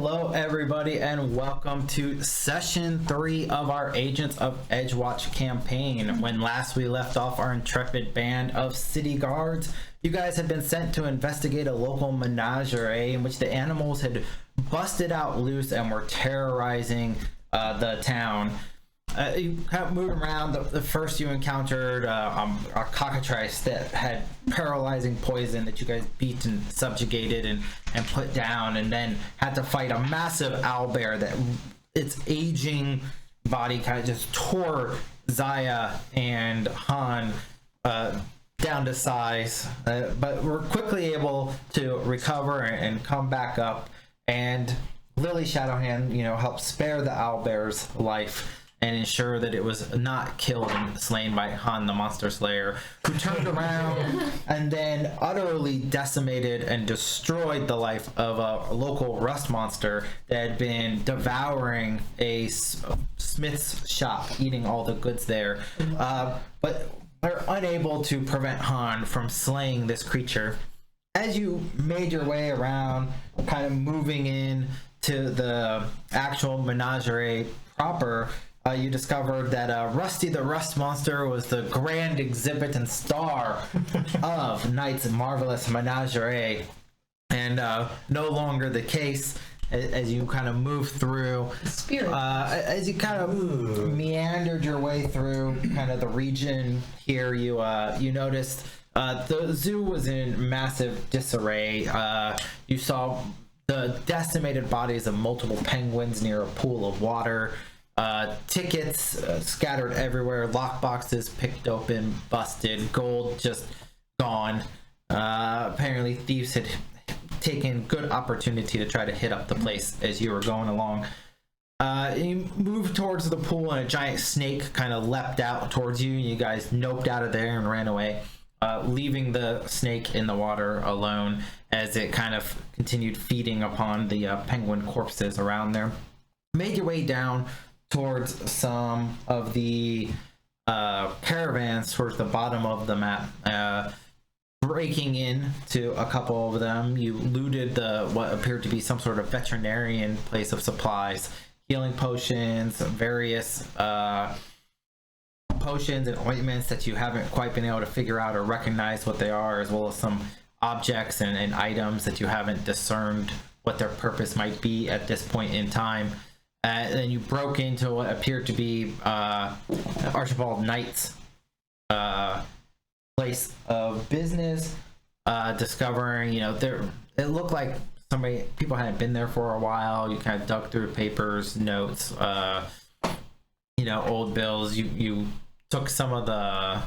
Hello everybody and welcome to session 3 of our Agents of Edgewatch campaign. When last we left off our intrepid band of city guards, you guys had been sent to investigate a local menagerie in which the animals had busted out loose and were terrorizing the town. You kind of moving around. The first you encountered a cockatrice that had paralyzing poison that you guys beat and subjugated and put down, and then had to fight a massive owlbear that its aging body kind of just tore Zaya and Han down to size, but we're quickly able to recover and come back up, and Lily Shadowhand, helped spare the owlbear's life and ensure that it was not killed and slain by Han the Monster Slayer, who turned around and then utterly decimated and destroyed the life of a local rust monster that had been devouring a smith's shop, eating all the goods there. But they're unable to prevent Han from slaying this creature. As you made your way around, kind of moving in to the actual menagerie proper, you discovered that Rusty the Rust Monster was the grand exhibit and star of Night's Marvelous Menagerie, and no longer the case. As you kind of move through, as you kind of meandered your way through kind of the region here, you noticed the zoo was in massive disarray. You saw the decimated bodies of multiple penguins near a pool of water. Tickets scattered everywhere, lock boxes picked open, busted, gold just gone. Apparently thieves had taken good opportunity to try to hit up the place as you were going along. You moved towards the pool and a giant snake kind of leapt out towards you, and you guys noped out of there and ran away, leaving the snake in the water alone as it kind of continued feeding upon the penguin corpses around there. Made your way down towards some of the caravans towards the bottom of the map, breaking into a couple of them. You looted what appeared to be some sort of veterinarian place of supplies, healing potions, various potions and ointments that you haven't quite been able to figure out or recognize what they are, as well as some objects and items that you haven't discerned what their purpose might be at this point in time. And then you broke into what appeared to be Archibald Knight's place of business, discovering, it looked like people hadn't been there for a while. You kind of dug through papers, notes, old bills. You took some of the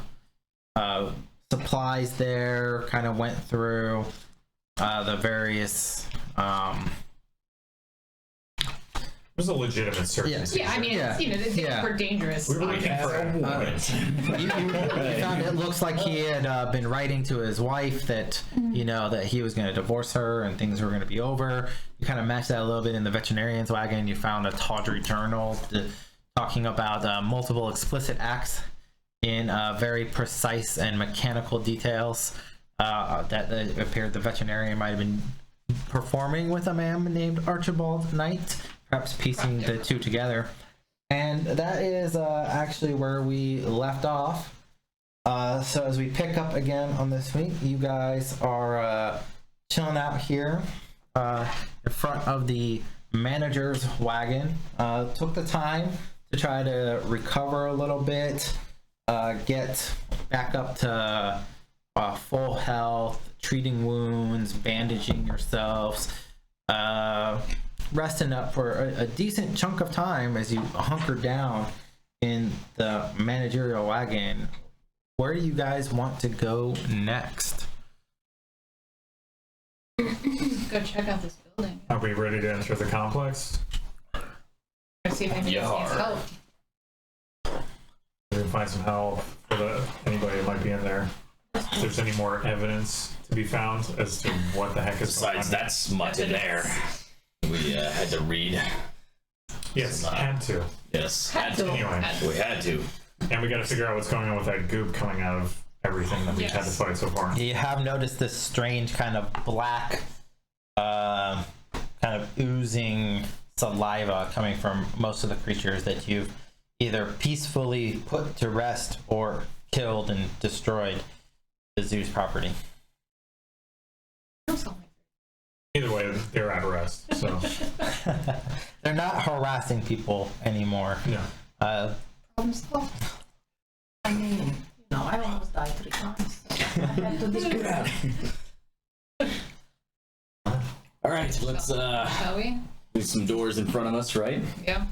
supplies there, kind of went through the various It was a legitimate search. Yeah, I mean, it's super dangerous. We were looking for a woman. You found it looks like he had been writing to his wife that, that he was going to divorce her and things were going to be over. You kind of matched that a little bit in the veterinarian's wagon. You found a tawdry journal talking about multiple explicit acts in very precise and mechanical details that appeared the veterinarian might have been performing with a man named Archibald Knight, perhaps piecing the two together. And that is actually where we left off. So as we pick up again on this week, you guys are chilling out here in front of the manager's wagon. Took the time to try to recover a little bit, get back up to full health, treating wounds, bandaging yourselves, resting up for a decent chunk of time as you hunker down in the managerial wagon. Where do you guys want to go next? Go check out this building. Are we ready to enter the complex? See if anybody needs help. We can find some help for anybody that might be in there. If there's any more evidence to be found as to what the heck is going on. Besides that smut in there, we had to read. Yes, had to. Yes, Had to. Anyway. We had to. And we got to figure out what's going on with that goop coming out of everything that we've had to fight so far. You have noticed this strange kind of black kind kind of oozing saliva coming from most of the creatures that you've either peacefully put to rest or killed and destroyed the zoo's property. Either way, they're at rest, so. They're not harassing people anymore. Yeah. Problem solved. I mean, no, I almost died 3 times. So I had to disappear. All right, let's Shall we? there's some doors in front of us, right? Yeah.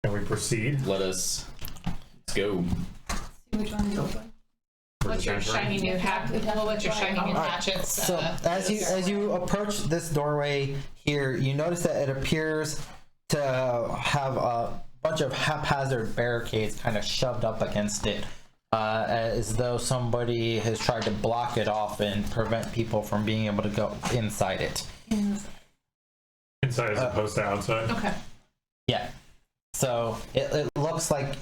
Can we proceed? Let's go. See which one is open. What's your shiny new hat? Well, what's your shiny new hatchets? So as you approach this doorway here, you notice that it appears to have a bunch of haphazard barricades kind of shoved up against it, as though somebody has tried to block it off and prevent people from being able to go inside it. Inside as opposed to outside? Okay. Yeah. So it looks like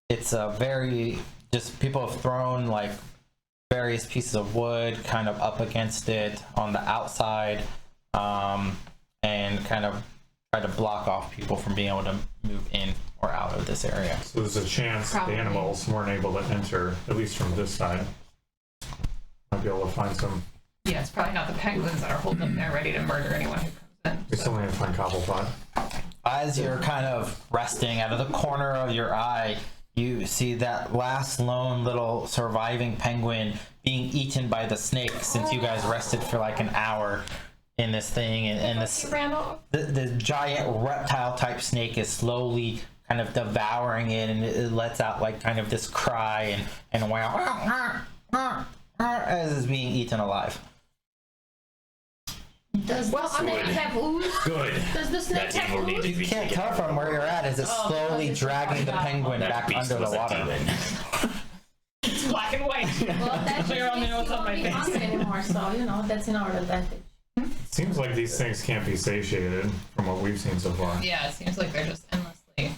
it's a very, just people have thrown like various pieces of wood kind of up against it on the outside, and kind of try to block off people from being able to move in or out of this area. So there's a chance Probably. the animals weren't able to enter, at least from this side. Might be able to find some. Yeah, it's probably not the penguins that are holding them there ready to murder anyone who comes in. We still need to find Cobblepot. As you're kind of resting, out of the corner of your eye, you see that last lone little surviving penguin being eaten by the snake, since you guys rested for like an hour in this thing, and this Ran off. the giant reptile type snake is slowly kind of devouring it, and it lets out like kind of this cry and wow as it's being eaten alive. Does the snake have ooze? Good. Does the snake That have evil needs ooze? to be You can't taken tell care from where you're at as it's slowly dragging the penguin That back beast under the was a water. demon. It's black and white. Well, that Clear on the means nose you on my won't be face. hungry anymore, so you know that's in our advantage. Seems like these things can't be satiated from what we've seen so far. Yeah, it seems like they're just endlessly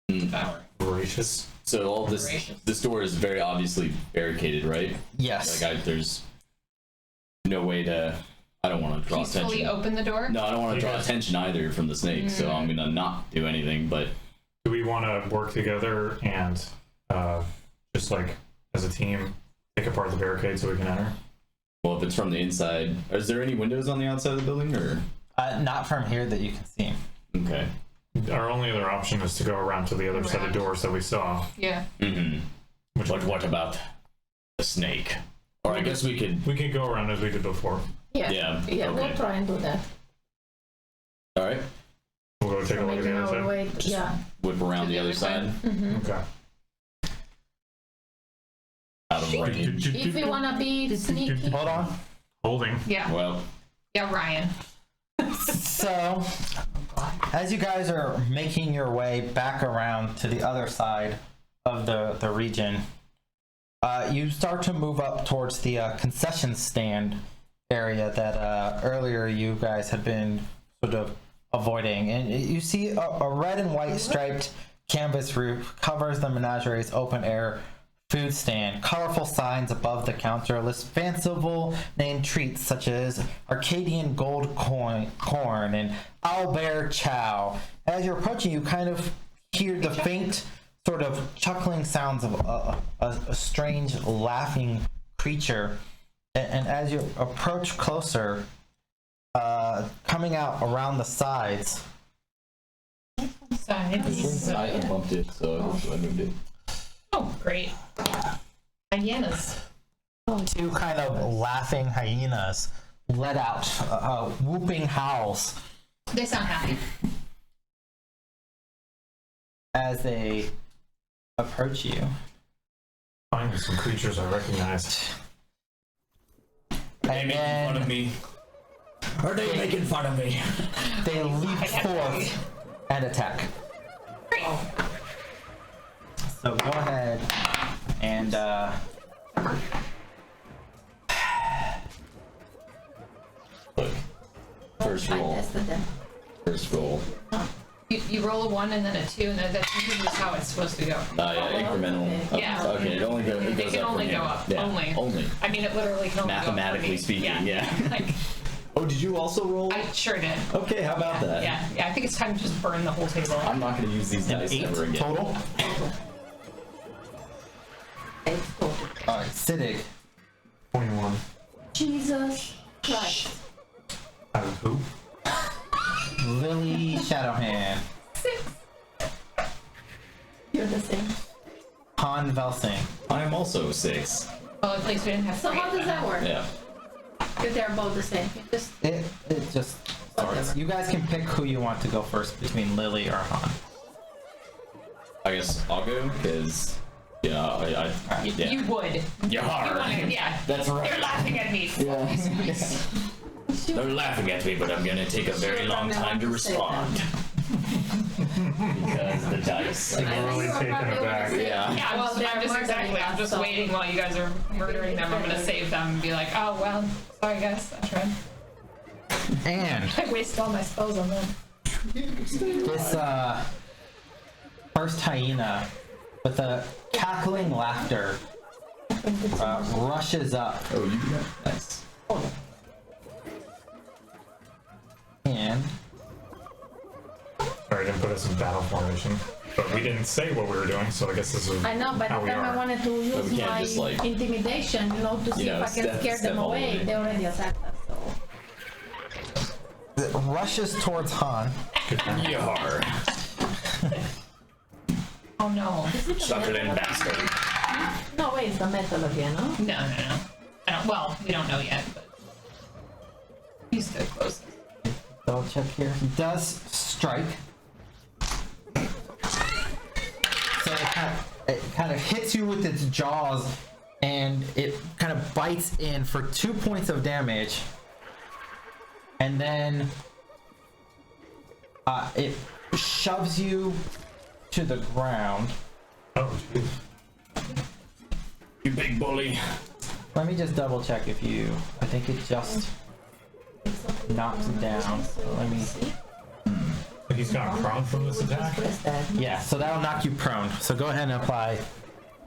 devouring. Voracious. So all this door is very obviously barricaded, right? Yes. Like there's no way to. I don't want to draw Peacefully attention. open the door? No, I don't want to draw attention either from the snake, so I'm gonna not do anything. But Do we want to work together and just like as a team take apart the barricade so we can enter? well, if it's from the inside, is there any windows on the outside of the building, or Not from here that you can see. okay? Our only other option is to go around to the other set of doors that we saw. Yeah. Mm-hmm. Which What about the snake? Or I guess we could. we can go around as we did before. Yeah, Yeah, we'll okay. try and do that. All right, We'll go take a So look at making the our other side. way. Yeah. whip around the other side, Okay. out of range. If we wanna be sneaky, Hold on. Holding. Yeah. Well, Yeah, Ryan. So, as you guys are making your way back around to the other side of the region, you start to move up towards the concession stand area that earlier you guys had been sort of avoiding. And you see a red and white striped canvas roof covers the Menagerie's open air food stand. Colorful signs above the counter list fanciful named treats such as Arcadian gold corn and owlbear chow. As you're approaching, you kind of hear the faint sort of chuckling sounds of a strange laughing creature. And as you approach closer, coming out around the sides, Sides. I bumped it, so I moved it. Oh, great. Hyenas. two kind of laughing hyenas let out whooping howls They sound happy. as they approach you. Finally, some creatures I recognize. Are they And making fun then of me? Are they making fun of me? they leap forth and attack. Great. So go ahead and Look, first I roll. tested them. First roll. You roll a 1 and then a 2, and that's usually how it's supposed to go. Yeah, incremental. Yeah. Okay, it only goes. It It goes can up only from go here. up. Yeah, Only. Only. I mean, it literally can only go up. Mathematically speaking, yeah. Like, Oh, did you also roll? I sure did. Okay, how about that? Yeah, I think it's time to just burn the whole table. I'm not going to use these dice 8 ever again. total. 8 total. All right, Siddig. 21. Jesus Christ. Out of who? Lily Shadowhand. 6. You're the same. Han VELSING. I'm also 6. Well, at least we didn't have So three how of does them. that work? Yeah. If they're both the same. You just It just starts. You guys can pick who you want to go first between Lily or Han. I guess I'll go, because, yeah. You would. You're hard. Yeah. That's right. You're laughing at me. Yeah. They're laughing at me, but I'm gonna take a very long time to respond. Because the dice. We're really taking it back. Yeah. Yeah, Well, they're I'm just murdering exactly. I'm us, just so- waiting while you guys are murdering them. I'm gonna save them and be like, oh well, sorry guys, I tried. And I wasted all my spells on them. this first hyena with a cackling laughter rushes up Oh, you got nice. and Sorry, I didn't put us in battle formation. But we didn't say what we were doing, so I guess this is I know, but how the we time I are. wanted to use we can't my just, like, intimidation, to see if I can step scare them all the away. way. They already attacked us, so. it rushes towards Han. Yar. Oh no. Suckling bastard. No way, it's the metal again, no? No. I don't. Well, we don't know yet, but he's so close. Double check here. He does strike. So it kind of hits you with its jaws, and it kind of bites in for 2 points of damage, and then it shoves you to the ground. Oh, geez. You big bully. Let me just double check if you. I think it just knocks down. Let me. He's gone prone from this attack? Press that. Yeah, so that'll knock you prone. So go ahead and apply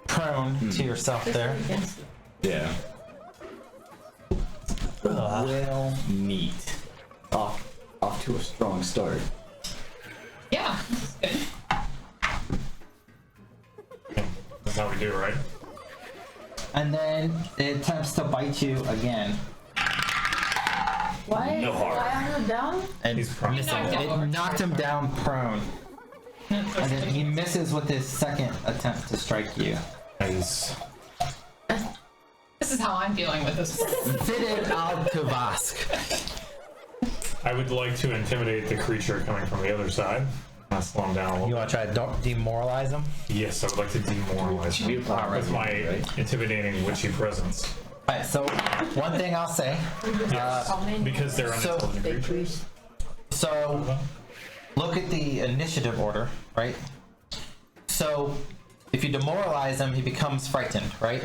prone to yourself there. You can see. Yeah. Well, neat. Off to a strong start. Yeah, that's good. That's how we do, right? And then it attempts to bite you again. Why? No harm. Why are you down? And He's prone. missing. knocked him It over. knocked him down prone. And then he misses with his second attempt to strike you. Nice. This is how I'm dealing with this. Fitted AL-TUV'ASQ. I would like to intimidate the creature coming from the other side. I'll slow him down a You little. want to try to demoralize him? Yes, I would like to demoralize him with my intimidating witchy presence. Alright, so one thing I'll say. How many? Because they're So- unintelligent They creatures. freeze. So look at the initiative order, right? So if you demoralize him, he becomes frightened, right?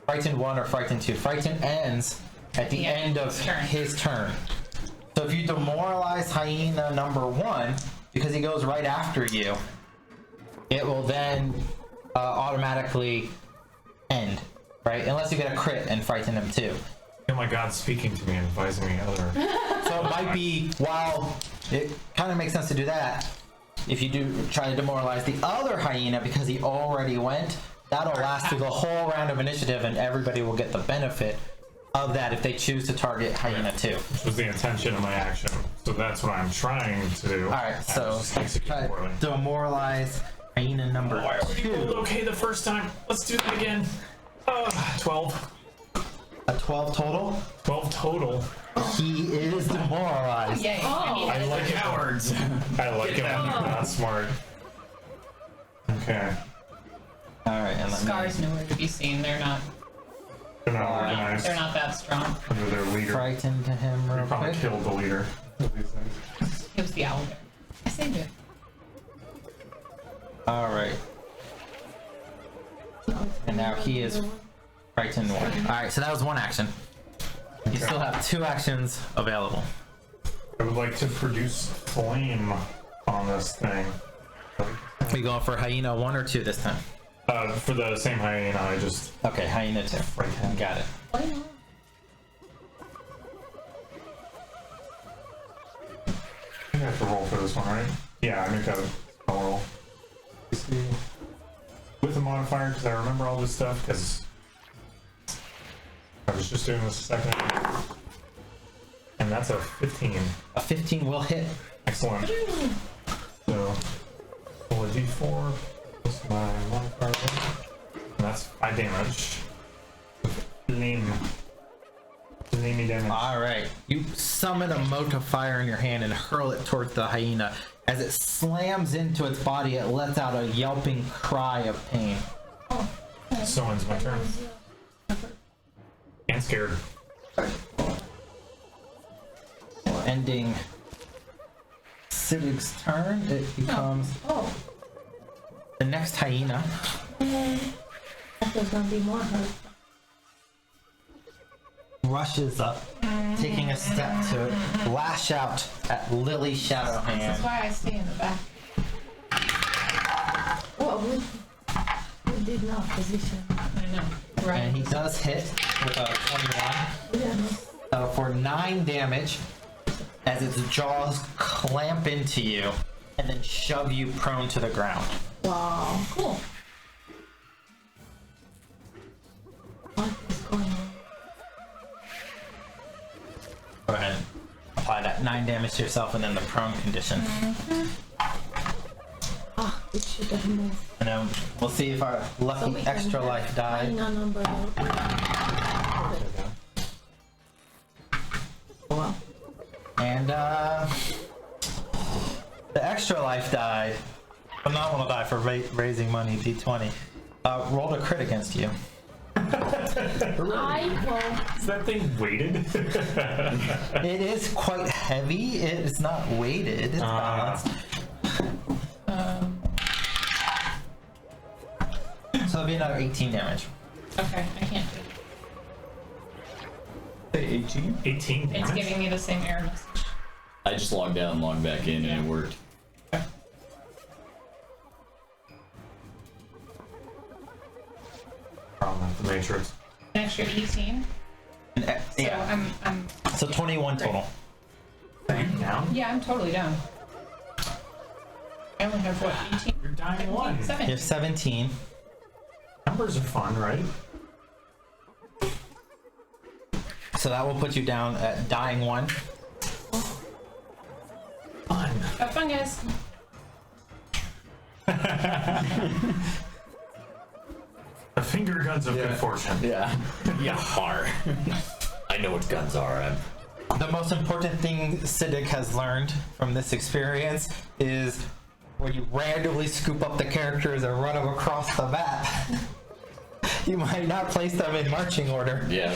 Frightened 1 or frightened 2. Frightened ends at the end of his turn. So if you demoralize hyena number 1, because he goes right after you, it will then automatically end, right? Unless you get a crit and frighten him too. Oh my god, speaking to me and advising me other. So it might be, while it kind of makes sense to do that, if you do try to demoralize the other hyena because he already went, that'll last through the whole round of initiative and everybody will get the benefit of that if they choose to target hyena 2. Which was the intention of my action. So that's what I'm trying to do. Alright, so Just execute try poorly. to demoralize hyena number Why are we 2. rolled okay the first time? Let's do that again. 12. A 12 total. 12 total. He is demoralized. Yay. I like Cowards. I like him. Not smart. Okay. Alright, and let me Scars nowhere to be seen. They're not Organized that strong. under their leader. frighten to him We real probably quick. killed the leader of these things. It was the owl bear. I saved it. Alright. And now he is frightened 1. Alright, so that was one action. You still have 2 actions available. I would like to produce flame on this thing. Are you going for hyena 1 or 2 this time? For the same hyena, I just Okay, hyena 2. frightened. Got it. one, right? Yeah, I make a spell roll. With a modifier, because I remember all this stuff, because I was just doing this a second ago. And that's a 15. A 15 will hit. Excellent. So, roll a d4 plus my modifier. And that's 5 damage. Flamey damage. All right. You summon a mote of fire in your hand and hurl it towards the hyena. As it slams into its body, it lets out a yelping cry of pain. So ends my turn. And scared. Ending Siddig's turn, it becomes Oh, the next hyena. that was gonna be more hurt. Rushes up, taking a step to lash out at Lily Shadowhand. That's why I stay in the back. Well, we did not position. I know. Right. And he does hit with a 21 Yeah. for 9 damage as its jaws clamp into you and then shove you prone to the ground. Wow. Cool. What is going on? Go ahead and apply that 9 damage to yourself and then the prone condition. Ah, it should have moved. And then we'll see if our So lucky we can extra have life died. final number. Well, And the extra life died. Phenomenal die for raising money, D20. Rolled a crit against you. I will. Is that thing weighted? It is quite heavy. It's not weighted. It's balanced. So it'll be another 18 damage. Okay, I can't do it. 18? 18 It's damage? giving me the same error message. I just logged out and logged back in and it worked. Problem with the Matrix. An extra 18. And, So yeah. I'm So 21 total. Down? yeah, I'm totally down. I only have what, 18? You're dying one. 7. You have 17. Numbers are fun, right? So that will put you down at dying 1. Fun. Have fun, guys. The finger guns of good fortune. Yeah. Yahar. I know what guns are. The most important thing Siddig has learned from this experience is when you randomly scoop up the characters and run them across the map, you might not place them in marching order. Yeah.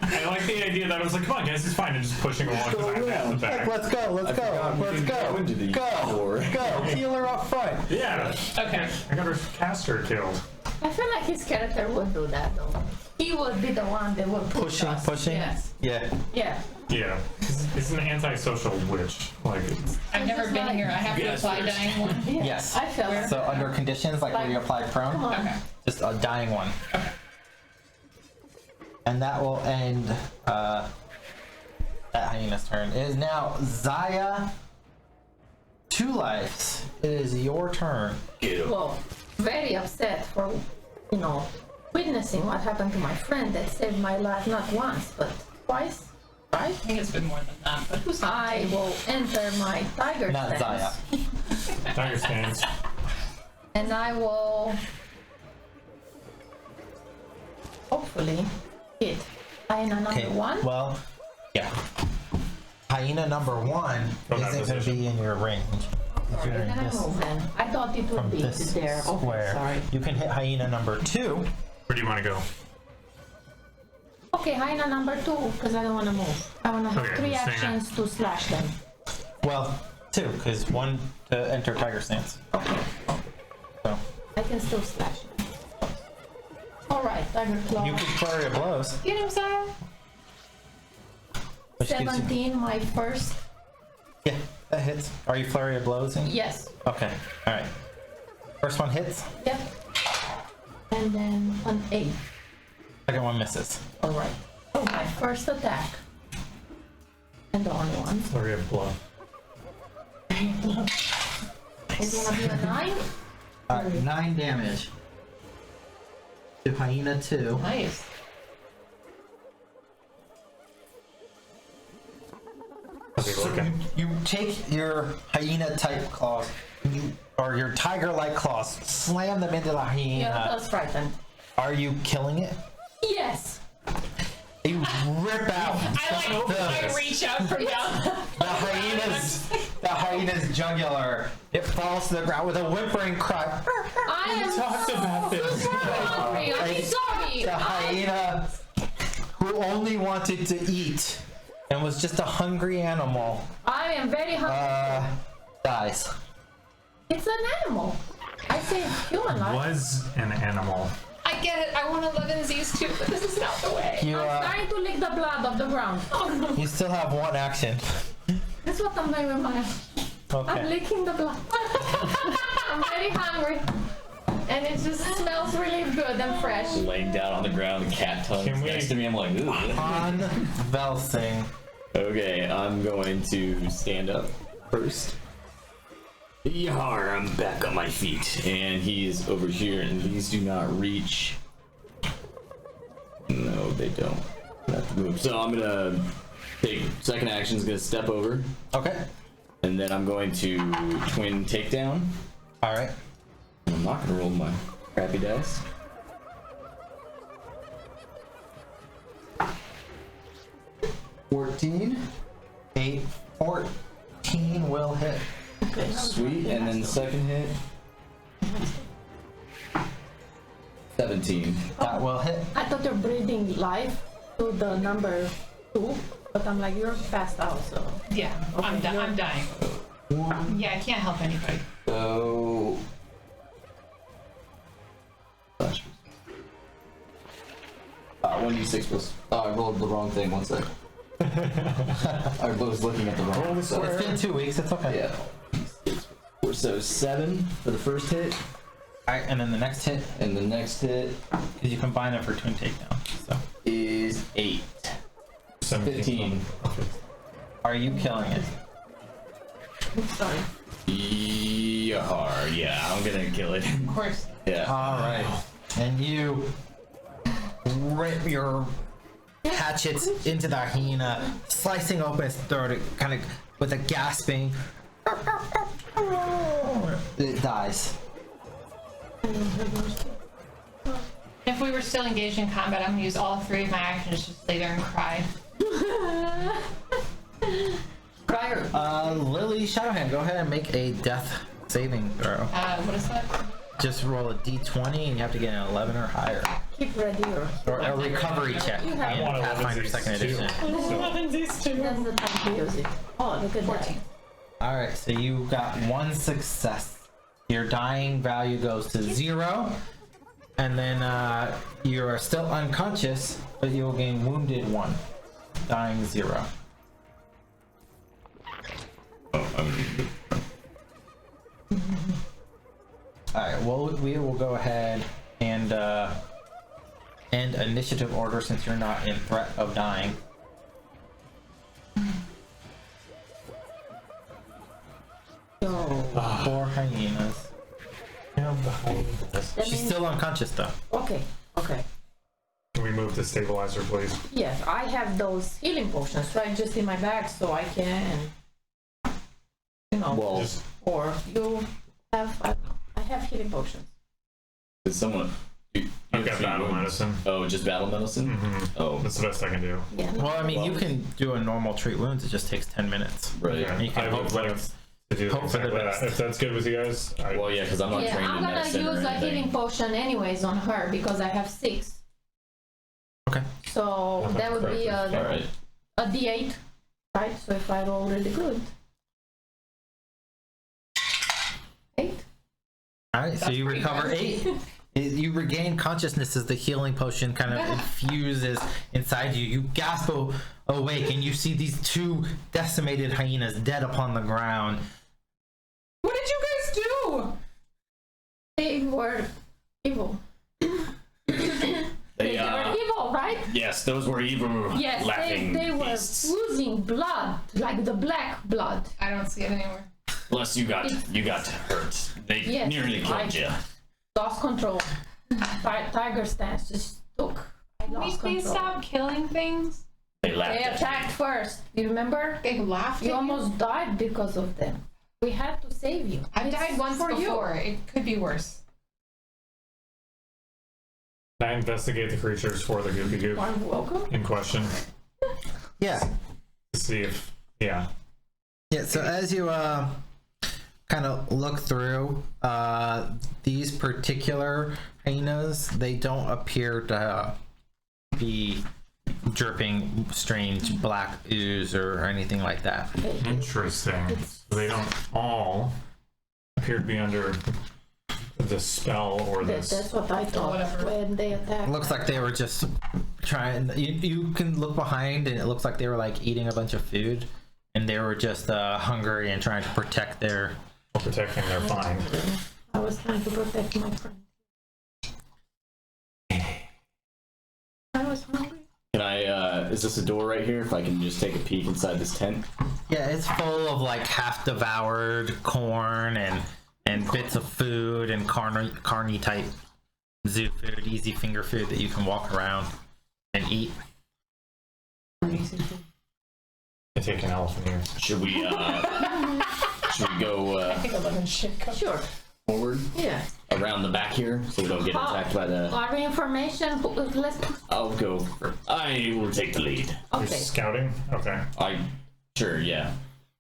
I like the idea that I was like, come on, guys, it's fine. And just pushing along because I'm down the back. Let's go, let's go, forgot we let's didn't go. go into these Go, before. go, healer up front. Yeah. Okay. I got her caster killed. I feel like his character would do that though. He would be the one that would push us. Pushing. Yes. Yeah. Yeah. Yeah. It's an antisocial witch. Like, I've never just been like- here. I have to Yes, apply there's- dying 1. Yeah. Yes. I felt it. So under conditions like where you apply prone, Come on. Okay. just a dying 1. Okay. And that will end that hyena's turn. It is now Zaya. 2 lives. It is your turn. Get him. Well, very upset for, witnessing what happened to my friend that saved my life not once, but twice. Right? I think it's been more than that, but who's I will enter my tiger Not stance. Zaya. tiger stands. And I will hopefully hit hyena number Okay. 1. Well, yeah. Hyena number 1 From that isn't going to position. be in your range. If you're in Can I this, move then? I thought it would from be this there. Okay, square, sorry. you can hit hyena number 2. Where do you want to go? Okay, hyena number 2, because I don't want to move. I want to have Okay, 3 saying that. actions to slash them. Well, 2, because 1 to enter tiger stance. Okay, So I can still slash them. Alright, tiger claw. you can flurry of blows, Get him, Zaya. which gives you 17, my first. yeah, that hits. Are you flurry of blows? Yes. Okay, all right. First one hits. Yep. And then an 8. Second one misses. Alright. So my first attack. And the only one. Flurry of blood. It's gonna be a 9. Alright, 9 damage. To Hyena 2. Nice. How's he looking? You take your hyena type claws, or your tiger like claws, slam them into the hyena. Yeah, I was frightened. Are you killing it? Yes. You rip out I reach out from down. the hyena's jugular. It falls to the ground with a whimpering cry. I am Talked about this. so hungry. I'm sorry. The hyena who only wanted to eat and was just a hungry animal I am very hungry. dies. It's an animal. I say human life. Was an animal. I get it. I want to live in Z's too, but this is not the way. You I'm trying to lick the blood off the ground. Oh no. you still have one action. That's what I'm doing with my. I'm Okay. licking the blood. I'm very hungry. And it just smells really good and fresh. Laying down on the ground, the cat tongue Can we- next to me. I'm like, ooh. On VELSING. Okay, I'm going to stand up first. Yar, I'm back on my feet. And he's over here, and these do not reach. No, they don't. I have to move. So I'm gonna take second action, is gonna step over, Okay. and then I'm going to twin takedown. Alright. I'm not gonna roll my crappy dice. A 14 will hit. Okay, Sweet, and then second hit. 17. That will hit. I thought you're breathing life to the number 2, but I'm like, you're passed out, so. Yeah, I'm dying. Yeah, I can't help anybody. So. 1d6 plus. Oh, I rolled the wrong thing. One sec. I was looking at the wrong. Roll the so- It's been 2 weeks. It's okay. Yeah. So 7 for the first hit, Alright, and then the next hit, and the next hit because you combine it for twin takedown. So, is 8. 15. are you killing it? I'm sorry. Yeah, I'm gonna kill it. Of course. Yeah. Alright. And you rip your hatchets into the hyena, slicing open its throat, kind of with a gasping. It dies. If we were still engaged in combat, I'm gonna use all 3 of my actions to just lay there and cry. Prior. Lily Shadowhand, go ahead and make a death saving throw. What is that? Just roll a d20 and you have to get an 11 or higher. Keep ready or. Or a recovery check in I want Pathfinder 11 2nd edition. That's the time to use it. Oh, look at 14. Alright, so you got 1 success. Your dying value goes to 0. And then you are still unconscious, but you'll gain wounded 1. Dying 0. Alright, well, we will go ahead and end initiative order since you're not in threat of dying. So, 4 hyenas. that She's means, still unconscious though. okay. Can we move the stabilizer, please? Yes, I have those healing potions, right? Just in my bag, so I can, you know, Well, Just or you have, I have healing potions. is someone. I've got battle medicine. Oh, just battle medicine? Oh, That's the best I can do. Yeah. Well, I mean, you can do a normal treat wounds. It just takes 10 minutes. right. Yeah, You can I hope would for like the- to do hope for the exactly best. that. If that's good with you guys, Well, yeah, because I'm not Yeah, trained I'm in gonna medicine or use a anything. healing potion anyways on her because I have 6. Okay. So that would be All right. a D8, right? So if I roll really good. 8? Alright, so That's you pretty recover good. 8. You regain consciousness as the healing potion kind of infuses inside you. You gasp awake and you see these 2 decimated hyenas dead upon the ground. What did you guys do? They were evil. They, They were evil, right? yes, those were evil Yes, laughing they were beasts. oozing blood, like the black blood. I don't see it anywhere. Plus, you got hurt. They Yes, nearly killed you. Lost control. Tiger stance just took. I Can we lost please control. stop killing things? They laughed They at attacked first. You remember? They laughed You at you. almost died because of them. We had to save you. I've died once for before. It could be worse. I investigate the creatures for the goopy You goop are welcome. in question Yeah. to see if, yeah. Yeah, so as you kind of look through these particular hyenas, they don't appear to be dripping strange black ooze or anything like that. Interesting. They don't all appear to be under the spell or this. That's what I thought Whatever. when they attacked. Looks like they were just trying. You can look behind, and it looks like they were like eating a bunch of food, and they were just hungry and trying to protect their. Protecting their find. I was trying to protect my friend. I was hungry. Can I, is this a door right here? If I can just take a peek inside this tent? Yeah, it's full of like half devoured corn and bits of food and carny type zoo food, easy finger food that you can walk around and eat. I take an elephant here. Should we go Sure. forward Yeah. around the back here so we don't get attacked by the... Our information. Let's. I'll go. I will take the lead. You're Okay. scouting? Okay. Sure, yeah.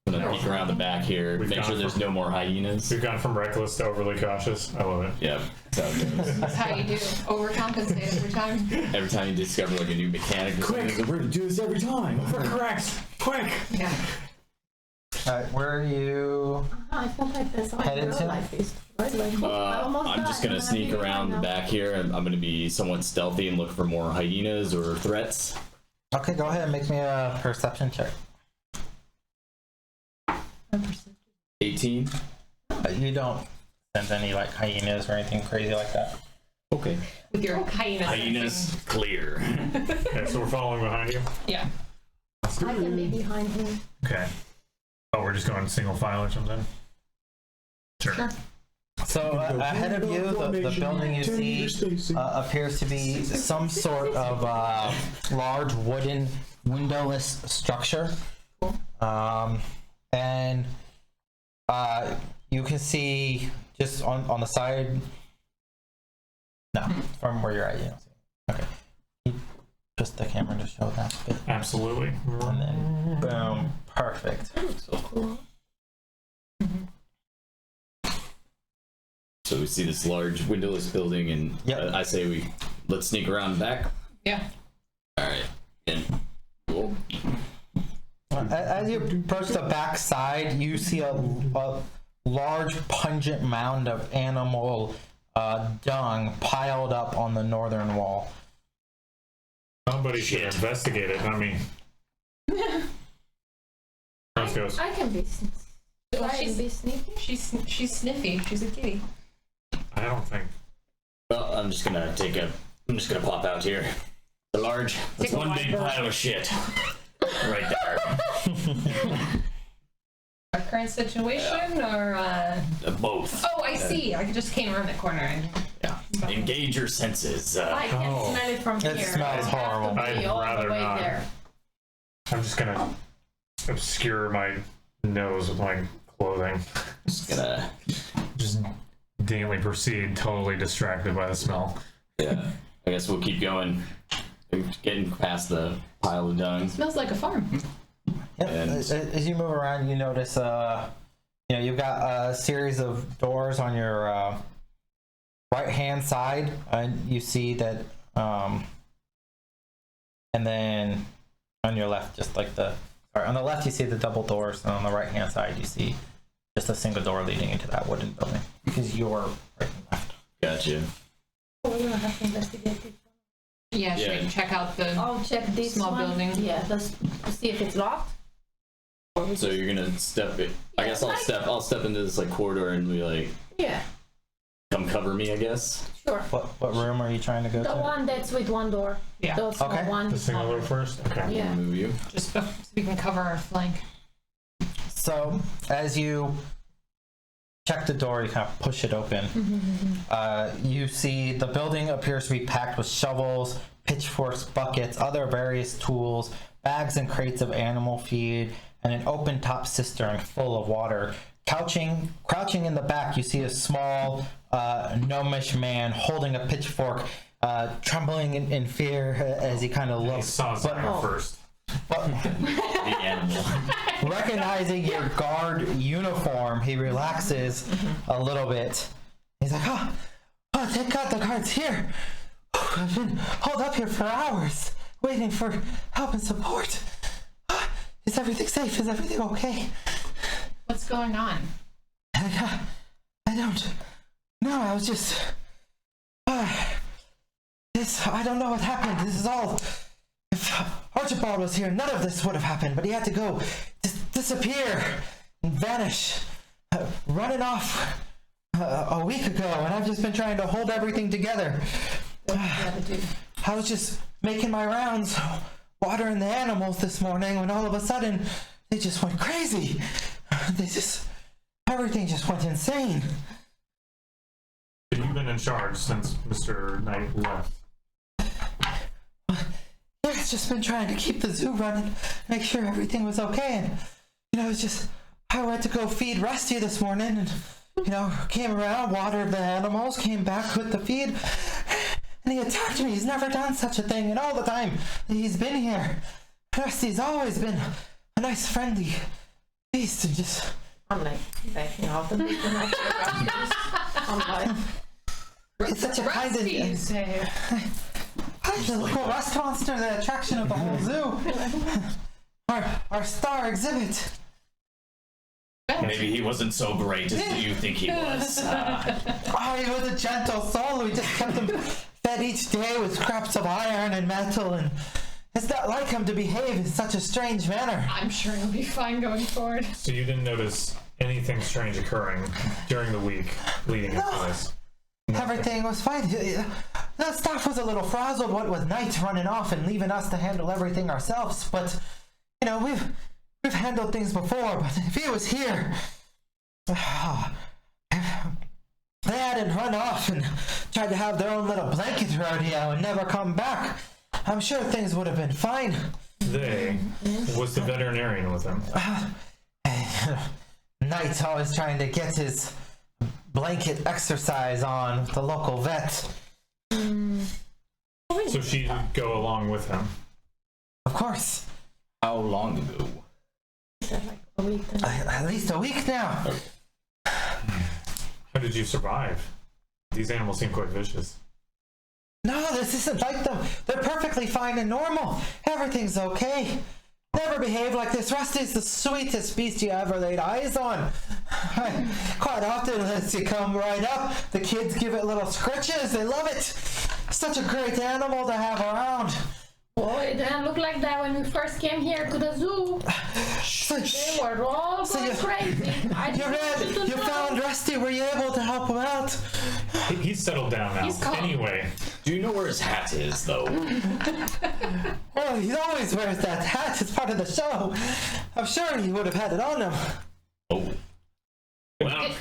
I'm gonna peek around the back here, We've make gone sure there's from- no more hyenas. We've gone from reckless to overly cautious. I love it. Yeah, that's how it goes. That's how you do. Overcompensate every time. Every time you discover like a new mechanic, we're gonna do this every time. Correct. Quick. Yeah. Where are you? I felt like that's how Headed real to? life is. Right? Like, I almost I'm just died, gonna and I'm sneak here around the right now. back here. I'm gonna be somewhat stealthy and look for more hyenas or threats. Okay, go ahead and make me a perception check. 18. You don't sense any like hyenas or anything crazy like that. Okay. With your hyena. Hyenas clear. Okay, so we're following behind you. Yeah. I can be behind him. Okay. Oh, we're just going single file or something? Sure. So ahead of you, the building you see appears to be some sort of large wooden windowless structure. And you can see just on the side. No, from where you're at, you don't see it. Okay. Just the camera to show that bit. Absolutely. And then boom, perfect. So cool. So we see this large windowless building, and Yep. I say let's sneak around back. Yeah. All right. And cool. As you approach the back side, you see a large pungent mound of animal dung piled up on the northern wall. Somebody should Shit. investigate it, not me. Let's go. I can be. Well, I can she's- be sneaky. She's sniffy. She's a kitty. I don't think. Well, I'm just gonna pop out here. The large. That's Take a one wide big berth. pile of shit. Right there. Our current situation, or Both. oh, I see. I just came around the corner and Yeah. Engage your senses. I can Oh. smell it from It here. smells I have to horrible. be I'd all the rather way not. there. I'm just gonna obscure my nose with my clothing. Just gonna. Just daintily proceed, totally distracted by the smell. Yeah. I guess we'll keep going. Getting past the pile of dung. smells like a farm. Yep. And- As you move around, you notice, you've got a series of doors on your right-hand side, and you see that, and then on your left, just like on the left, you see the double doors, and on the right-hand side, you see just a single door leading into that wooden building, because you're right and left. Gotcha. We're gonna have to investigate it. Yeah, should Yeah. we check out the I'll check this small one. building? Yeah, just to see if it's locked. So you're gonna step it. I guess I'll step into this like corridor and be like, Yeah, come cover me, I guess. sure. What room are you trying to go The to? one that's with one door. Yeah. The small Okay. one. The single door first? Okay. Yeah. Move you. just so we can cover our flank. So as you check the door, you kind of push it open. You see the building appears to be packed with shovels, pitchforks, buckets, other various tools, bags and crates of animal feed, and an open top cistern full of water. Crouching in the back, you see a small gnomish man holding a pitchfork, trembling in fear as he kind of He looks. saw Zaya first. The animal. Recognizing your guard uniform, he relaxes a little bit. He's like, oh, thank God the guard's here. I've been holed up here for hours, waiting for help and support. Is everything safe? Is everything okay? What's going on? I don't know. I was just... I don't know what happened. This is all... If Archibald was here, none of this would have happened, but he had to go disappear and vanish, running off a week ago, and I've just been trying to hold everything together. I was just making my rounds, watering the animals this morning, when all of a sudden they just went crazy. Everything just went insane. Have you been in charge since Mr. Knight left? Yeah, it's just been trying to keep the zoo running, make sure everything was okay. And, it's just, I went to go feed Rusty this morning and, came around, watered the animals, came back with the feed, and he attacked me. He's never done such a thing, and all the time that he's been here, Rusty's always been a nice, friendly beast, and just... I'm like backing out the big and I'm like, It's such a kind Rusty, you of... say. The local rust monster, the attraction of the whole zoo. Our star exhibit. Maybe he wasn't so great as you think he was. He was a gentle soul. We just kept him fed each day with scraps of iron and metal, and it's not like him to behave in such a strange manner. I'm sure he'll be fine going forward. So you didn't notice anything strange occurring during the week leading up to this? Everything was fine. The staff was a little frazzled, what with Knight running off and leaving us to handle everything ourselves, but, we've handled things before, but if he was here, they hadn't run off and tried to have their own little blanket rodeo and never come back, I'm sure things would have been fine. Was the veterinarian with him? Knight's always trying to get his blanket exercise on with the local vet. So she'd go along with him? Of course. How long ago? is that like a week? At least a week now. How did you survive? These animals seem quite vicious. No, this isn't like them. They're perfectly fine and normal. Everything's okay. Never behave like this. Rusty's the sweetest beast you ever laid eyes on. Quite often, as you come right up, the kids give it little scritches. They love it. Such a great animal to have around. Boy, it didn't look like that when we first came here to the zoo. They were all going crazy. You found Rusty. Were you able to help him out? He's settled down now. He's calm. Anyway, Do you know where his hat is, though? Well, he always wears that hat. It's part of the show. I'm sure he would have had it on him. Oh. Well,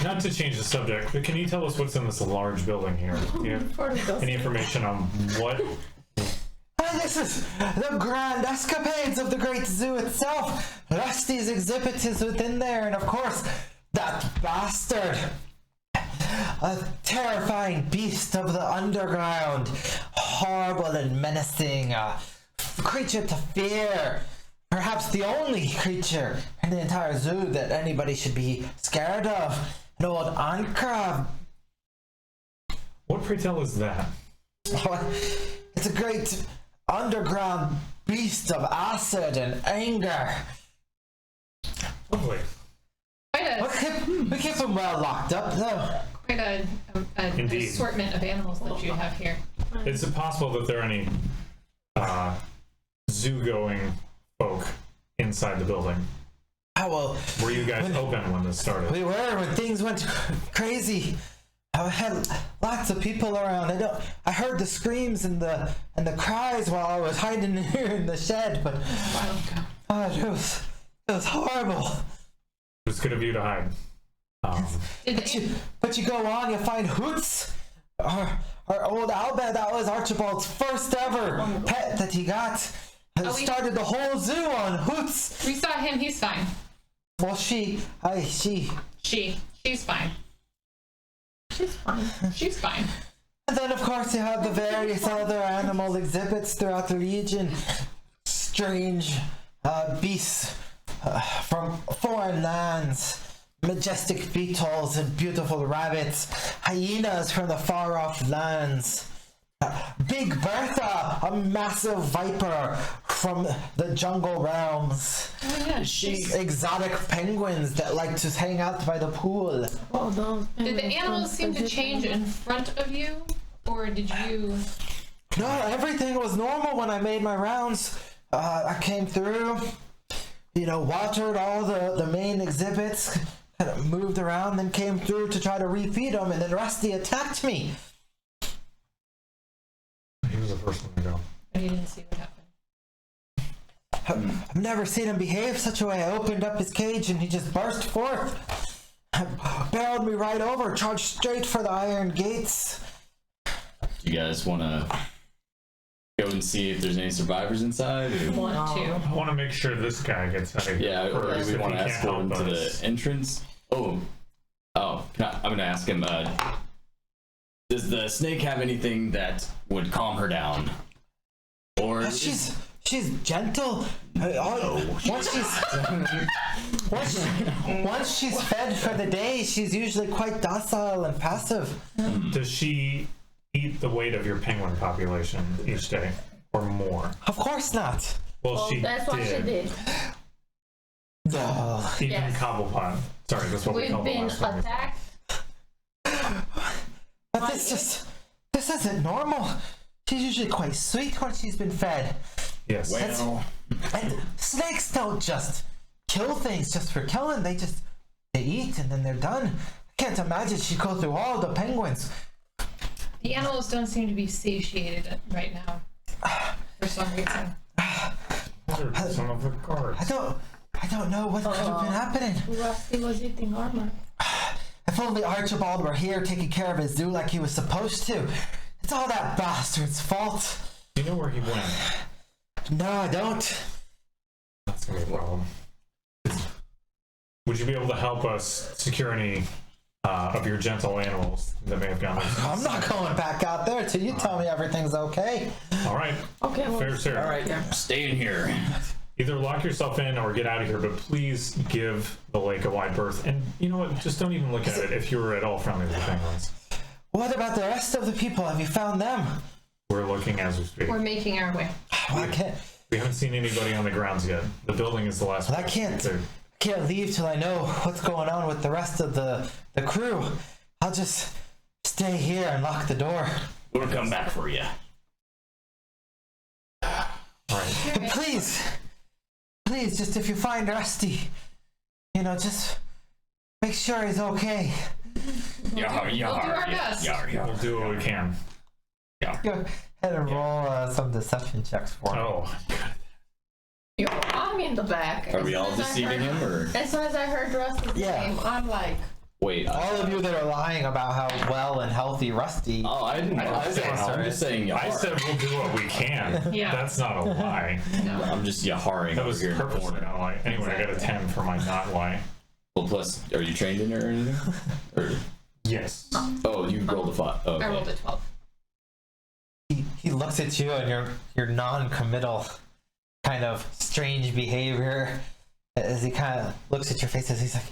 not to change the subject, but can you tell us what's in this large building here? Do you have any information on what? This is the grand escapades of the great zoo itself. Rusty's exhibit is within there, and of course, that bastard. A terrifying beast of the underground. Horrible and menacing. A creature to fear. Perhaps the only creature in the entire zoo that anybody should be scared of. An old Ankara. What, pray tell, is that? It's a great underground beast of acid and anger. Lovely. We keep him well locked up, though. Quite an Indeed. assortment of animals that you have here. Is it possible that there are any zoo-going folk inside the building? Oh, well, Were you guys open when this started? we were when things went crazy. I had lots of people around. I heard the screams and the cries while I was hiding here in the shed, but it was horrible. It was good of you to hide. But you go on, you find Hoots, our old Albert. That was Archibald's first ever pet that he got. Started the whole zoo on Hoots. We saw him, he's fine. Well, she's fine. She's fine. She's fine. She's fine. And then, of course, you have the various other animal exhibits throughout the region. Strange beasts from foreign lands. Majestic beetles and beautiful rabbits. Hyenas from the far-off lands. Big Bertha, a massive viper from the jungle realms. Oh yeah, Exotic penguins that like to hang out by the pool. Oh, those Did the animals seem to change in front of you? Or did you... No, everything was normal when I made my rounds. I came through, watered all the main exhibits, kind of moved around, then came through to try to refeed them, and then Rusty attacked me. He was the first one to go. And you didn't see what happened? I've never seen him behave such a way. I opened up his cage and he just burst forth. Barreled me right over, charged straight for the iron gates. Do you guys want to go and see if there's any survivors inside? Or? Want to. I want to make sure this guy gets out of here. Yeah, or first, do we if want he to can't escort him help to us. the entrance? I'm gonna ask him. Does the snake have anything that would calm her down? Or She's gentle. Once she's fed for the day, she's usually quite docile and passive. Does she eat the weight of your penguin population each day, or more? Of course not. Well, she that's did. what she did. No. Even Yes. Cobblepot. Sorry, that's what we We've call the been last one. attacked. But this isn't normal. She's usually quite sweet when she's been fed. Yes. well, And snakes don't just kill things just for killing. They eat and then they're done. I can't imagine she'd go through all the penguins. The animals don't seem to be satiated right now. For some reason. Those are some of the guards. I don't know what could have been happening. Rusty was eating armor. If only Archibald were here taking care of his zoo like he was supposed to. It's all that bastard's fault. Do you know where he went? No, I don't. That's gonna be a problem. Would you be able to help us secure any of your gentle animals that may have gone missing? I'm not going back out there till you tell me everything's okay. All right. Okay, well, Fair, sir. all right, stay in here. Either lock yourself in or get out of here, but please give the lake a wide berth. And you know what? Just don't even look at it if you were at all friendly with the penguins. What about the rest of the people? Have you found them? We're looking as we speak. We're making our way. Well, I We haven't seen anybody on the grounds yet. The building is the last one. can't leave till I know what's going on with the rest of the crew. I'll just stay here and lock the door. We'll come back for you. All right. But please, just if you find Rusty, just make sure he's okay. Yar, do our best. We'll do what we can. Go ahead and roll some deception checks for me. Oh, I'm in the back. Are we all deceiving him, or? As soon as I heard Rusty's name, I'm like, Wait. All of you that are lying about how well and healthy Rusty. Oh, I didn't. I'm just saying. Yahar. I said we'll do what we can. Yeah. That's not a lie. No. I'm just yaharing That over was here in the purposely corner. not a lie. Anyway, I got a 10 for my not lie. Well, plus, are you trained in it or anything? Or, Yes. oh, you rolled a 5. Oh, okay. I rolled a 12. He looks at you and your non-committal kind of strange behavior as he kind of looks at your face as he's like,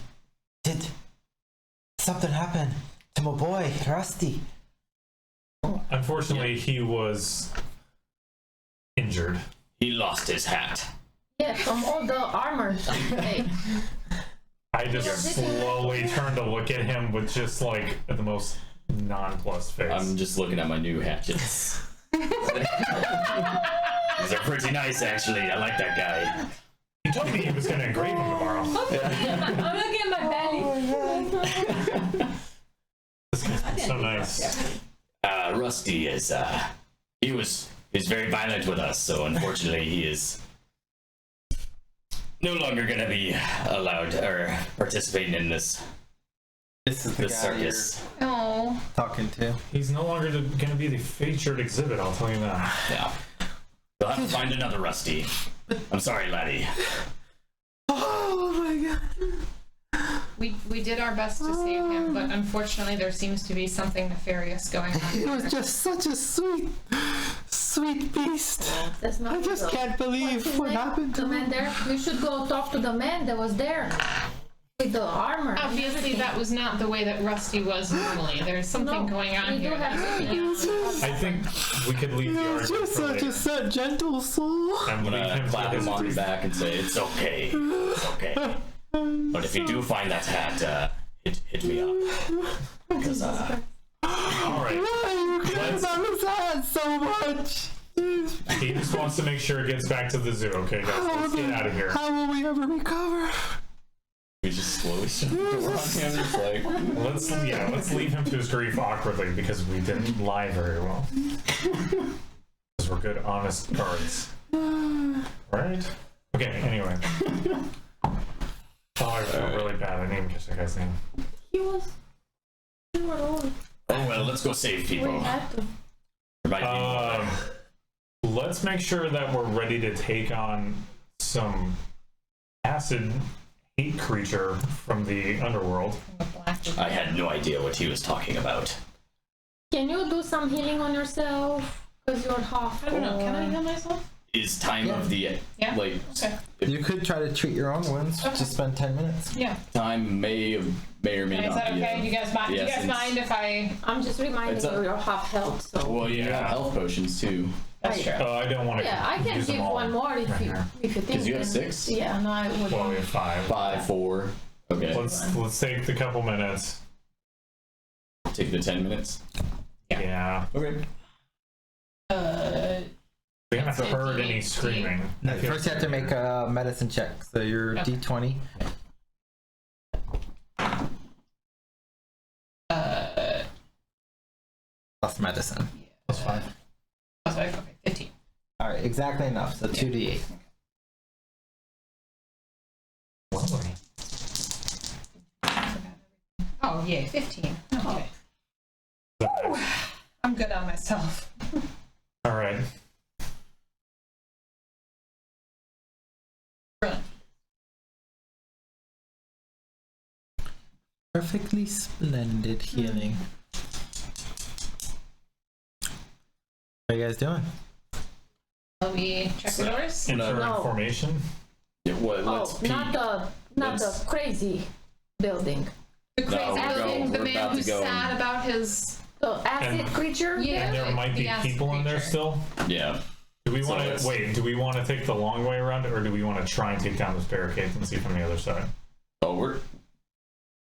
did something happen to my boy Rusty? Unfortunately, he was injured. He lost his hat. yeah, from all the armor. Hey, I just slowly turned to look at him with just like the most nonplussed face. I'm just looking at my new hatchets. These are pretty nice, actually. I like that guy. He told me he was going to engrave him tomorrow. I'm looking at my belly. This guy's been so nice. Rusty is, he's very violent with us, so unfortunately he is no longer gonna be allowed or participating in this This is the The guy circus. Oh, you're talking to. He's no longer going to be the featured exhibit, I'll tell you that. Yeah. You'll have to find another Rusty. I'm sorry, laddie. Oh my god. we did our best to save him, but unfortunately there seems to be something nefarious going on. He was just such a sweet beast. That's not I just good. can't believe What's his what name? happened to The man him. there. You should go talk to the man that was there with the armor. and Obviously everything. that was not the way that Rusty was normally. There's something No, going on we do here. have that's- something. I think we could leave the argument for later. Sad, gentle soul. And I'm leave gonna him clap to his him on the grief. back and say, it's okay. It's okay. But if you do find that hat, hit me up. Because, All right. Why you care Let's- about his hat so much? He just wants to make sure it gets back to the zoo. Okay, guys, let's get out of here. How will we ever recover? we just slowly shut the door on him. Just like, Let's leave him to his grief awkwardly because we didn't lie very well. Because we're good, honest guards. Right? Okay, anyway. Oh, I feel really bad. I didn't even catch that guy's name. He was. We were all. oh, well, let's go save We people. had to. There might be more. Let's make sure that we're ready to take on some acid hate creature from the underworld. I had no idea what he was talking about. Can you do some healing on yourself? Because you're half. I don't know, can I heal myself? Is time of the Yeah. like Okay. You could try to treat your own wounds. Okay. Just spend 10 minutes. Yeah. time may or may Is not that be. okay? Do you guys mind? yeah, Do you guys since- mind if I? I'm just reminding It's a- you you're half health, so. Well, you Yeah. have health potions too. That's true. I don't want to. Yeah, I can use them give all one more if right you here. think. you have then- 6? Yeah, no, I would. Well, we have 5. 5, 4. Okay. Let's take the couple minutes. Take the 10 minutes. Yeah. Okay. We haven't That's heard 15. any screaming. No, first you have to make a medicine check. So your Okay. D20 plus medicine. That's fine. Okay, 15. All right, exactly enough. So 2d8. Lovely. Oh, yay, 15. Okay. I'm good on myself. All right. Brilliant. Perfectly splendid healing. What are you guys doing? Shall we check the doors? Enter No. formation. Yeah, well, let's Oh, peek. not the Let's- crazy building. The crazy we're building, the we're man about to who's go. sad about his. The acid And- creature. Yeah. And there might be The acid people in there creature. still. Yeah. Do we So want let's- to wait? Do we want to take the long way around it, or do we want to try and take down this barricade and see from the other side? Oh,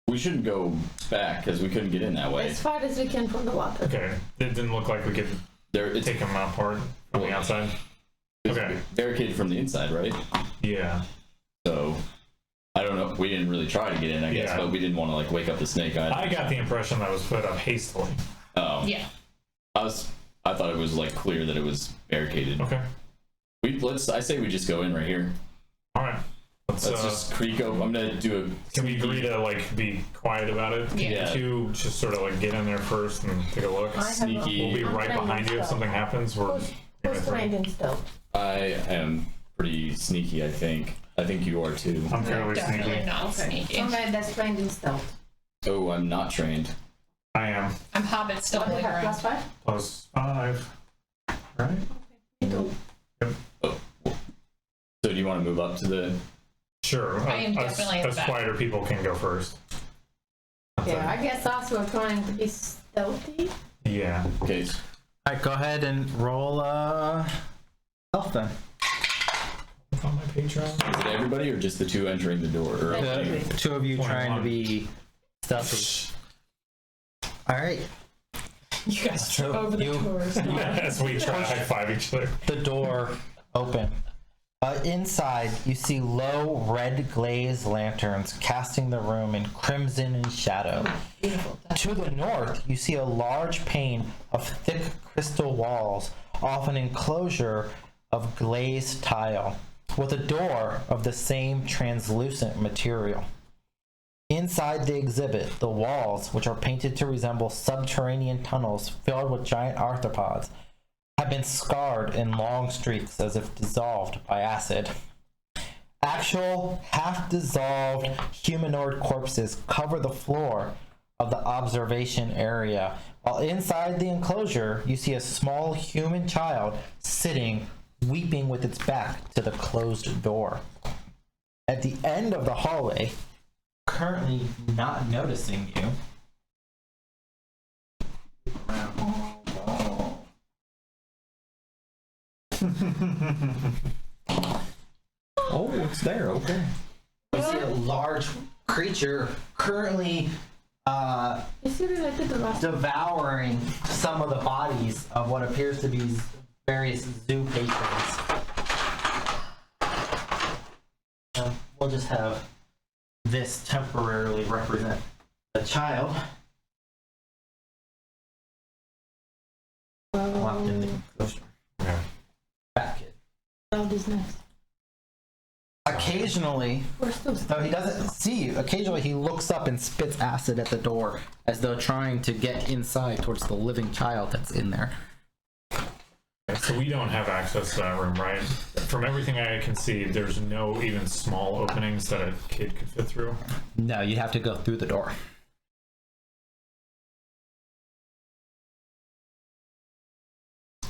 we shouldn't go back because we couldn't get in that way. As far as we can from the water. Okay. It didn't look like we could It's take them apart from the Well, outside. Okay. barricaded from the inside, right? Yeah. So I don't know. We didn't really try to get in, I guess, Yeah. but we didn't want to like wake up the snake either. I got the impression that was put up hastily. Oh, Yeah. I thought it was like clear that it was barricaded. Okay. I say we just go in right here. All right. Let's just creak over. I'm gonna do a. Can we agree to like be quiet about it? Yeah. To just sort of like get in there first and take a look. I have Sneaky. We'll be I'm right trained behind you if stealth. something happens. We're Who's trained in stealth? I am pretty sneaky. I think you are too. I'm fairly Definitely sneaky. not sneaky. Somebody that's trained in stealth. Oh, I'm not trained. I am. I'm Hobbit What do stumbling you have? around. +5? +5. Right? So do you want to move up to the? Sure. I am us definitely at the us back. quieter people can go first. Yeah, I guess us were trying to be stealthy. Yeah. Okay. All right, go ahead and roll health then. It's on my Patreon. Is it everybody or just the two entering the door? Or Everybody. The two of you trying to 21. be stealthy. All right. You guys So trip over the you- doors. As we try to high five each other. The door open. Inside, you see low red glazed lanterns casting the room in crimson and shadow. Beautiful. To the north, you see a large pane of thick crystal walls, off an enclosure of glazed tile, with a door of the same translucent material. Inside the exhibit, the walls, which are painted to resemble subterranean tunnels filled with giant arthropods, have been scarred in long streaks as if dissolved by acid. Actual, half-dissolved humanoid corpses cover the floor of the observation area, while inside the enclosure, you see a small human child sitting, weeping with its back to the closed door. At the end of the hallway, currently not noticing you. Oh, it's there. Okay. You see a large creature currently Is he related to last? devouring some of the bodies of what appears to be various zoo patrons. We'll just have this temporarily represent the child locked in the enclosure. Okay. Back kid. Child is next. Occasionally, We're still. though he doesn't see you, occasionally he looks up and spits acid at the door as though trying to get inside towards the living child that's in there. So we don't have access to that room, right? From everything I can see, there's no even small openings that a kid could fit through. No, you'd have to go through the door.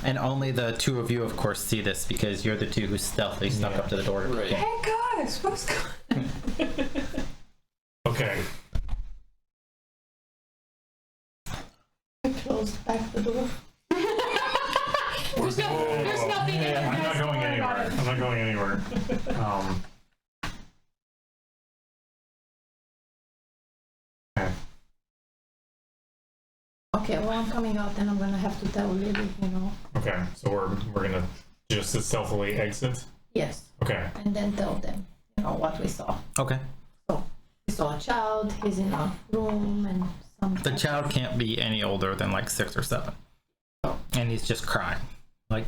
And only the two of you, of course, see this because you're the two who stealthily snuck up to the door. Right. Hey guys, what's going on? Okay. I closed back the door. There's nothing in there. I'm not guys, going don't worry about anywhere. it. I'm not going anywhere. Okay. Okay, well, I'm coming out and I'm gonna have to tell Lily, you know. Okay. So we're gonna just stealthily exit. Yes, Okay. and then tell them, you know, what we saw. Okay. So, we saw a child, he's in a room and some. The child can't be any older than like 6 or 7. And he's just crying. Like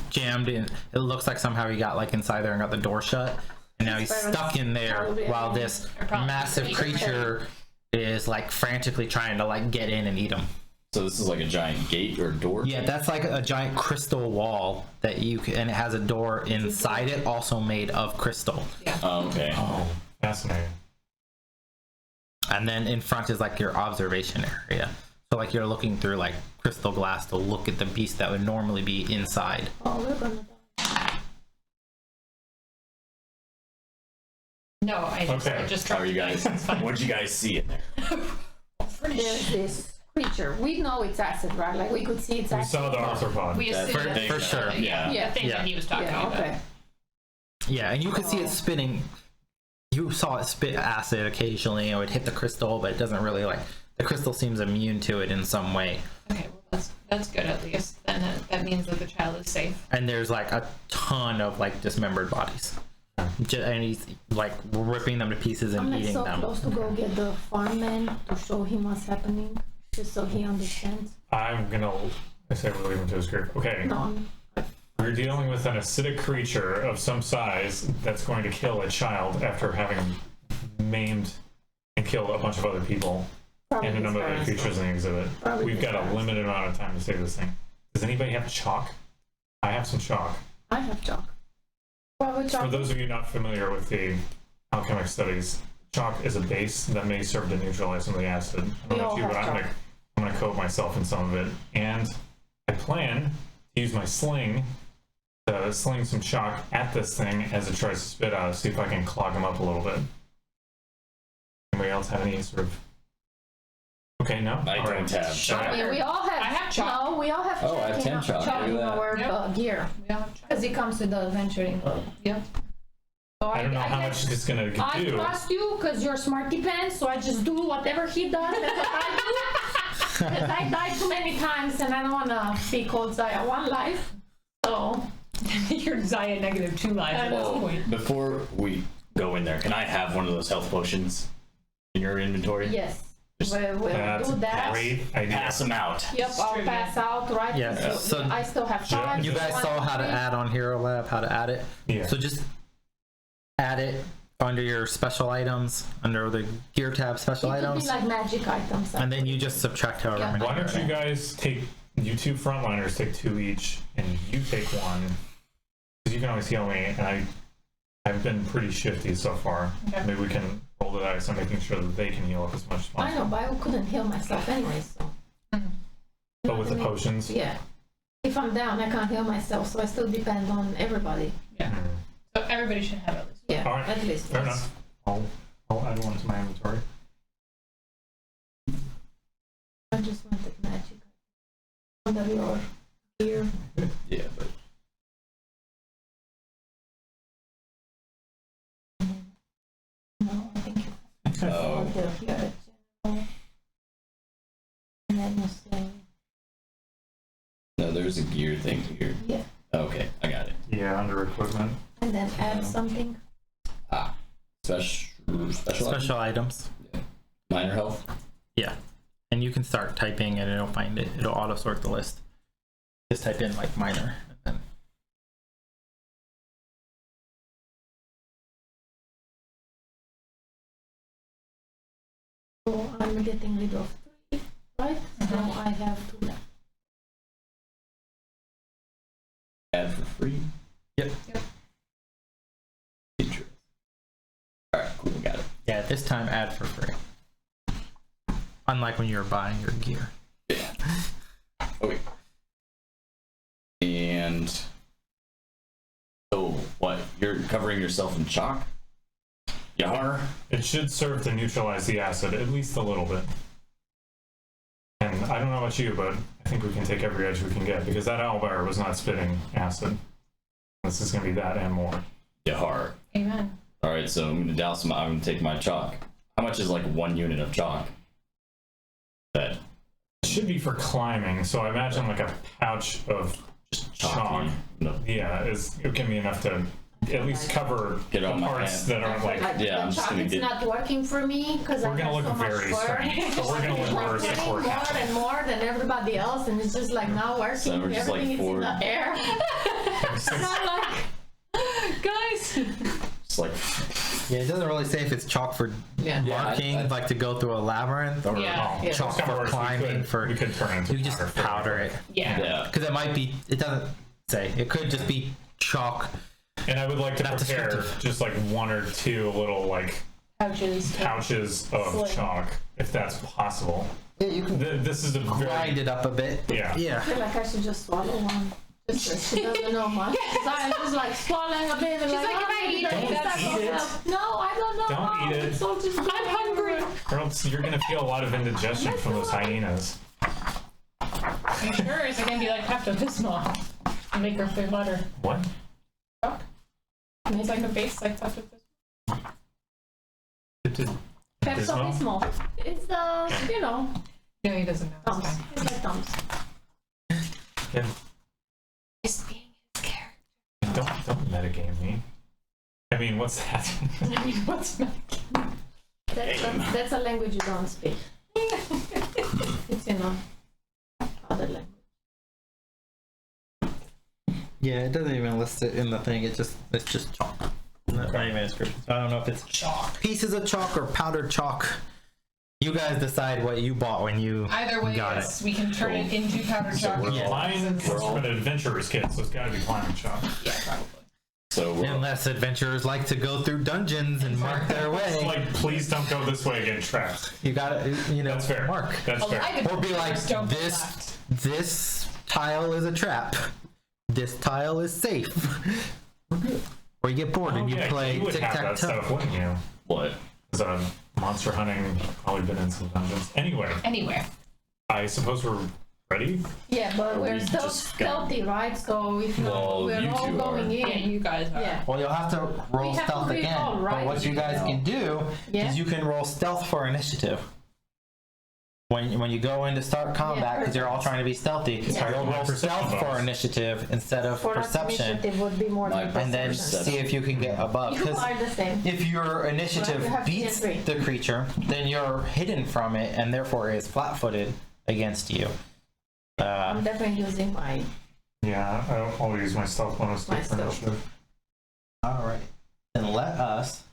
jammed in. It looks like somehow he got like inside there and got the door shut. And now he's stuck in there while this massive creature is like frantically trying to like get in and eat him. So this is like a giant gate or door? Yeah, that's like a giant crystal wall that you can, and it has a door inside it also made of crystal. Oh, okay. Oh, fascinating. And then in front is like your observation area. So like you're looking through like crystal glass to look at the beast that would normally be inside. Oh, we're gonna die. No, I Okay. just How are you dropped guys? What'd you guys see in there? There's this creature. We know it's acid, right? Like we could see it's We acid. saw the arthropod. We That assume For- that's for the- sure. Yeah, Yeah. the thing Yeah. that he was talking Yeah, about. okay. Yeah, and you could see it spitting. You saw it spit acid occasionally. It would hit the crystal, but it doesn't really like. The crystal seems immune to it in some way. Okay, well that's good at least. Then that means that the child is safe. And there's like a ton of like dismembered bodies. And he's like ripping them to pieces and I'm like eating so them. close to go get the farmman to show him what's happening, just so he understands. I'm gonna. I say we're leaving to his group. Okay. No, We're dealing with an acidic creature of some size that's going to kill a child after having maimed and killed a bunch of other people probably and a his number of other parents. creatures in the exhibit. Probably We've his got a parents. limited amount of time to save this thing. Does anybody have chalk? I have some chalk. I have chalk. Well, with For chalk, those of you not familiar with the alchemic studies, chalk is a base that may serve to neutralize some of the acid. I don't We know all if you, but have I'm chalk. gonna coat myself in some of it. And I plan to use my sling to sling some chalk at this thing as it tries to spit out, see if I can clog him up a little bit. Anybody else have any sort of... Okay, no? I All don't right. have I chalk. mean, we all have. I have chalk. No, we all have Oh, chalk. I have 10 in our- chalk. Chalk Look in at that. our Yep. gear, We don't have child. because it comes with the adventuring. Yep. So I don't know how much it's gonna I do. trust you because you're smarty pants, so I just do whatever he does. That's what I do. Because I died too many times and I don't want to be called Zaya one life. So, You're Zaya -2 lives at this Well, point. before we go in there, can I have one of those health potions in your inventory? yes, Just we'll That's do a that. great idea. Pass them out. Yep, I'll Distribute. pass out, right? Yeah, So so I still have time. You guys saw how to add on Hero Lab, how to add it. Yeah. So just add it under your special items, under the gear tab, special It could items, be like magic items. and then you just subtract however Yeah. many. Why don't you guys take, you two frontliners take 2 each, and you take 1. Because you can always heal me, and I've been pretty shifty so far. Okay. Maybe we can roll the dice on making sure that they can heal up as much as I know, possible. but I couldn't heal myself anyway, so. But with the potions, Yeah. If I'm down, I can't heal myself, so I still depend on everybody. Yeah. So everybody should have at least. Yeah, All right, at least. fair yes. enough. I'll add 1 to my inventory. I just wanted magic under your gear. Yeah, but No, I think you Oh. have the general. And then you say, no, there's a gear thing here. yeah, Okay, I got it. Yeah, under equipment. and then add something. Ah, special Special items. minor health. Yeah. And you can start typing and it'll find it. It'll auto sort the list. Just type in like minor. And then So I'm getting rid of 3, right? So I have 2 left. Add for free. Yep. Interesting. All right, cool, got it. yeah, this time add for free. Unlike when you were buying your gear. Yeah. Okay. And so what? You're covering yourself in chalk? Yar? It should serve to neutralize the acid at least a little bit. And I don't know about you, but I think we can take every edge we can get because that owlbear was not spitting acid. This is going to be that and more. Yar. Amen. All right, so I'm gonna douse my. I'm gonna take my chalk. How much is like 1 unit of chalk? That It should be for climbing, so I imagine like a pouch of just chalk. chalky. No. Yeah, it can be enough to at least cover Get the on my parts hand. that aren't like. Yeah, I'm the just chalk, gonna it's get- not working for me because I We're have gonna so look much very fur. strange. We're gonna look Like worse if putting we're more half. and more than everybody else, and it's just like not working. So we're just, like, Everything is in forward. the air. It's not like, Guys! It's like Yeah, it doesn't really say if it's chalk for Yeah. marking, I- like to go through a labyrinth, or Yeah. Oh, chalk kinda for worse. climbing. We could turn it into You just powder it. Yeah. yeah. Because it might be, it doesn't say. It could just be chalk. And I would like to Not prepare descriptive. just like 1 or 2 little like Pouches. pouches of Sling. chalk, if that's possible. Yeah, you can This is a grind very it up a bit. Yeah. I Yeah. feel like I should just swallow one. Just that she doesn't know much. So I'm just like swallowing a bit and She's like, oh, "Can I maybe eat it?" that Don't will eat it. help. No, I don't know. Don't how. eat it. It's all just I'm hungry. or else you're gonna feel a lot of indigestion from those hyenas. I'm sure it's gonna be like Pepto-Bismol. And make her feel better. What? It's like a base like Pepto-Bismol. Pepto-Bismol. It's the, you know, No, he doesn't know. Tums. It's fine. It's like Tums. Yeah. He's being his character. Don't metagame me. I mean, what's that? I mean, what's not? That's a language you don't speak. It's, you know, other language. Yeah, it doesn't even list it in the thing. It's just chalk. Not even a description. So I don't know if it's chalk, pieces of chalk, or powdered chalk. You guys decide what you bought when you Either way, got it's, it. we can turn it into powdered So chocolate. we're all- Mine comes all- from an adventurer's kit, so it's gotta be climbing chalk. Yeah, probably. So we're Unless adventurers like to go through dungeons and mark their It's way, like, please don't go this way, get trapped. you gotta, you know, That's fair. mark. That's fair. Alive Or be like, adventurers don't go this left. this tile is a trap. This tile is safe. Or you get bored Oh, and you yeah, play you would have that stuff, tic-tac-toe. wouldn't you? what? As monster hunting, probably been in some dungeons. Anyway, Anywhere. I suppose we're ready. Yeah, but we're we still just gonna- stealthy, right? So if Well, we're you all two going Yeah, in. you guys are. Yeah. Well, you'll have to roll We have to stealth be again. all But right. what you guys can do Yeah. is you can roll stealth for initiative. When you go in to start combat, because you're all trying to be stealthy, Yeah. you'll roll Perception stealth for bonus. initiative instead of For us, perception, initiative would be more My- than and then perception. see if you can get above. You Because are the same. if your initiative You have to beats get 3. the creature, then you're hidden from it and therefore is flat-footed against you. I'm definitely using my. Yeah, I'll use my stealth bonus My for stealth. initiative. All right. Then let us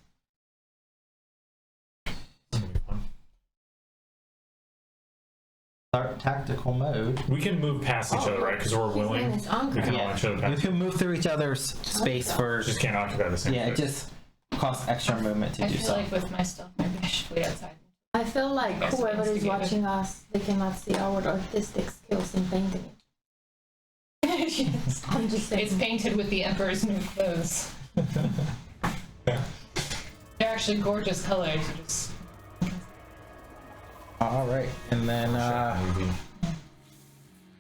start tactical mode. We can move past each other, right? Because we're His willing. name is Uncle. We can Yeah. all each other You past. can move through each other's space for. Just can't occupy the same Yeah, it space. just costs extra movement to I do feel so. like with my stuff, maybe I should wait outside. I feel like Yes, whoever is instigated. watching us, they cannot see our artistic skills in painting. Yes. I'm just saying. It's painted with the Emperor's new clothes. They're actually gorgeous colors. You just All right, and then Maybe.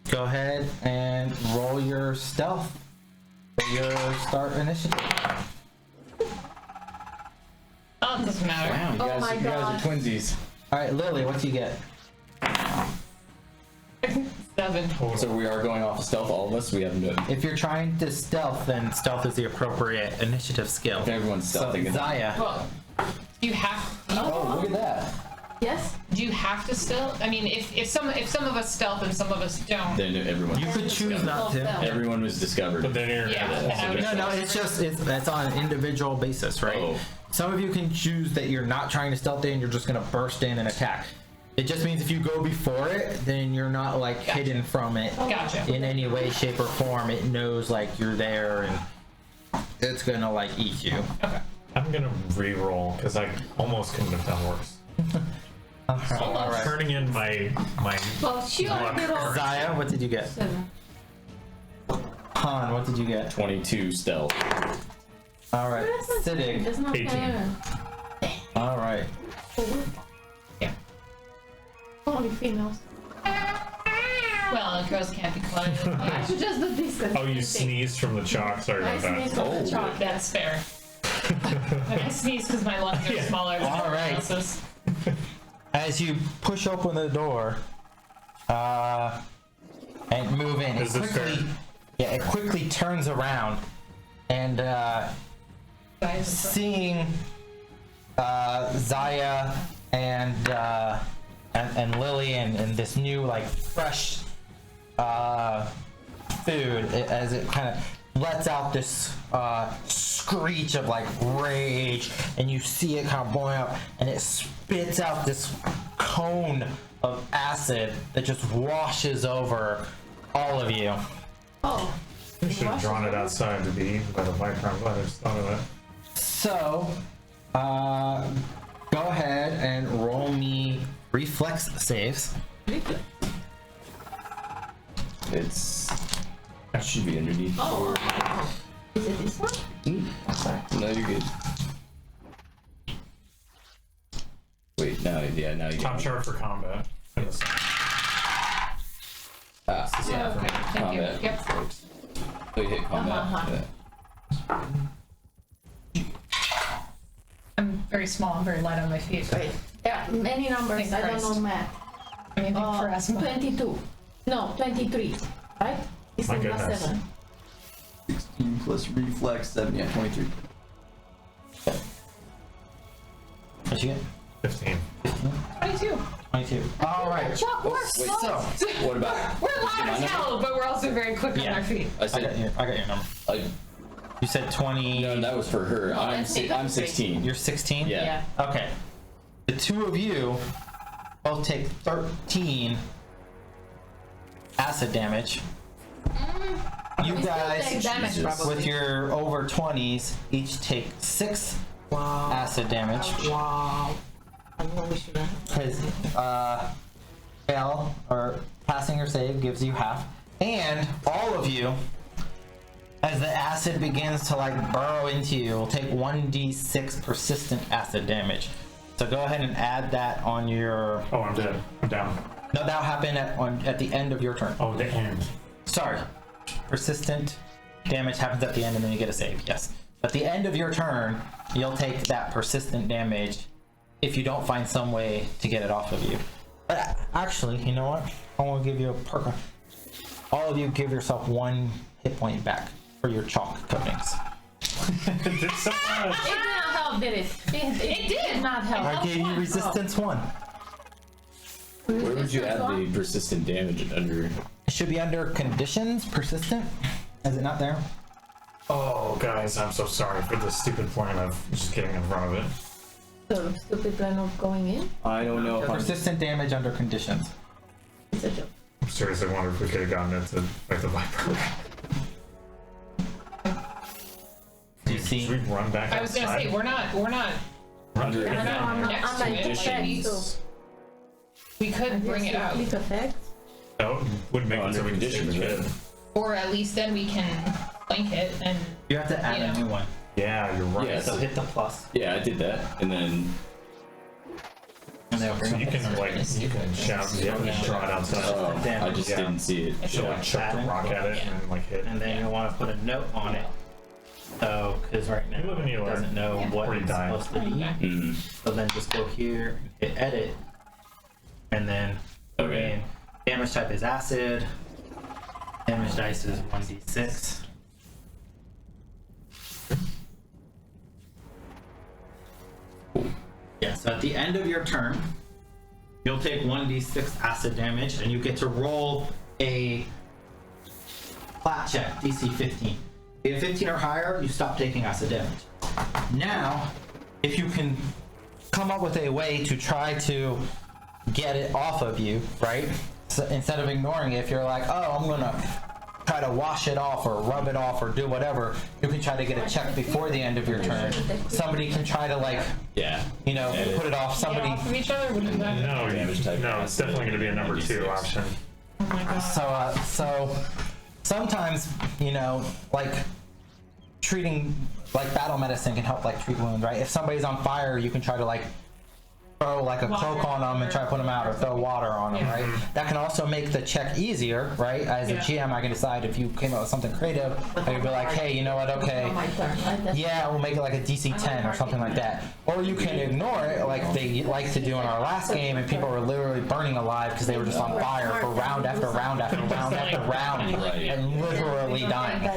go ahead and roll your stealth for your start initiative. oh, it doesn't matter. Wow, Oh my you guys God. are twinsies. All right, Lily, what do you get? 7. So we are going off of stealth, all of us. We have no. If you're trying to stealth, then stealth is the appropriate initiative skill. If everyone's So, stealthing, Zaya, Well, you have. oh, look at that. Yes? Do you have to still? I mean, if some of us stealth and some of us don't. Then everyone. you could choose not to. Everyone was discovered. But then you're Yeah, gonna and I would- No, it's just it's on an individual basis, right? Oh. Some of you can choose that you're not trying to stealth in, you're just gonna burst in and attack. It just means if you go before it, then you're not like hidden from it Gotcha. in any way, shape, or form. It knows like you're there and it's gonna like eat you. I'm gonna re-roll because I almost couldn't have done worse. All right. Turning in my Well, she already rolled Zaya, what did you get? 7. Han, what did you get? 22 stealth. All right, That's Siddig. not 18. fair. All right. Yeah. Only females. Well, girls can't be quiet. I should just do this. Oh, you sneezed from the chalk. Sorry I about that. sneezed on the chalk. That's fair. I sneeze because my lungs are smaller than All everyone right. else's. As you push open the door, and move in, Is this fair? it quickly turns around, and seeing Zaya and Lily and this new like fresh food as it kind of lets out this screech of like rage, and you see it kind of blowing up, and it spits out this cone of acid that just washes over all of you. Oh. I should have drawn it outside to be eaten by the viper. I'm glad I just thought of that. So, go ahead and roll me reflex saves. That should be underneath. Oh. Is it this one? No, you're good. Wait, now you Top got it. chart for combat. Ah, yeah. Okay, thank you. Combat. Yep. So you hit combat. Uh-huh. Yeah. I'm very small. I'm very light on my feet. But Yeah, many numbers. Thank I don't Christ. know math. anything for asthma. 22. No, 23. Right? It's My not goodness. 7. 16 plus reflex 7, yeah, 23. What you get? 15. 22. 22. All right. Chuck, work. Wait, So, What about? We're loud as hell, but we're also very quick on Yeah. our feet. I I got said. your number. You said 20. No, that was for her. I'm 16. You're 16? Yeah. Okay. The two of you both take 13 acid damage. You We still guys, take damage, Jesus. probably. with your over 20s, each take 6 acid damage. Wow. I know we should have. Because fail or passing or save gives you half. And all of you, as the acid begins to like burrow into you, will take 1d6 persistent acid damage. So go ahead and add that on your. Oh, I'm dead. I'm down. No, that'll happen at the end of your turn. Oh, the end. Sorry. Persistent damage happens at the end and then you get a save, yes. At the end of your turn, you'll take that persistent damage if you don't find some way to get it off of you. But actually, you know what? I want to give you a perk. All of you give yourself 1 hit point back for your chalk coatings. Did someone? It did not help, did it? It did not help. I gave you resistance 1. Where would you add the persistent damage under? It should be under conditions, persistent. Is it not there? Oh, guys, I'm so sorry for this stupid plan of just getting in front of it. The stupid plan of going in? I don't know if I'm. Persistent damage under conditions. It's a joke. I seriously wonder if we could have gotten it to fight the Viper. Do you see? Should we run back I was gonna outside? say we're not Under we're it. not next I'm to like, it. okay, so- We could bring it out, Leak effect. No, would make it Under so we can conditions, save the right? kid. or at least then we can flank it and You have to add You a know. new one. Yeah, you're right. Yeah, So hit the plus, Yeah, I did that, and then and they'll bring So up you the can like you can shout, yeah, you can draw it outside. Damn. I just Yeah. didn't see it. So like chuck the rock at it and then like hit. and then you want to put a note on it. So, because right now You live and you it learn. doesn't know what Or you it's die. supposed to be. Mm. So then just go here, hit edit, and then put Okay. in damage type is acid. Damage dice is 1d6. Yeah, so at the end of your turn, you'll take 1d6 acid damage, and you get to roll a flat check, DC 15. If you get 15 or higher, you stop taking acid damage. Now, if you can come up with a way to try to get it off of you, right? So instead of ignoring it, if you're like, oh, I'm gonna try to wash it off or rub it off or do whatever, you can try to get a check before the end of your turn. Somebody can try to, like, Yeah. you know, Edit. put it off. get Somebody. off of each other. What is that? No, Damage type no, it's definitely going to be a number 2 option. Oh my god. So sometimes, you know, like treating, like battle medicine can help like treat wounds, right? If somebody's on fire, you can try to like throw like a cloak on them and try to put them out, or throw water on them, right? That can also make the check easier, right? As a GM, I can decide if you came up with something creative, I could be like, hey, you know what? Okay, On my turn, right? That's- yeah, we'll make it like a DC 10 or something like that. Or you can ignore it like they like to do in our last game, and people were literally burning alive because they were just on fire for round after round after round after round, Right. and literally dying.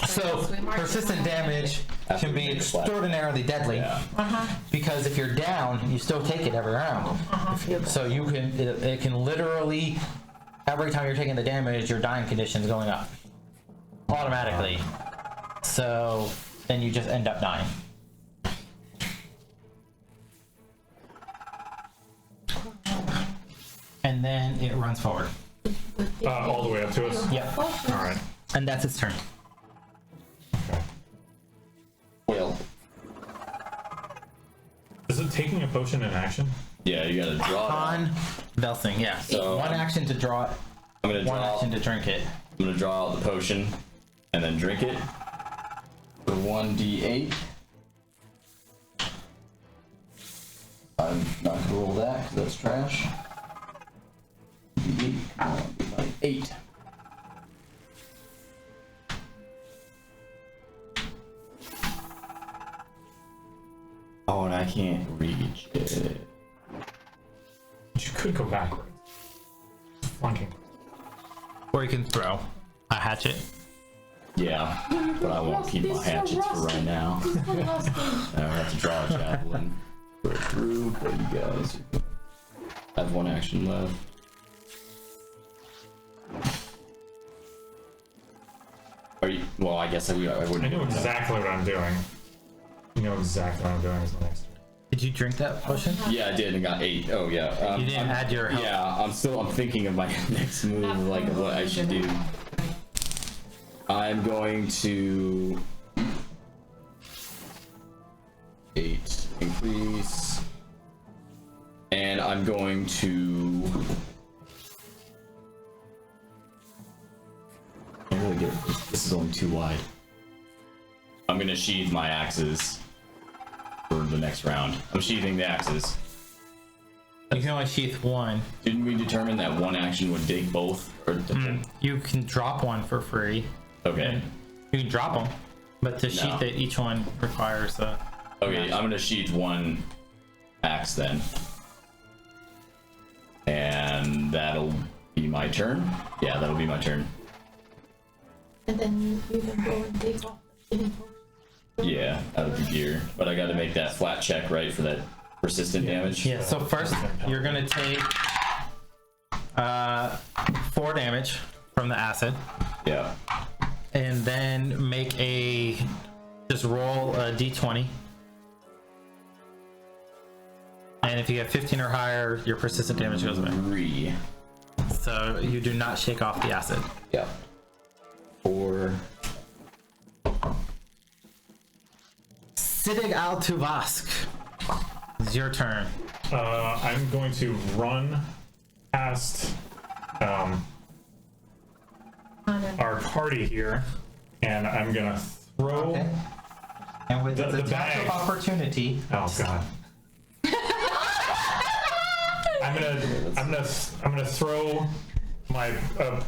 So persistent damage can be extraordinarily deadly, Yeah. because if you're down, you still take it every round. So you can, it can literally, every time you're taking the damage, your dying condition's going up automatically. So then you just end up dying. And then it runs forward. All the way up to us. Yep. All right. And that's its turn. Okay. Well, Is it taking a potion in action? yeah, you gotta draw it. On VELSING, yeah. So, one action to draw it, I'm gonna one draw. action to drink it. I'm gonna draw out the potion and then drink it. For 1d8. I'm not gonna roll that because that's trash. D8, come on, be like 8. Oh, and I can't reach it. But you could go backwards. Flanking. Or you can throw a hatchet. Yeah, but I won't keep my hatchets for right now. I have to draw a javelin for it through, but you guys have one action left. Are you? Well, I guess I wouldn't. I know exactly what I'm doing. You know exactly what I'm doing is the next turn. Did you drink that potion? Yeah, I did and got 8. Oh yeah. You didn't add your health. Yeah, I'm thinking of my next move, like what I should do. I'm going to 8 increase, and I'm going to. I really get this is only too wide. I'm gonna sheathe my axes for the next round. I'm sheathing the axes. You can only sheath one. Didn't we determine that one action would take both? Or You can drop one for free. Okay. You can drop them, but to sheath No. it, each one requires a. Okay, I'm gonna sheath one axe then. And that'll be my turn. Yeah, that'll be my turn. And then you can go and take off the healing potion. Yeah, out of the gear. But I gotta make that flat check, right, for that persistent damage? Yeah. So first, you're gonna take 4 damage from the acid, Yeah. and then make just roll a d20. And if you get 15 or higher, your persistent damage goes away. 3. So you do not shake off the acid. Yep. 4. SIDDIG AL-TUV'ASQ. It's your turn. I'm going to run past our party here, and I'm gonna throw. Okay. And with The the attack bag. of opportunity. Oh god. I'm gonna throw my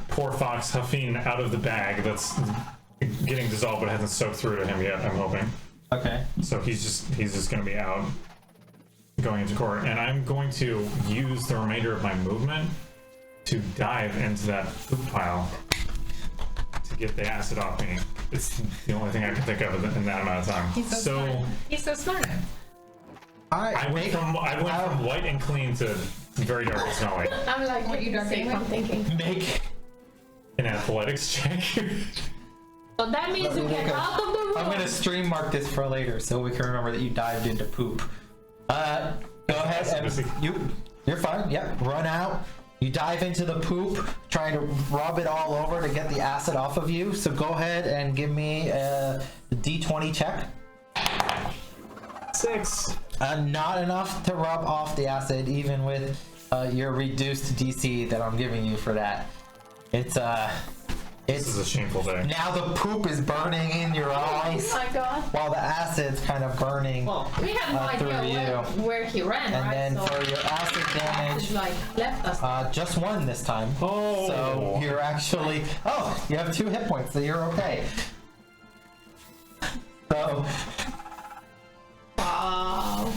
poor fox huffing out of the bag that's getting dissolved, but hasn't soaked through to him yet. I'm hoping. Okay. So he's just gonna be out, going into court, and I'm going to use the remainder of my movement to dive into that poop pile to get the acid off me. It's the only thing I can think of in that amount of time. He's so smart. He's so smart. Alright, I went from white and clean to very dark and smelly. I'm like, What you the same, darkening I'm thinking. make. An athletics check. So that means you get out of the room. I'm gonna stream mark this for later so we can remember that you dived into poop. Go ahead and you're fine. Yeah, run out. You dive into the poop, trying to rub it all over to get the acid off of you. So go ahead and give me a D20 check. 6. Not enough to rub off the acid, even with your reduced DC that I'm giving you for that. This is a shameful day. Now the poop is burning in your eyes, Oh my god. while the acid's kind of burning. Well, we have no through idea where he ran, And right? then so for your acid damage, it's like left us. just one this time. Oh. So you're actually, you have 2 hit points, so you're okay. So, Wow.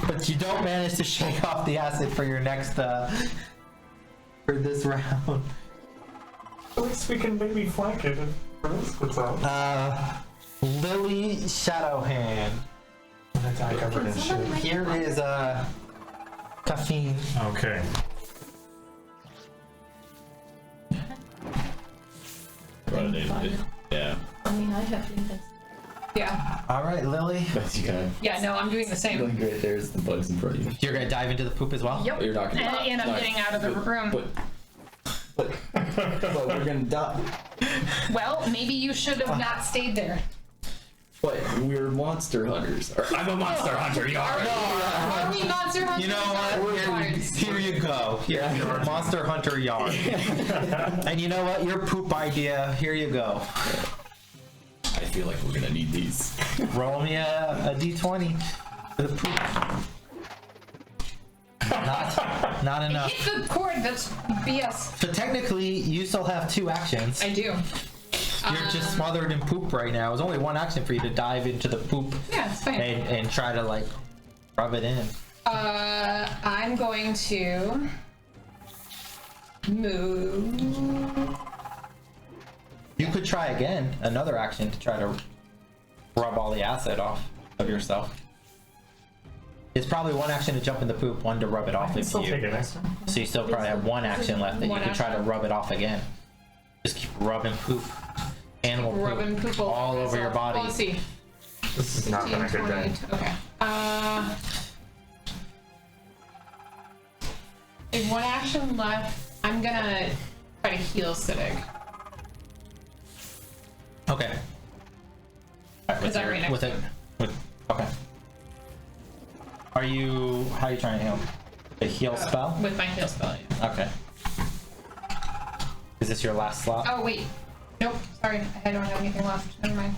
but you don't manage to shake off the acid for your next, for this round. At least we can maybe flank it if what's up. Lily Shadowhand. An attack covered in shit. Here is, caffeine. Okay. Yeah. I mean, I have limits. Yeah. Alright, Lily. But you kind Yeah, no, I'm doing the of same. going great. There's the bugs in front of you. You're gonna dive into the poop as well? Yep. You're not gonna. And I'm getting out of the room. But we're gonna die. Well, maybe you should have not stayed there. But we're monster hunters. Or, I'm a monster hunter. You are. Are we monster hunters? You know what? Here you go. Here, your Monster Hunter yarn. And you know what? Your poop idea. Here you go. I feel like we're gonna need these. Roll me a d20 for the poop. Not enough. Hit the cord. That's BS. So technically, you still have 2 actions. I do. You're just smothered in poop right now. It was only 1 action for you to dive into the poop Yeah, it's fine. and try to like rub it in. I'm going to move. You could try again, another action to try to rub all the acid off of yourself. It's probably 1 action to jump in the poop, 1 to rub it off if Still take you. it next time. So you still probably have 1 action left that you One could try to action. rub it off again. Just keep rubbing poop, animal Rubbing poop, poop all over your body. Well, let's see. This has not been a good day. 20, okay. With 1 action left, I'm gonna try to heal Siddiq. Okay. Alright, Is that right next to him? Okay. How are you trying to heal? A heal spell? With my heal spell, yeah. Okay. Is this your last slot? Oh, wait. Nope, sorry. I don't have anything left. Never mind.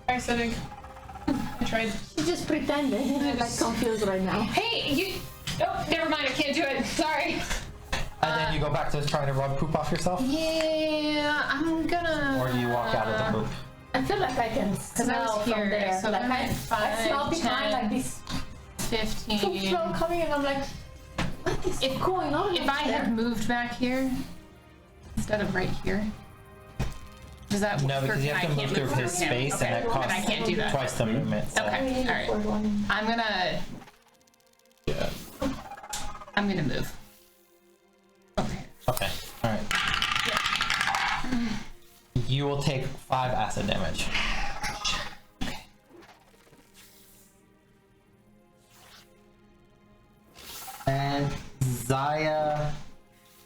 Sorry, Siddiq. I tried. He's just pretending. He's like confused right now. Hey, you... Oh, never mind. I can't do it. Sorry. And then you go back to trying to rub poop off yourself? Yeah, I'm gonna... Or do you walk out of the poop? I feel like I can I smell was from here, there. so like I'm I at 5, smell behind 10, like this 15... poop smell coming, and I'm like, what is going on? If I there? had moved back here instead of right here, does that No, because you have to move through his space, okay. and that costs I can't do that. twice the movement. So. Okay, all right. I'm gonna move. Over here. Okay, alright. You will take 5 acid damage.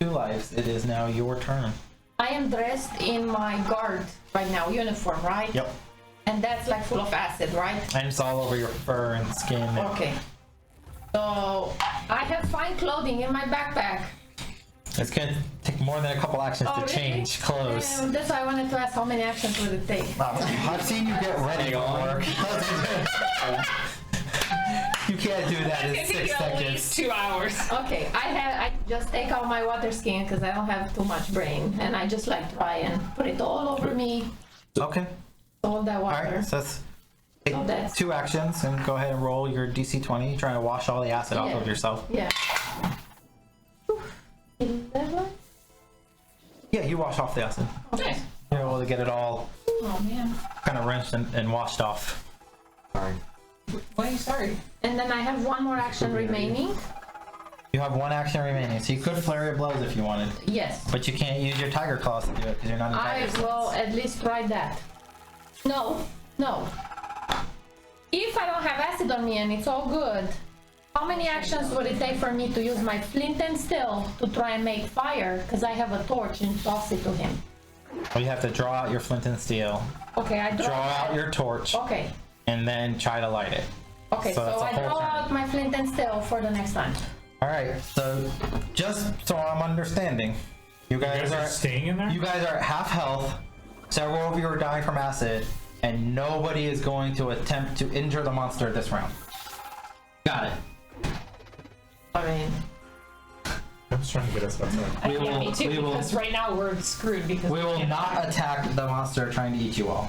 2 lives. It is now your turn. I am dressed in my guard right now, uniform, right? Yep. And that's like full of acid, right? And it's all over your fur and skin. Okay. So I have fine clothing in my backpack. It's gonna take more than a couple actions to really? change clothes. That's why I wanted to ask how many actions would it take? I've seen you get ready for work. You can't do that in 6 At least seconds. 2 hours. Okay, I just take out my water skin because I don't have too much brain, and I just like try and put it all over me, Okay. all that All water. right. So take So that's- 2 actions and go ahead and roll your DC 20. Trying to wash all the acid off Yeah. of yourself. Yeah. 11? Yeah, you wash off the acid. Nice. You're able to get it all Oh man. kind of rinsed and washed off. Sorry. Why are you sorry? And then I have one more action remaining. You have 1 action remaining, so you could flurry of blows if you wanted, Yes. but you can't use your tiger claws to do it because you're not in I tiger will stance. at least try that. No. If I don't have acid on me and it's all good, how many actions would it take for me to use my flint and steel to try and make fire? Because I have a torch and toss it to him. Well, you have to draw out your flint and steel, Okay, I draw out your torch, Okay. and then try to light it. Okay, So so, that's a I whole draw turn. out my flint and steel for the next time. All right, so just so I'm understanding, you You guys guys are are staying in there? you guys are at half health. Several of you are dying from acid, and nobody is going to attempt to injure the monster this round. Got it. I mean, I was trying to get us outside. We will- Me too, we will- because right now we're screwed because We will can't- not attack the monster trying to eat you all.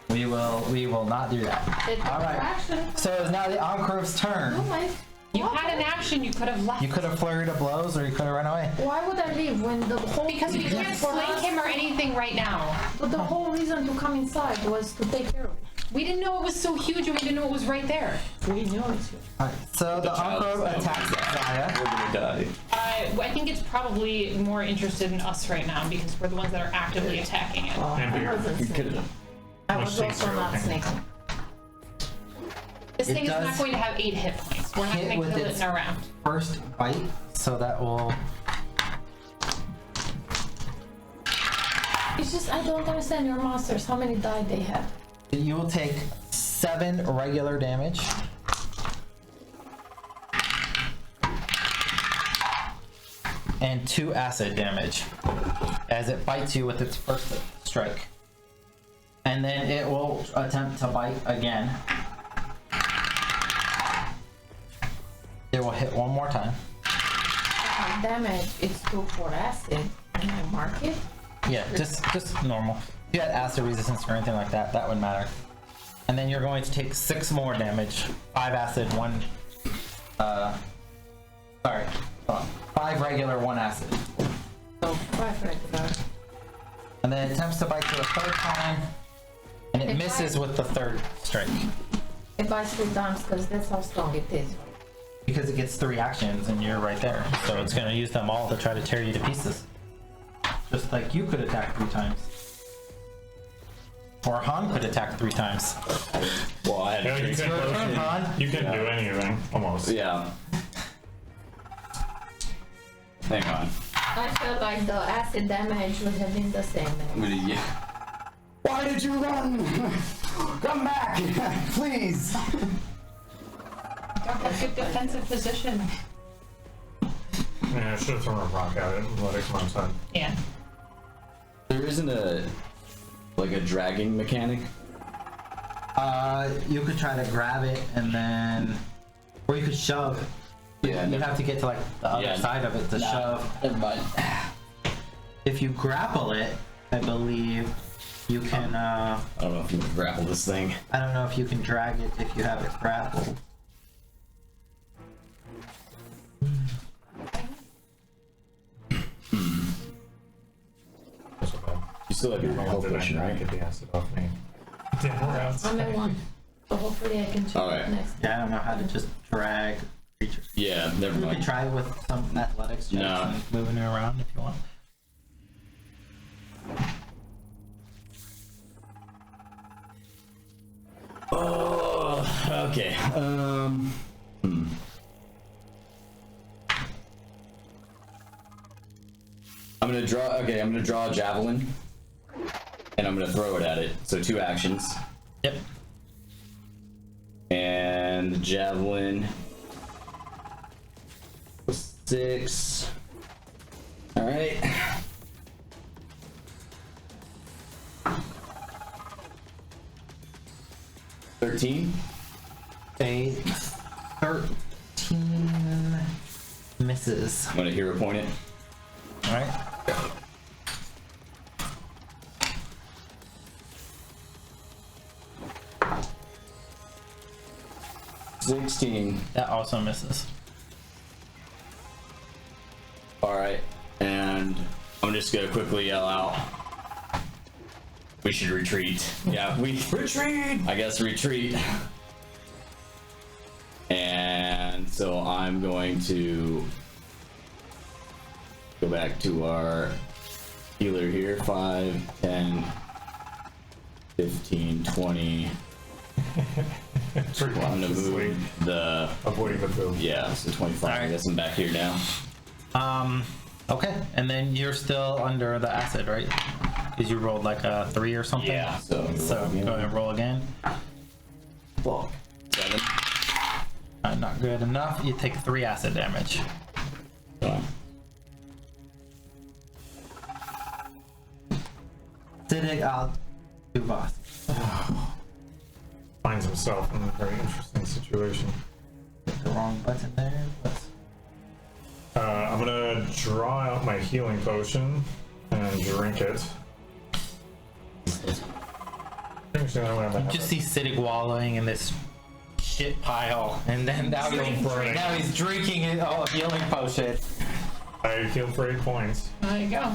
We will not do that. it's All right. action. So it's now the Encrove's turn. Oh my. You had an action, you could have left. You could have flurried of blows, or you could have run away. Why would I leave when the whole Because we reason can't for flank us- him or anything right now. But the whole reason to come inside was to take care of it. We didn't know it was so huge and we didn't know it was right there. We knew it's you. All right. So the child Encrove is attacks Zaya. We're gonna die. I think it's probably more interested in us right now because we're the ones that are actively attacking it. And I bigger. wasn't We sneaking. could've- I Much was also safer not looking. sneaking. This It thing is does not going to have 8 hit points. We're not hit going with to kill it its- in a round. First bite, so that will. It's just, I don't understand your monsters, how many die they have. You will take 7 regular damage. And 2 acid damage as it bites you with its first strike. And then it will attempt to bite again. It will hit one more time. Damage, it's 2 for acid. Can I mark it? Yeah, just normal. If you had acid resistance or anything like that, that would matter. And then you're going to take 6 more damage. 5 acid, 1 sorry. Hold on. 5 regular, 1 acid. So 5 regular. And then it attempts to bite you a 3rd time. And it If misses I- with the 3rd strike. It bites 3 times because that's how strong it is. Because it gets 3 actions and you're right there. So it's going to use them all to try to tear you to pieces. Just like you could attack 3 times. Or Han could attack 3 times. Well, I had Yeah, a you case can, Your turn, Han. you can do anything, almost. Yeah. Hang on. I felt like the acid damage would have been the same. Yeah. Why did you run? Come back, please. Don't have good defensive position. Yeah, I should have thrown a rock at it and let it come outside. Yeah. There isn't a dragging mechanic. You could try to grab it and then, or you could shove. Yeah, You'd have to get to like the other Yeah, side of it to shove. Never mind. If you grapple it, I believe you can. I don't know if you can grapple this thing. I don't know if you can drag it if you have it grappled. That's okay. You still have your I health wanted potion, to right? get the acid off me. Damn, we're I'm outside. at 1. So hopefully I can check Alright. it next. Yeah, I don't know how to just drag creatures. Yeah, never You can mind. try with some athletics checks No. and moving it around if you want. Oh, okay. I'm gonna draw. Okay, I'm gonna draw a javelin, and I'm gonna throw it at it. So 2 actions. Yep. And the javelin was 6. All right. $13. A 13 misses. I'm gonna hero point it. All right. 16. That also misses. All right, and I'm just gonna quickly yell out. We should retreat. Yeah, we retreat. I guess retreat. And so I'm going to go back to our healer here. 5, 10, 15, 20. I'm gonna move the avoiding the boom. yeah, so 25. I guess I'm back here now. Okay, and then you're still under the acid, right? Because you rolled like a 3 or something. Yeah, so So go ahead and roll again. Fuck. 7. Not good enough. You take 3 acid damage. SIDDIG AL-TUV'ASQ. Finds himself in a very interesting situation. Hit the wrong button there. I'm gonna draw out my healing potion and drink it. You just see SIDDIG wallowing in this shit pile, and then now he's drinking it all healing potion. I healed for 8 points. There you go.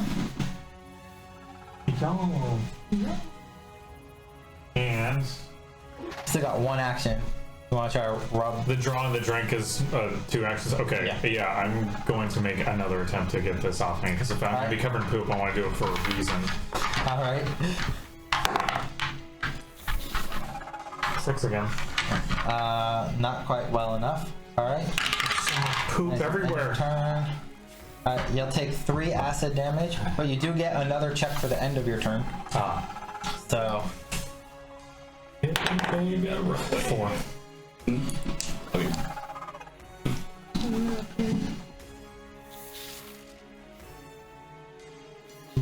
And Still got 1 action. You want to try to rub? the draw and the drink is 2 actions. Okay, yeah, I'm going to make another attempt to get this off me because if I'm gonna be covered in poop, I want to do it for a reason. All right. 6 again. Not quite well enough. All right. Poop End everywhere. your turn. You'll take 3 acid damage, but you do get another check for the end of your turn. So. 4. Okay.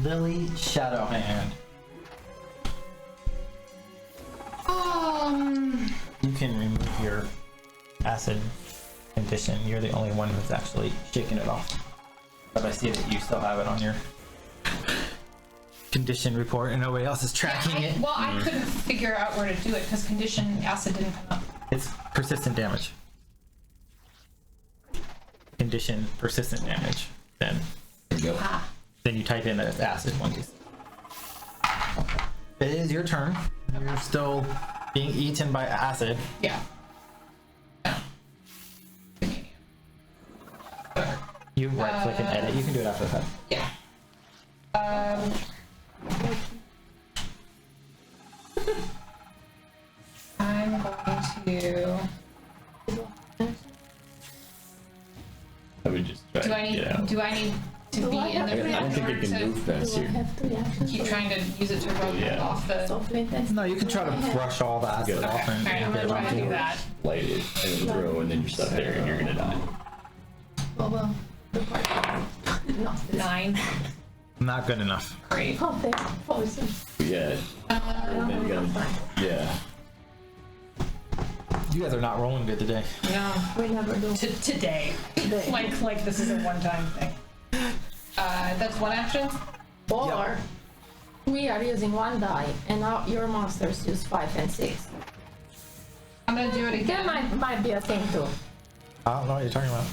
Lily Shadowhand. You can remove your acid condition. You're the only one who's actually shaking it off. But I see that you still have it on your condition report and nobody else is tracking it. Well, I couldn't figure out where to do it because condition acid didn't come up. It's persistent damage. Condition persistent damage. Then you type in the acid one. It is your turn. You're still being eaten by acid. Yeah. You right click and edit. You can do it after that. Yeah. I'm going to. I would just try Do I to need? get out. Do I need to be in I the don't think it can to move past here. keep trying to use it to rub off the? No, you can try to brush all the acid Okay. off and Alright, I'm get gonna it try to do onto. that. Light it and it'll grow, and then you're stuck there, and you're gonna die. Well, the part. No, 9. Not good enough. Great. oh, they poison. Yeah. And then you gotta, yeah. You guys are not rolling good today. No. We never do. Today. Today. Like this is a one-time thing. That's 1 action. Or we are using 1 die, and now your monsters use 5 and 6. I'm gonna do it That again. might be a thing too. I don't know what you're talking about.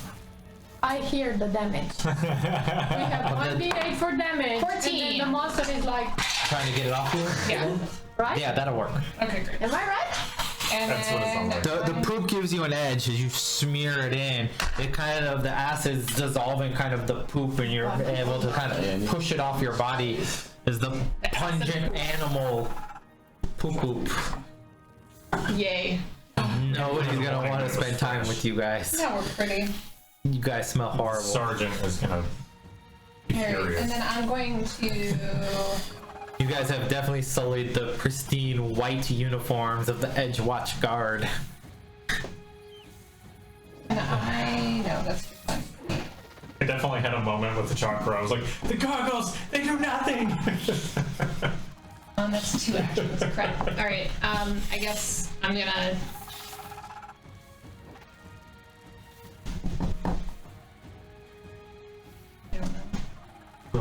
I hear the damage. We have 1d8 for damage. 14. And then the monster is like, Trying to get it off you? Yeah. right? Yeah, that'll work. Okay, great. Am I right? And That's what it sounds like. The poop gives you an edge as you smear it in. It kind of, the acid's dissolving kind of the poop and you're able to kind of push it off your body as the pungent animal poop. Yay. Nobody's gonna want to spend time with you guys. Yeah, we're pretty. You guys smell horrible. Sergeant is gonna Be Alright, furious. and then I'm going to. You guys have definitely sullied the pristine white uniforms of the Edgewatch Guard. And I. No, that's too fun. I definitely had a moment with the chakra. I was like, the goggles, they do nothing. That's 2 actions. Crap. Alright, I guess I'm gonna. I don't know.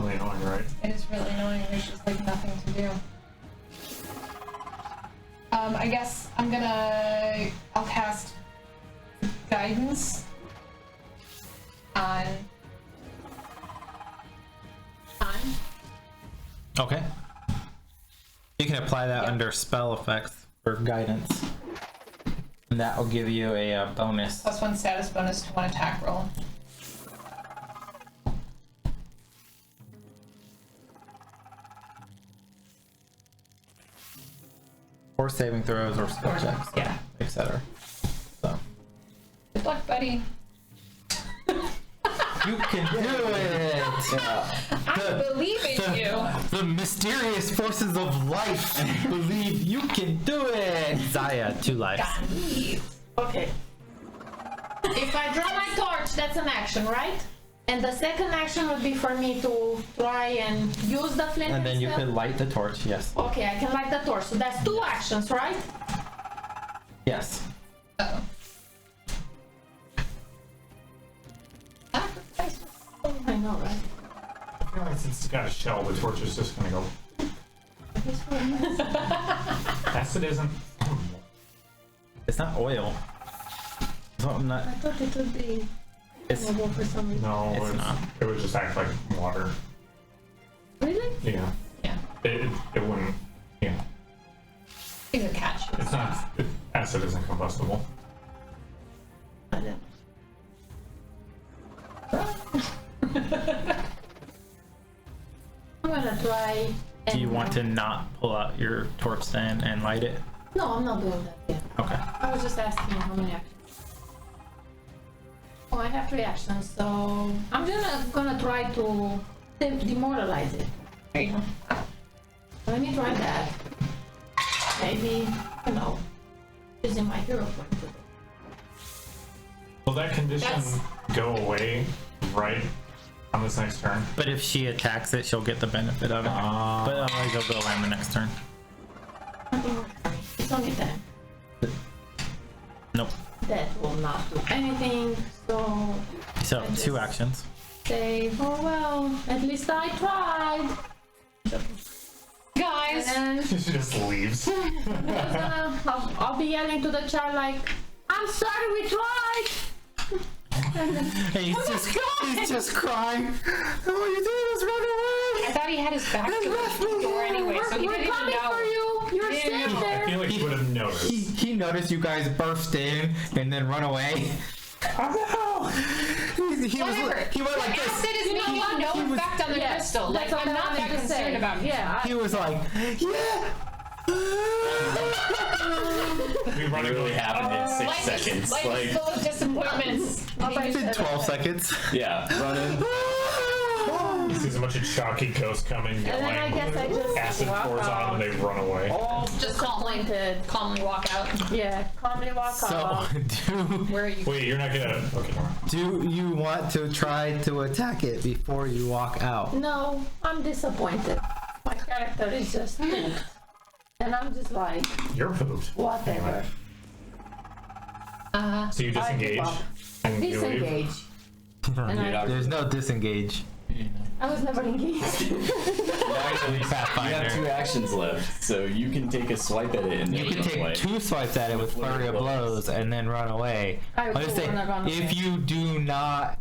Really annoying, right? It is really annoying. There's just like nothing to do. I guess I'll cast guidance on. Okay. You can apply that under spell effects for guidance. And that will give you a bonus. +1 status bonus to 1 attack roll. Or saving throws or skill checks, Yeah. etc. So. Good luck, buddy. You can do it! I believe in you. The mysterious forces of life believe you can do it! Zaya, 2 lives. Okay. If I draw my torch, that's an action, right? And the second action would be for me to try and use the flint And then you stuff? could light the torch, yes. Okay, I can light the torch. So that's 2 actions, right? Yes. Uh-oh. I know, right? I feel like since it's got a shell, the torch is just gonna go. Acid isn't. It's not oil. So I'm not. I thought it would be It's. flammable for some reason. No, It's not. it would just act like water. Really? Yeah. Yeah. It wouldn't. Yeah. He's a catch. It's not. Acid isn't combustible. I don't. I'm gonna try. Do you and- want to not pull out your torch then and light it? No, I'm not doing that yet. Okay. I was just asking how many actions. Oh, I have 3 actions, so I'm gonna try to demoralize it. There you go. Let me try that. Maybe, you know, using my hero point. Will that condition That's- go away right on this next turn? But if she attacks it, she'll get the benefit of it. But otherwise, it'll go away on the next turn. It's only 10. Nope. That will not do anything, so So, 2 actions. say, oh well, at least I tried. Guys, And She just leaves. I'll be yelling to the child like, I'm sorry we tried. Hey, he's just crying. All you did was run away. I thought he had his back to the door anyway, so he We're didn't even coming know. for you. You're Yeah, safe I there. feel like he would have noticed. He noticed you guys burst in and then run away. Oh no! He Whatever. he went like The this. acid is You know making what? no He was- effect on the Yes, crystal. Like, that's what I'm I not that wanted to say. concerned about it. Yeah. He was like, yeah. We run Literally happened in 6 Life is- seconds. life Like, is full of disappointments. It's in 12 seconds. yeah, running. He sees a bunch of chalky ghosts coming, And then I yelling. guess I just Acid walk pours out. on them and they run away. All Just calmly walk out. Yeah, calmly walk So, out. Where are you? Wait, you're not gonna. Okay, never mind. do you want to try to attack it before you walk out? No, I'm disappointed. My character is just pooped. And I'm just like, You're pooped. whatever. So you I give disengage up. and you leave. Disengage. And There's no disengage. I was never engaged. You have 2 actions left, so you can take a swipe at it and then You can run away. take 2 swipes at it with flurry of blows and then run away. I I'm just will saying, when I run if away. you do not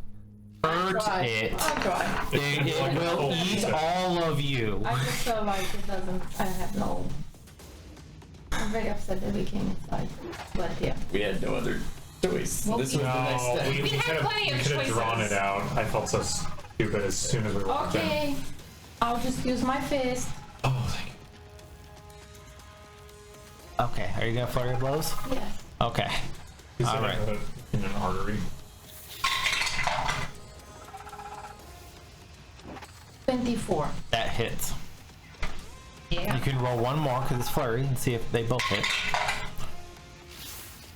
hurt Try. it, I'll try. then It's like it a will cold eat reset. all of you. I just feel like it doesn't, I have no. I'm very upset that we came inside. But yeah. We had no other choice. Well, This was the next No, step. we had could plenty of have drawn choices. it out. I felt so stupid as soon as we walked in. Okay. I'll just use my fist. Oh, thank you. Okay, are you gonna flurry of blows? Yes. Okay. He's All in, right. in an artery. 24. That hits. Yeah. You can roll one more because it's flurry and see if they both hit.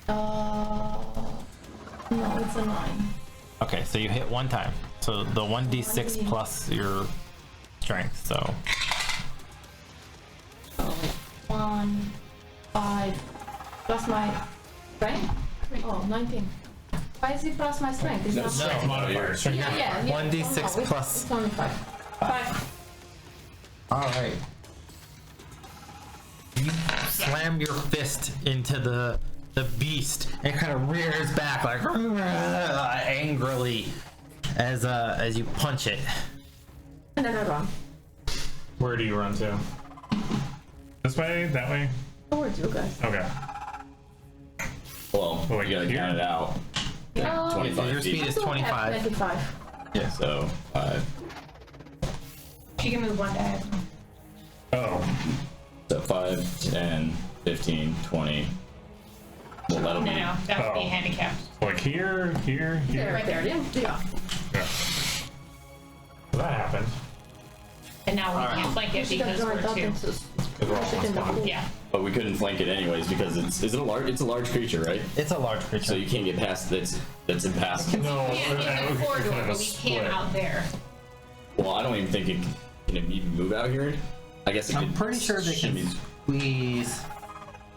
No, it's a 9. Okay, so you hit one time. So the 1d6 plus your strength. So 1, 5, plus my strength? Oh, 19. Why is it plus my strength? It's not Strength modifier. Strength Yeah. 1d6 Oh, no, plus. It's only 5. 5. All right. You slam your fist into the beast. And it kind of rears back like angrily as you punch it. And then I run. Where do you run to? This way? That way? Towards you guys. Okay. Well, Wait, you gotta here? count it out. 25 Your speed feet. is 25. 25. Yeah, so 5. She can move one diagonal. Oh. So 5, 10, 15, 20. Well, that'll be. No, that would be Oh. handicapped. Like here, here, here. Right there. Yeah. Yeah. So that happened. And now we can't flank it She got because we're joined up 2. into Because we're all push it one in the spot. pool. Yeah. But we couldn't flank it anyways because it's a large creature, right? It's a large creature. So you can't get past that's impassable. No, We can't in the corridor, but we can out there. Well, I don't even think it can even move out here. I guess it I'm could pretty sure they can shimmy. squeeze.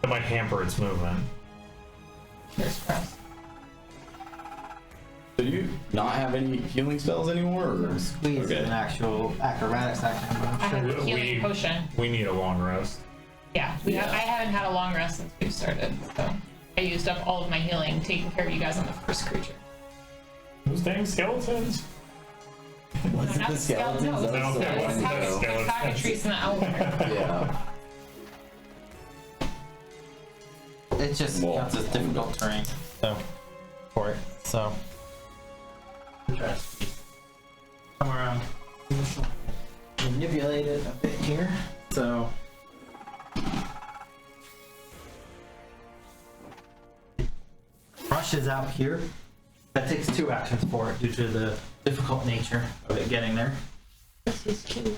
That might hamper its movement. Here's press. So do you not have any healing spells anymore? Or? Squeeze is an actual acrobatics action. I have a healing We- potion. We need a long rest. Yeah, I haven't had a long rest since we've started, so I used up all of my healing taking care of you guys on the first creature. Those dang skeletons. Was it Not the skeletons? no, That was no, so okay, funny, it's though. skeletons. cockatrice and the elevator. Yeah. It just Well, counts as difficult terrain. So for it. So come around. Manipulate it a bit here. So brush is out here. That takes 2 actions for it due to the difficult nature of it getting there. This is 2.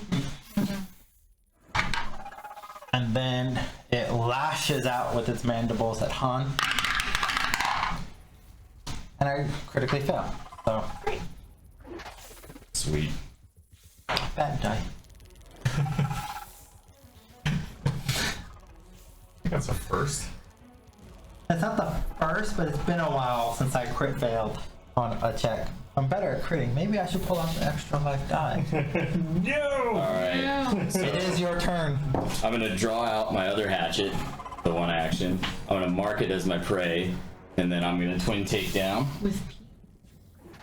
And then it lashes out with its mandibles at Han. And I critically fail. So Sweet. bad die. I think that's a first. It's not the first, but it's been a while since I crit failed on a check. I'm better at critting. Maybe I should pull out the extra life die. No! Alright. It is your turn. I'm gonna draw out my other hatchet, the one action. I'm gonna mark it as my prey, and then I'm gonna twin takedown. With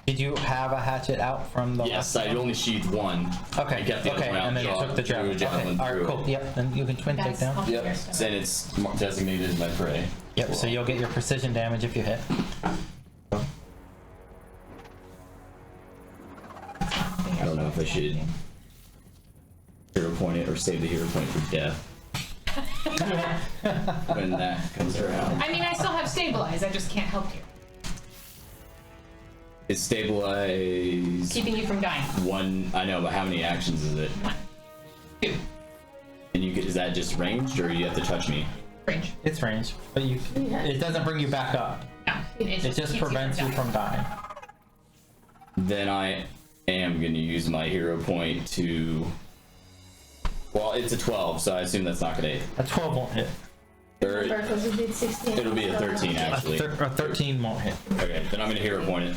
Did you have a hatchet out from the Yes, last I only sheathed one. Okay, I kept the other okay, one out and then you draw- took the drew a javelin. Okay, javelin alright, through cool. it. Yep, then you can twin take That's down. helpful. Yep, then it's designated as my prey. Yep, so you'll get your precision damage if you hit. I don't know if I should hero point it or save the hero point for death. When that comes around. I mean, I still have stabilize, I just can't help you. It's stabilized Keeping you from dying. 1, I know, but how many actions is it? 1, 2, And you get, is that just ranged or you have to touch me? range. It's range, but it doesn't bring you back up. No, It just keeps prevents you dying. from dying. Then I am going to use my hero point to. Well, it's a 12, so I assume that's not going to hit. A 12 won't hit. Or because you did 16. it'll be a 13 A, actually. a 13 won't hit. Okay, then I'm going to hero point it.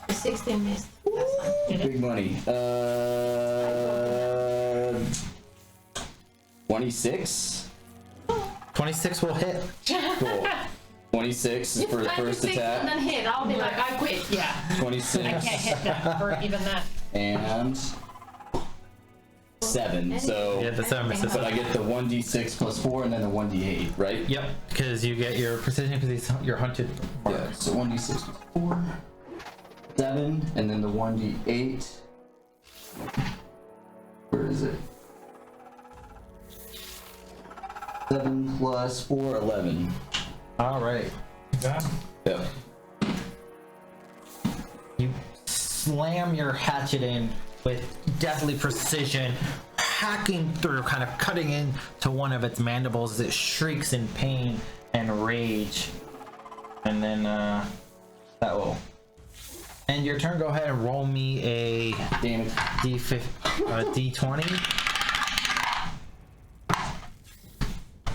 The 16 missed. That's fine. Big money. 26? 26 will hit. Cool. 26 for the first 26 attack. and then hit. I'll be like, I quit. Yeah, I 26 can't hit that or even that. and 7. So, Yeah, the 7 misses. but I get the 1d6 plus 4 and then the 1d8, right? Yep, because you get your precision because you're hunted. Yeah, so 1d6 is 4, 7, and then the 1d8. Where is it? 7 plus 4, 11. All right. That? Yep. You slam your hatchet in with deathly precision, hacking through, kind of cutting into one of its mandibles as it shrieks in pain and rage. And then that will end your turn. Go ahead and roll me a Damn it. D20.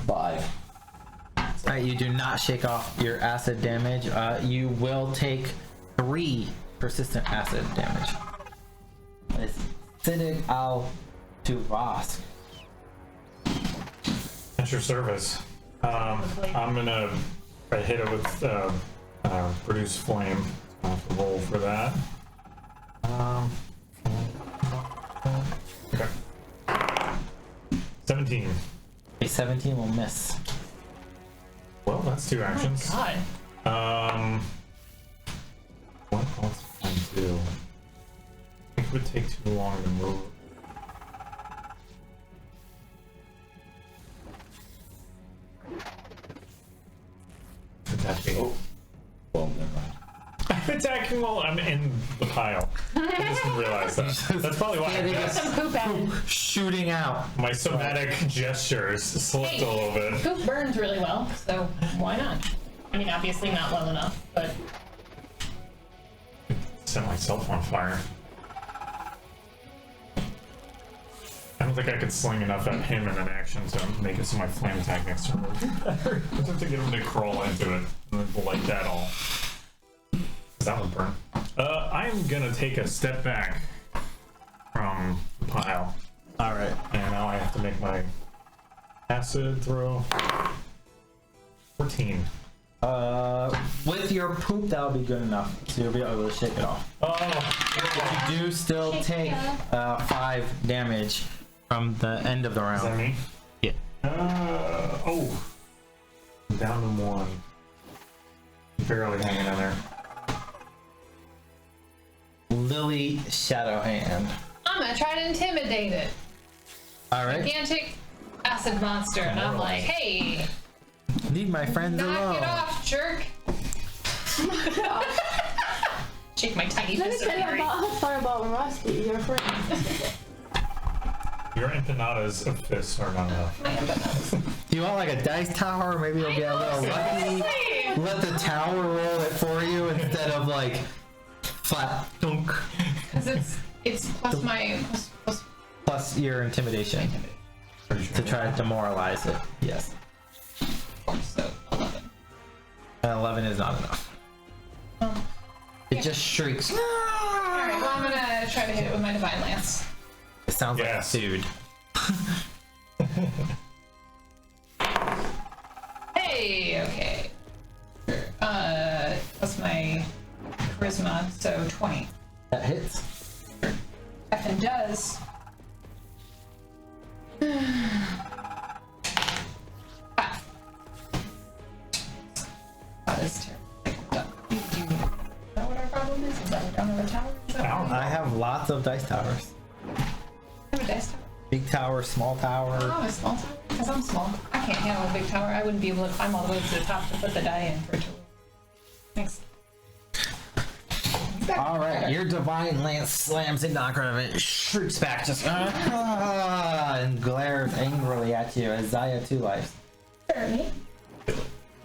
5. Alright, you do not shake off your acid damage. You will take 3 persistent acid damage. It's SIDDIG AL-TUV'ASQ. At your service. I'm gonna try to hit it with produce flame. I'll have to roll for that. Okay. 17. A 17 will miss. Well, that's 2 actions. God. What else can I do? I think it would take too long to move. Attacking. Oh. Well, never mind. I'm attacking while I'm in the pile. I just didn't realize that. That's probably why I guess Some poop at it. Shooting out. my somatic gestures slipped a little bit. Poop burns really well, so why not? I mean, obviously not well enough, but Set myself on fire. I don't think I could sling enough at him in an action to make it so my flame attack next turn would be better. I have to get him to crawl into it and then blight that all. That would burn. I'm gonna take a step back from the pile. Alright. And now I have to make my acid throw. 14. With your poop, that'll be good enough. So you'll be able to shake it off. Oh, You do still take 5 damage from the end of the is that round. me? Yeah. Oh. I'm down to 1. Barely hanging in there. Lily Shadowhand. I'm gonna try to intimidate it. Alright. Gigantic acid monster, and I'm like, hey, Leave my friends knock alone. it off, jerk. Shake my tiny Let me fist tell you at about a story about Rusty, your friend. Your empanadas of fists are not enough. Do you want like a dice tower? Maybe you'll get a little lucky. Let the tower roll it for you instead of like flat dunk Because it's plus my plus plus your intimidation to try to demoralize it. Yes. 4, so 11. And 11 is not enough. It just shrieks. Alright, well, I'm gonna try to hit it with my Divine Lance. It sounds Yes. like a dude. Hey, okay. Plus my charisma, so 20. That hits. Effing does. That is terrible. Is that what our problem is? Is that we don't have a tower? Is that what I have lots of dice towers. we have a dice tower? Big tower, small tower. Oh, a small tower? Because I'm small. I can't handle a big tower. I wouldn't be able to climb all the way to the top to put the die in for it to work. Thanks. All right, your divine lance slams into the ground and it shrieks back, just and glares angrily at you as Zaya 2 lives. Ernie.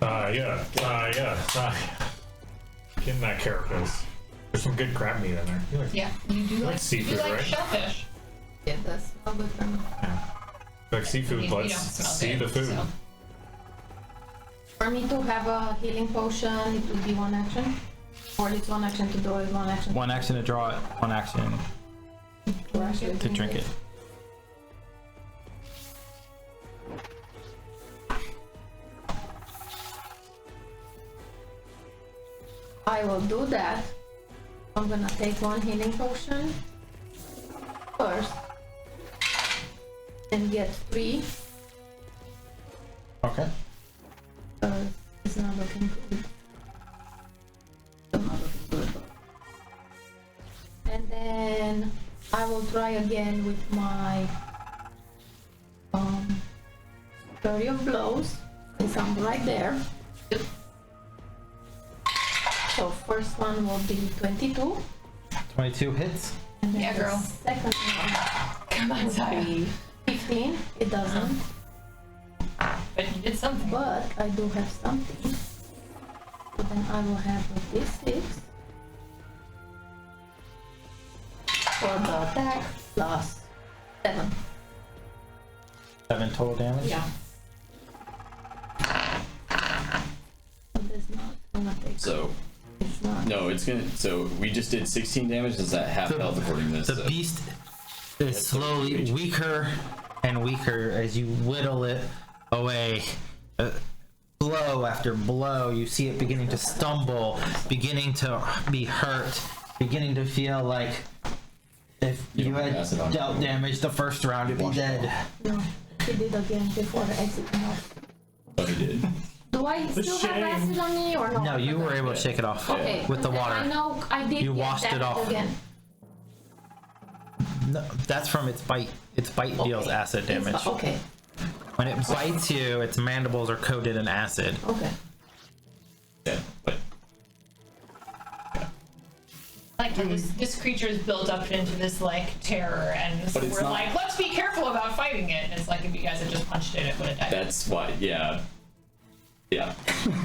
Yeah. Getting that characters. There's some good crab meat in there. You like, Yeah, you do like seafood, you like right? shellfish. It does smell good for me. like seafood, You don't let's smell see good, the food. so. For me to have a healing potion, it would be 1 action. Or it's 1 action to draw it, 1 action 1 action to draw it, 1 action to actually to drink it. I will do that. I'm gonna take 1 healing potion first. And get 3. Okay. It's not looking good. Still not looking good. And then I will try again with my flurry of blows, since I'm right there. So first one will be 22. 22 hits. And then Yeah, the girl. Second one Come on, would Zaya. be 15. It doesn't. But you did something. But I do have something. So then I will have a D6 for the attack plus 7. 7 total damage. Yeah. So it's not gonna take. So, It's not. no, it's gonna. So, we just did 16 damage. Is that half The- health according to this? The beast is slowly weaker and weaker as you whittle it away. Blow after blow, you see it beginning to stumble, beginning to be hurt, beginning to feel like if you had acid on dealt it. damage the first round, you'd be dead. No, he did again before the exit off. Oh, he did. Do I still have acid on me or no? No, you were able to shake it off Okay. with the then water. I know I did. You get washed it damage off. again. No, that's from its bite. Its bite deals Okay. acid damage. Okay. When it bites you, its mandibles are coated in acid. Okay. Yeah, but Like this creature is built up into this like terror, and so But it's we're not- like, let's be careful about fighting it. And it's like if you guys had just punched it, it would have died. that's why. Yeah. Yeah.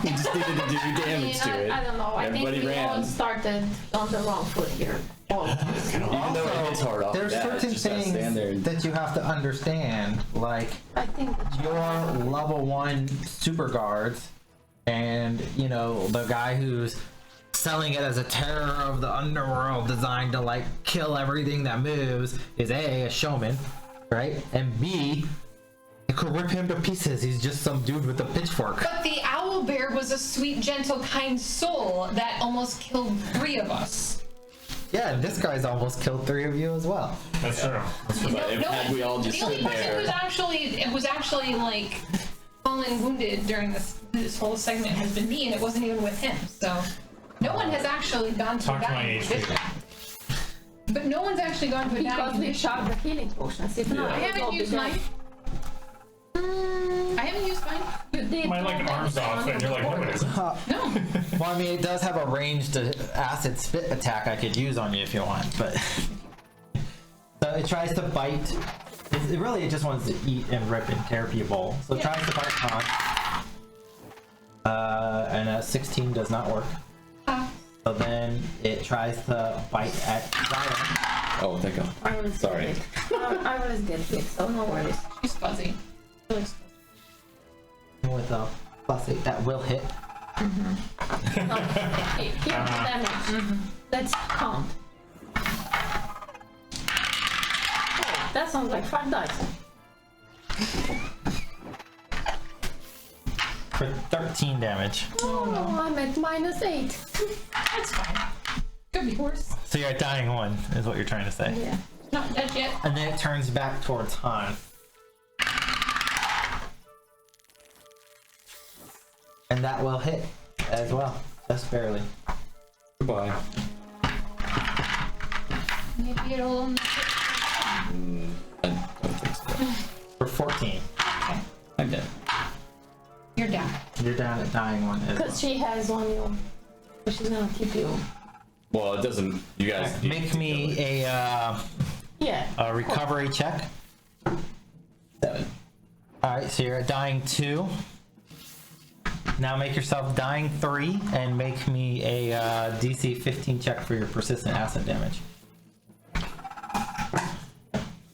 We just needed to do damage to it. I don't know. I Everybody think we all ran. started on the wrong foot here. All of us. Even though it hits hard off the There's bat, certain just gotta stand there things and that you have to understand, like I think it's your level 1 super guards and, you know, the guy who's selling it as a terror of the underworld designed to like kill everything that moves is a showman, right? And B, it could rip him to pieces. He's just some dude with a pitchfork. But the owl bear was a sweet, gentle, kind soul that almost killed 3 of us. Yeah, and this guy's almost killed 3 of you as well. That's true. That's true. But if had we all just the only stood person there, who was actually like fallen wounded during this whole segment has been me, and it wasn't even with him. So no one has actually gone to a Talk to my dying HP. condition. But no one's actually gone to a dying because we condition. shot the healing potions. If not, I we will haven't be used dead. mine. I haven't used mine. You did. My like arms off, and you're like, no, it isn't. No. Well, I mean, it does have a ranged acid spit attack I could use on you if you want, but so it tries to bite. It really just wants to eat and rip and tear people. So it tries to bite Khan. And a 16 does not work. So then it tries to bite at Zaya. oh, thank God. I always Sorry. Get hit. I always get hit, so no worries. She's fuzzy. With a +8 that will hit. Okay, here's the damage. Let's count. Oh, that sounds like 5 dice. For 13 damage. Oh, I'm at -8. That's fine. Could be worse. So you're at dying 1, is what you're trying to say. Yeah. Not dead yet. And then it turns back towards Han. And that will hit as well, just barely. Goodbye. Maybe it'll. I don't think so. For 14. I'm dead. You're down. You're down at dying 1 as well. Because she has on you. So she's gonna keep you. Well, it doesn't. You guys need Make to me kill it. Yeah. a recovery check. 7. Alright, so you're at dying 2. Now make yourself dying 3 and make me a DC 15 check for your persistent acid damage.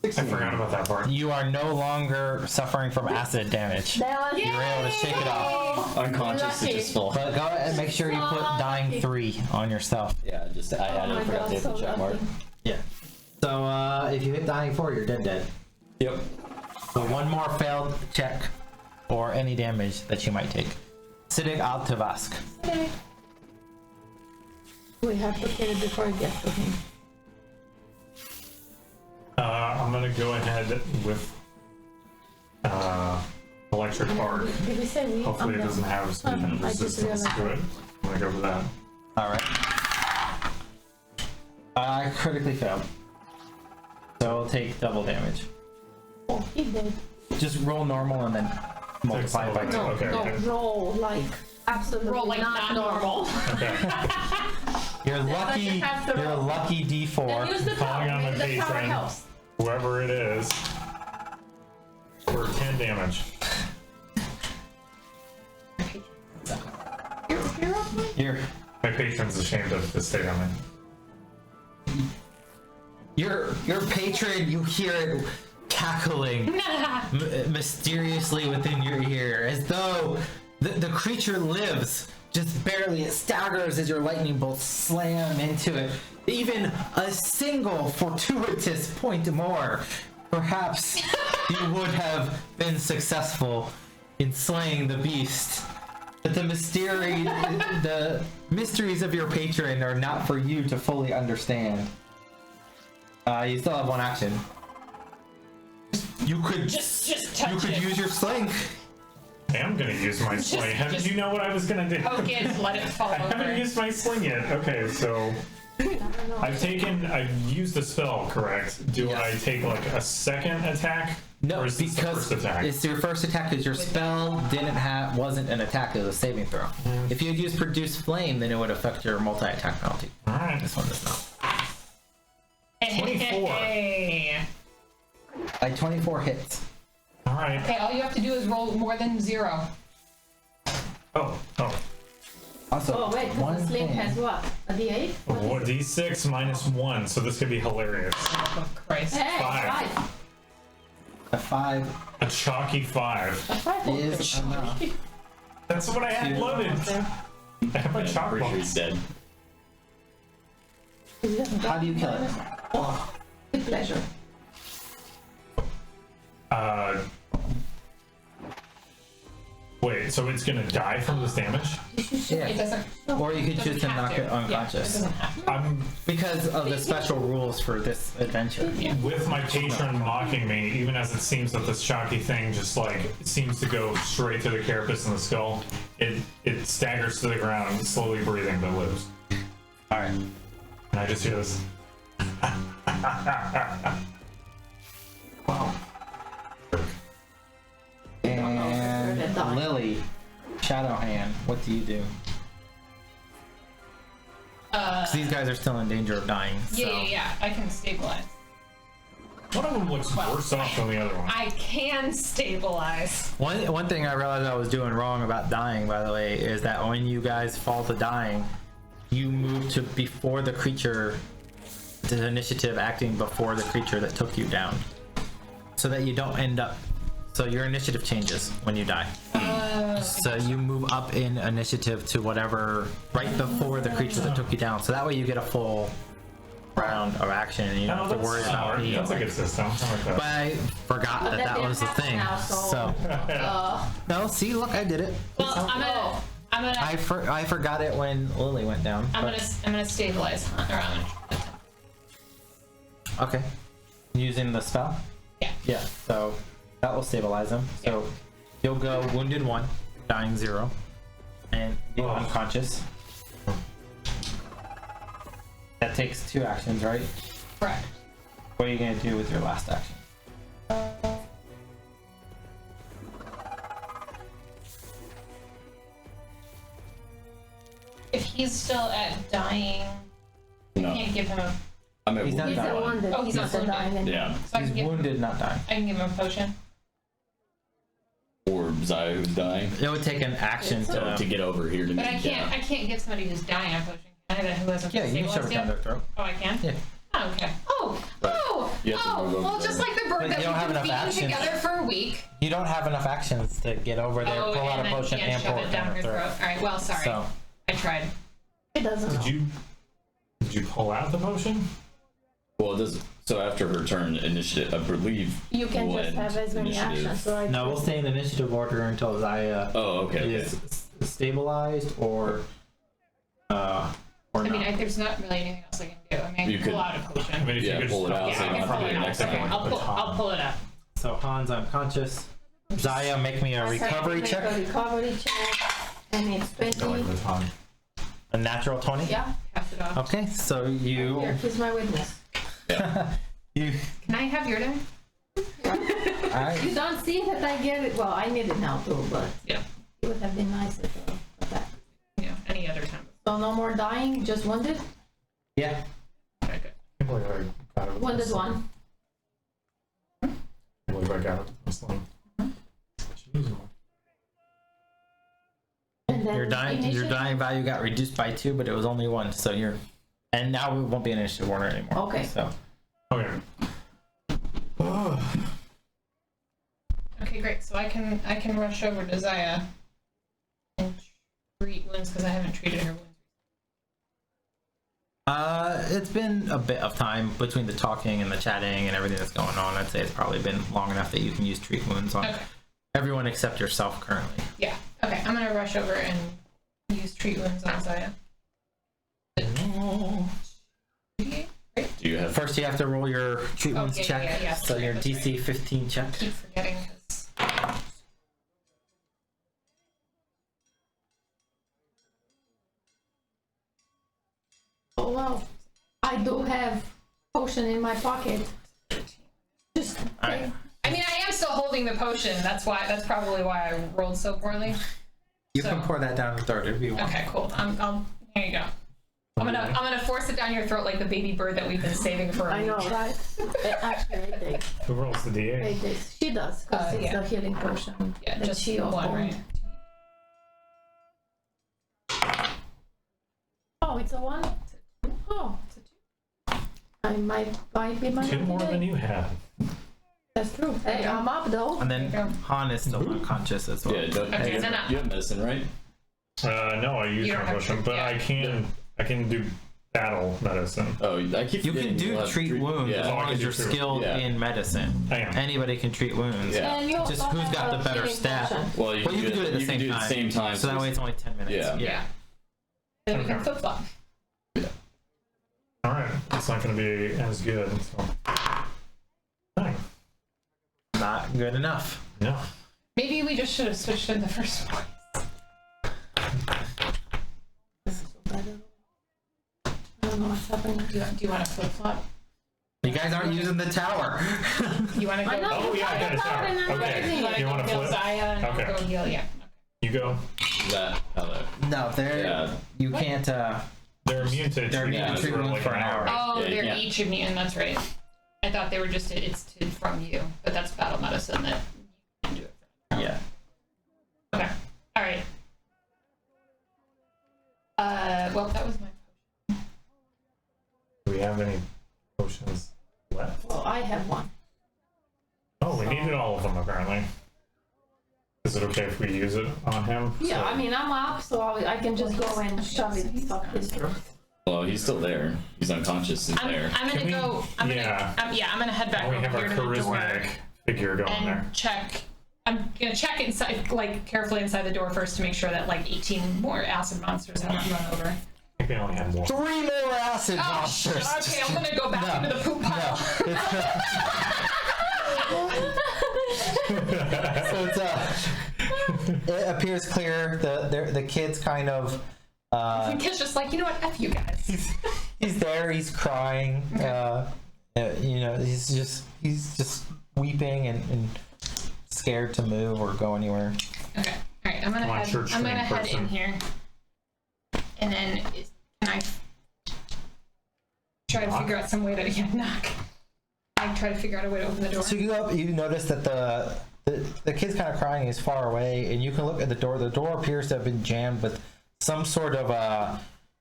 I forgot about that part. You are no longer suffering from acid damage. That was You're able to shake it off. Unconscious, it Lucky. just fell. But go ahead and make sure you put dying 3 on yourself. Yeah, just I had Oh it. my I forgot God, to hit the so check mark. lucky. Yeah. So if you hit dying 4, you're dead. Yep. So one more failed check or any damage that you might take. SIDDIG AL-TUV'ASQ. Okay. We have to kill it before it gets to him. I'm gonna go ahead with electric bark. Did we say we? Hopefully it doesn't have some I just resistance realized. to it. I'm gonna go for that. Alright. I critically failed. So I'll take double damage. Oh, he did. Just roll normal and then multiply it by 2. No, Okay, no, okay. roll like absolutely Roll like not normal. Okay. You're lucky. you have to You're roll. lucky D4. Then use the Calling tower. on Maybe the the tower patron. helps. Whoever it is, for 10 damage. You're up, man. You're My patron's ashamed of this state on me. your patron. You hear it cackling mysteriously within your ear, as though the creature lives. Just barely, it staggers as your lightning bolts slam into it. Even a single fortuitous point more, perhaps you would have been successful in slaying the beast. But the mysteries of your patron are not for you to fully understand. You still have one action. You could Just touch you could it. use your sling. I am gonna use my sling. How did you know what I was gonna do? Poke it, let it fall I haven't over. used my sling yet. Okay, so I've used a spell, correct? Do Yes. I take like a second attack? No, or is this the because first attack? it's your first attack because your spell wasn't an attack, it was a saving throw. If you had used Produce Flame, then it would affect your multi-attack penalty. Alright. This one does not. 24. Hey. Like 24 hits. Alright. Okay, all you have to do is roll more than 0. Oh. Also, Oh wait, one the sling thing. has what? A D8? What, D6 minus 1, so this could be hilarious. Oh, Christ. Hey, 5. 5. A 5 A chalky 5. A 5 is enough. That's what I had loaded. I have my I'm chalk pretty sure box. he's dead. How do you kill it? With pleasure. Wait, so it's gonna die from this damage? It Yeah. doesn't. Or you could choose to knock it Yeah, it unconscious. doesn't have to. I'm Because of the special rules for this adventure. with my patron mocking me, even as it seems that this chalky thing just like seems to go straight to the carapace and the skull. It staggers to the ground, slowly breathing, but lives. Alright. And I just hear this. Wow. And Lily, Shadowhand, what do you do? 'Cause these guys are still in danger of dying. So. Yeah, I can stabilize. One of them looks worse off than the other one. I can stabilize. One thing I realized I was doing wrong about dying, by the way, is that when you guys fall to dying, you move to before the creature, the initiative acting before the creature that took you down, so that you don't end up. So your initiative changes when you die. So you move up in initiative to whatever right before the creature that took you down. So that way you get a full round of action and you don't have to worry about me. That's a good system. I like But that. I forgot that that was the thing. So no, see, look, I did it. Well, I'm gonna I forgot it when Lily went down. I'm gonna stabilize Hunt, or I'm gonna. Okay. Using the spell? Yeah. Yeah, so that will stabilize him. So you'll go wounded 1, dying 0, and be Oh. unconscious. That takes 2 actions, right? Correct. What are you gonna do with your last action? If he's still at dying, No, I can't give him a. I'm at He's not wounded He's the dying. one that Oh, he's not the wounded. dying. Yeah, So I can He's give. wounded, not dying. I can give him a potion. or Zaya who's dying. It would take an action So to to. get over here to But me. I can't. I can't give somebody who's dying a potion. Can I? That who hasn't Yeah, you can stabilized shove it down yet? their throat. Oh, I can. Yeah. Oh, okay. You have to move over Well, there. just like the bird But that you don't have we've enough been feeding actions. together for a week. You don't have enough actions to get over there, Oh, pull out a and then potion, can't and shove pull it it down down her their throat. throat. All right. Well, sorry. So, It doesn't. I tried. Did you pull out the potion? Well, it does. So after her turn, initiative, I believe. You can will just end have as many initiative. actions. So I no, we'll stay in initiative order until Zaya Oh, okay. is stabilized or I not. mean, there's not really anything else I can do. I mean, I You can could- pull out a I potion. mean, if Yeah, you could pull it just- out Yeah, so I you can don't pull have to it do out. it next Okay, time. I'll pull it up. So Han's unconscious. Zaya, make me a recovery make check. A recovery check, and it's 20. I like the time. A natural 20. Yeah, Pass it off. Okay, so you here, he's my witness. you. Can I have your die? All right. You don't see that I get it. Well, I need it now too, but Yeah. it would have been nice if that. Yeah. Any other time. So no more dying, just wounded. Yeah. Okay, good. I can't believe I got it. One is one. I can't believe I got it. This one. Jeez. And then Your initiative. dying value got reduced by 2, but it was only 1, so you're. And now it won't be an initiative order anymore. Okay. So. Okay. Okay, great. So I can rush over to Zaya and treat wounds because I haven't treated her wounds. It's been a bit of time between the talking and the chatting and everything that's going on. I'd say it's probably been long enough that you can use treat wounds on Okay. everyone except yourself currently. Yeah. Okay, I'm gonna rush over and use treat wounds on Zaya. Do you have? First, you have to roll your treat Oh, wounds yeah, check. yeah, yeah. So your That's DC right. 15 check. I keep forgetting because. Oh wow. I do have potion in my pocket. Just Alright. I mean, I am still holding the potion. That's probably why I rolled so poorly. You So- can pour that down the third if you want. Okay, cool. Here you go. I'm gonna force it down your throat like the baby bird that we've been saving for a I week. know, right? Actually, I take. Who rolls the D8? I take. She does, because it's yeah. the healing potion. Yeah, that just she one, owned. right? Oh, it's a 1? Oh. I might be my 2 more lucky than day. you have. That's true. Hey, I'm up though. And then There you go. Han is still unconscious as well. Yeah. Okay, you, then have, you have medicine, right? No, I use You don't my have potion, to- but yeah. I can do battle medicine. Oh, I keep. You forgetting can do you'll have treat wounds Yeah. as long I can as do you're treat- skilled yeah. in medicine. I am. Anybody can treat wounds. Yeah. And you Just also who's got have the a better healing stat? potion. Well, you Well, you can do it at the you same can do it time. at the same time. So that way it's only 10 minutes. Yeah. Yeah. Then we can Okay. flip flop. Alright, it's not going to be as good. So. Fine. Not good enough. No. Maybe we just should have switched in the first place. I don't know what's happening. Do you want to flip flop? You guys aren't using the tower. You want to go? I know. Oh, yeah, I got a tower. Okay. You want to You go wanna heal flip? Zaya and Okay. I'll go heal? Yeah. You go. That. How that? No, they're Yeah. you can't. They're immune to They're immune to treat wounds for an hour. Oh, Yeah, you they're can't. each immune. That's right. I thought they were just from you, but that's battle medicine that you can do it. Yeah. Okay. All right. Well, that was my. Do we have any potions left? Well, I have one. Oh, we needed all of them apparently. Is it okay if we use it on him? Yeah, So- I mean, I'm up, so I can just go and shove it up his throat. Well, he's still there. He's unconscious. He's there. I'm Can gonna we- go. I'm yeah. gonna. I'm gonna head back Oh, we over have our here to the door charismatic figure going there. and check. I'm gonna check inside, like carefully inside the door first to make sure that like 18 more acid monsters haven't run over. I think we only have one. 3 more acid Oh, monsters. okay, I'm gonna go back No. into the poop pile. So it appears clear. The kid's kind of. The kid's just like, you know what? F you guys. He's there. He's crying. You know, he's just weeping and scared to move or go anywhere. Okay. All right. I'm gonna Come on, head. church I'm gonna trained head person. in here, and then can I try to figure out some way to knock? I try to figure out a way to open the door. So you go up. You notice that the kid's kind of crying. He's far away, and you can look at the door. The door appears to have been jammed with some sort of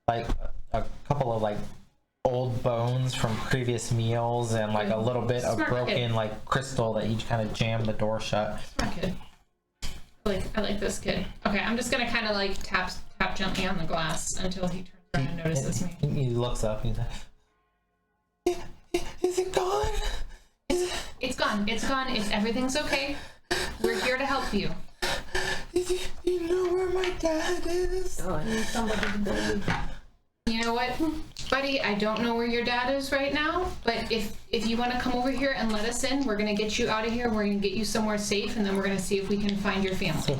like a couple of like old bones from previous meals and like a little bit of Smart broken kid. like crystal that each kind of jammed the door shut. Smart kid. I like this kid. Okay, I'm just gonna kind of like tap gently on the glass until he turns around and notices me. He looks up. He's like, "Is it gone? It's gone. It's gone. Everything's okay. We're here to help you. Do you know where my dad is?" Oh, I need somebody's baby. You know what, buddy? I don't know where your dad is right now, but if you want to come over here and let us in, we're gonna get you out of here. We're gonna get you somewhere safe, and then we're gonna see if we can find your family. So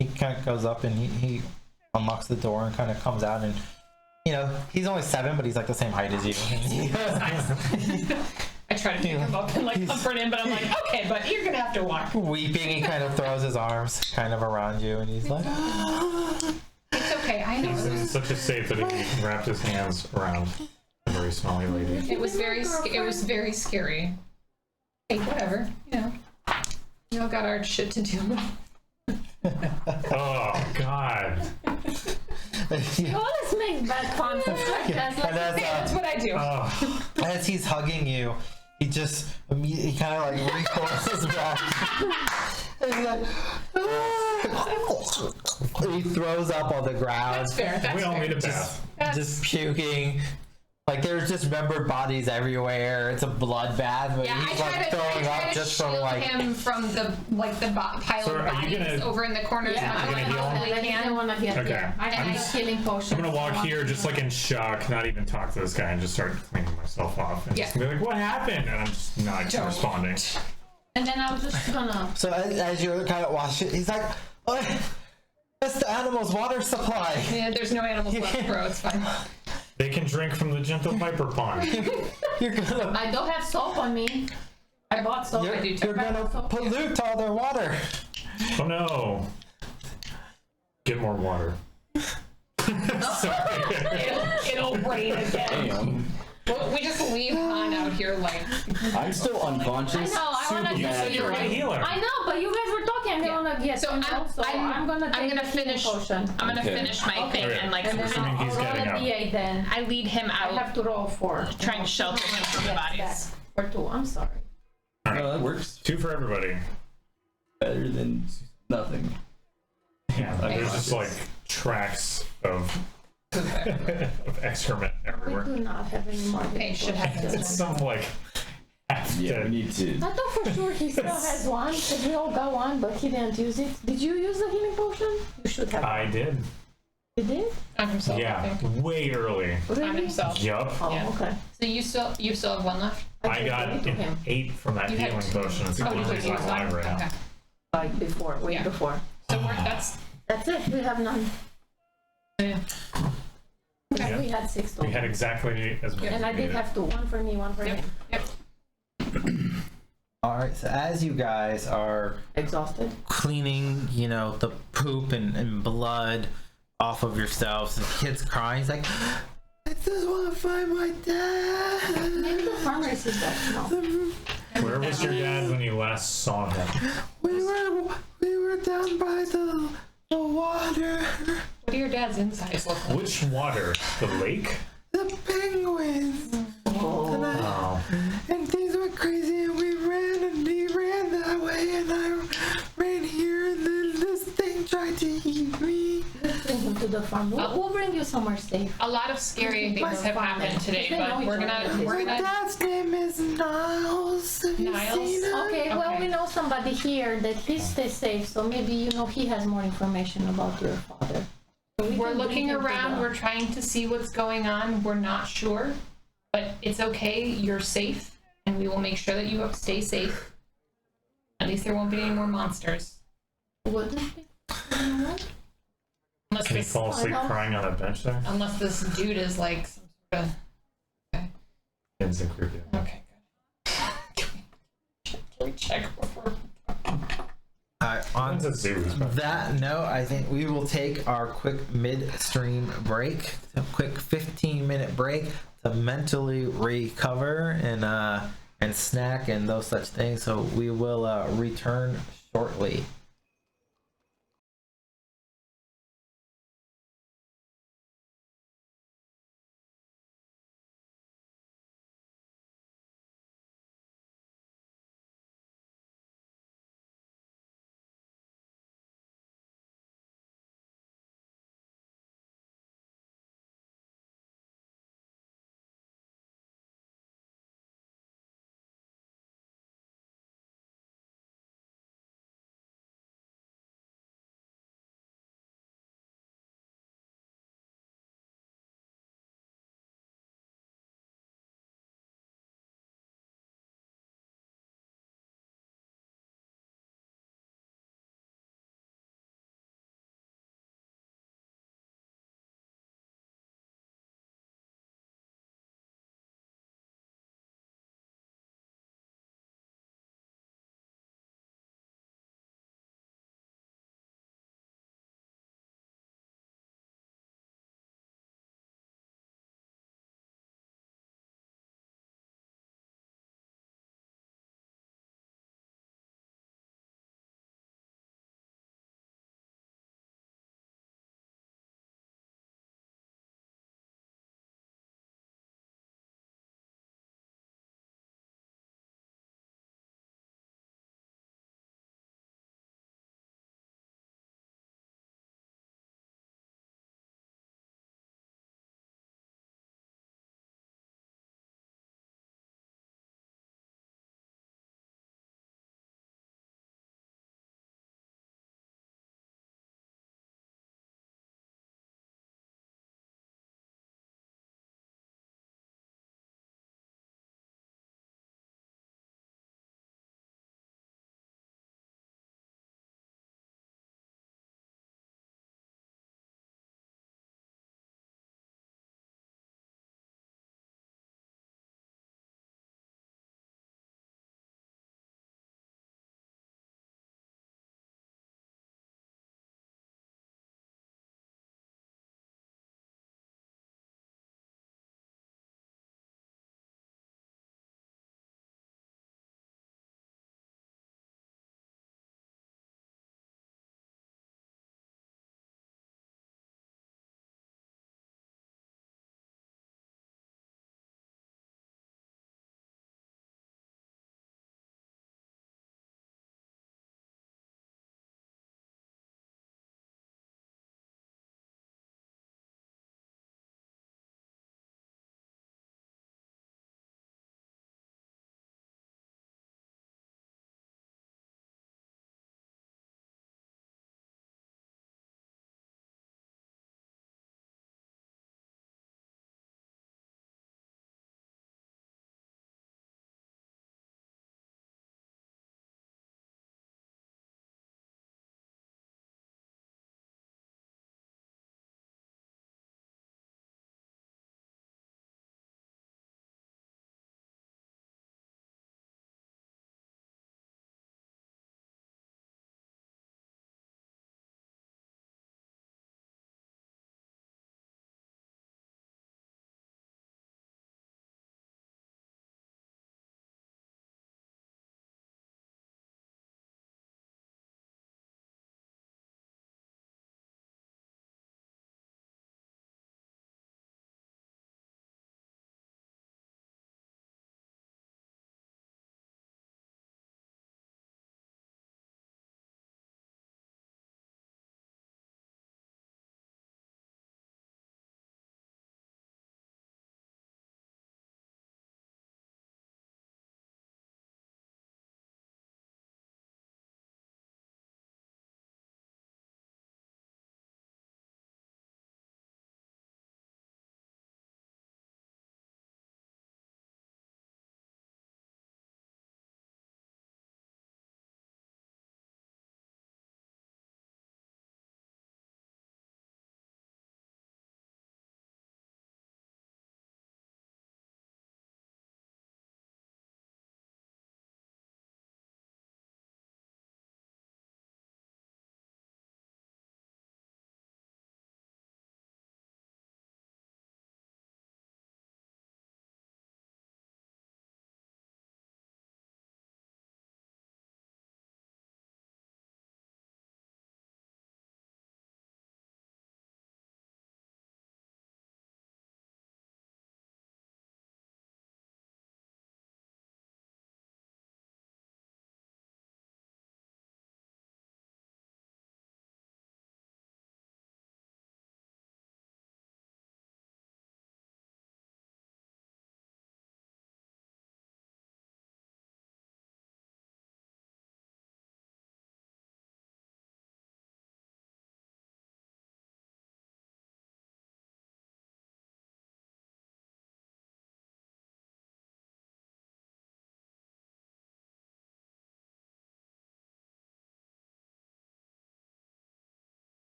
he kind of goes up and he unlocks the door and kind of comes out, and you know he's only 7, but he's like the same height as you. I try to pick him up and like comfort him, but I'm like, okay, but you're gonna have to walk. Weeping, he kind of throws his arms kind of around you, and he's like, It's okay. I know. He's in such a state that he wrapped his hands around very smelly lady. It was very scary. Hey, whatever. You know, got our shit to do. Oh God. You always make bad concepts like that. Like, That's what I do. As he's hugging you, he just immediately kind of like recoils back. And he's like, and he throws up on the ground. That's fair. That's We all fair. need a bath. Just puking. Like there's just remembered bodies everywhere. It's a bloodbath, but Yeah, he's like throwing up just from like. him from the pile So of are you bodies gonna- over in the corners. Yeah, as you much gonna heal as him? we I can. didn't want to get Okay. there. I I'm need just- healing potion. I'm gonna walk here just like in shock, not even talk to this guy, and just start cleaning myself off, and just be like, "What happened?" And I'm just not responding. And then I was just gonna. So as you're kind of watching, he's like, "Oh, that's the animal's water supply." Yeah, there's no animals left, bro. It's fine. They can drink from the gentle viper pond. You're gonna, I don't have soap on me. I bought soap. you're, I do you're gonna pollute all their water. Oh no! Get more water. Sorry. It'll rain again. Damn. We just leave Han out here like. I'm still unconscious. I know, I wanna super get mad. said you were a healer. I know, but you guys were talking. I don't want to get. So I'm gonna take the healing finish. potion. I'm gonna Okay. finish my thing Okay. and like And then Assuming he's I'll roll getting a up. D8 then. I lead him I out, have to roll 4. trying to shelter him from the bodies. Yes, for 2. I'm sorry. No, that works 2 for everybody. better than nothing. Yeah, there's just like tracks of of excrement We everywhere. do not have any more. They should have this. It's some like half Yeah, we dead. need to. I thought for sure he still has one, because we all got one, but he didn't use it. Did you use the healing potion? You should have. I did. You did? On himself, I Yeah, think. way early. On Really? himself. Yup. Oh, Yeah. okay. So you still have one left? I just got gave it to an him, 8 from that You had healing 2. potion. It's the Oh, only did you reason use I'm alive one? right now. Okay. like before, way Yeah. before. So that's. That's it. We have none. Yeah. Because Yeah. we had 6 We total. had exactly as many And I as did needed. have 2. One for me, one for Yep. him. Yep. All right. So as you guys are Exhausted. cleaning, the poop and blood off of yourselves, and the kid's crying. He's like, "I just want to find my dad." Maybe the farmer is his dad. No. Where was your dad when you last saw him? We were down by the water. What do your dad's insides look like? Which water? The lake? The penguins. Oh. And things went crazy, and we ran, and he ran that way, and I ran here, and then this thing tried to eat me. Bring him to the farm. We'll bring you somewhere safe. A lot of scary things have happened today, but we're My gonna. dad's name is Niles. Have you Niles? seen him? Okay, well, Okay. we know somebody here that he stays safe, so maybe he has more information about your father. So we We're can looking bring him to around. the- We're trying to see what's going on. We're not sure, but it's okay. You're safe, and we will make sure that you stay safe. At least there won't be any more monsters. Wouldn't be? Unless Can you this, fall asleep I know. crying on a bench there? unless this dude is like some sort of. It's a creepy. Okay, good. Can we check before? On It's a zoo. It's about- that note, I think we will take our quick midstream break, a quick 15-minute break to mentally recover and snack and those such things. So we will return shortly.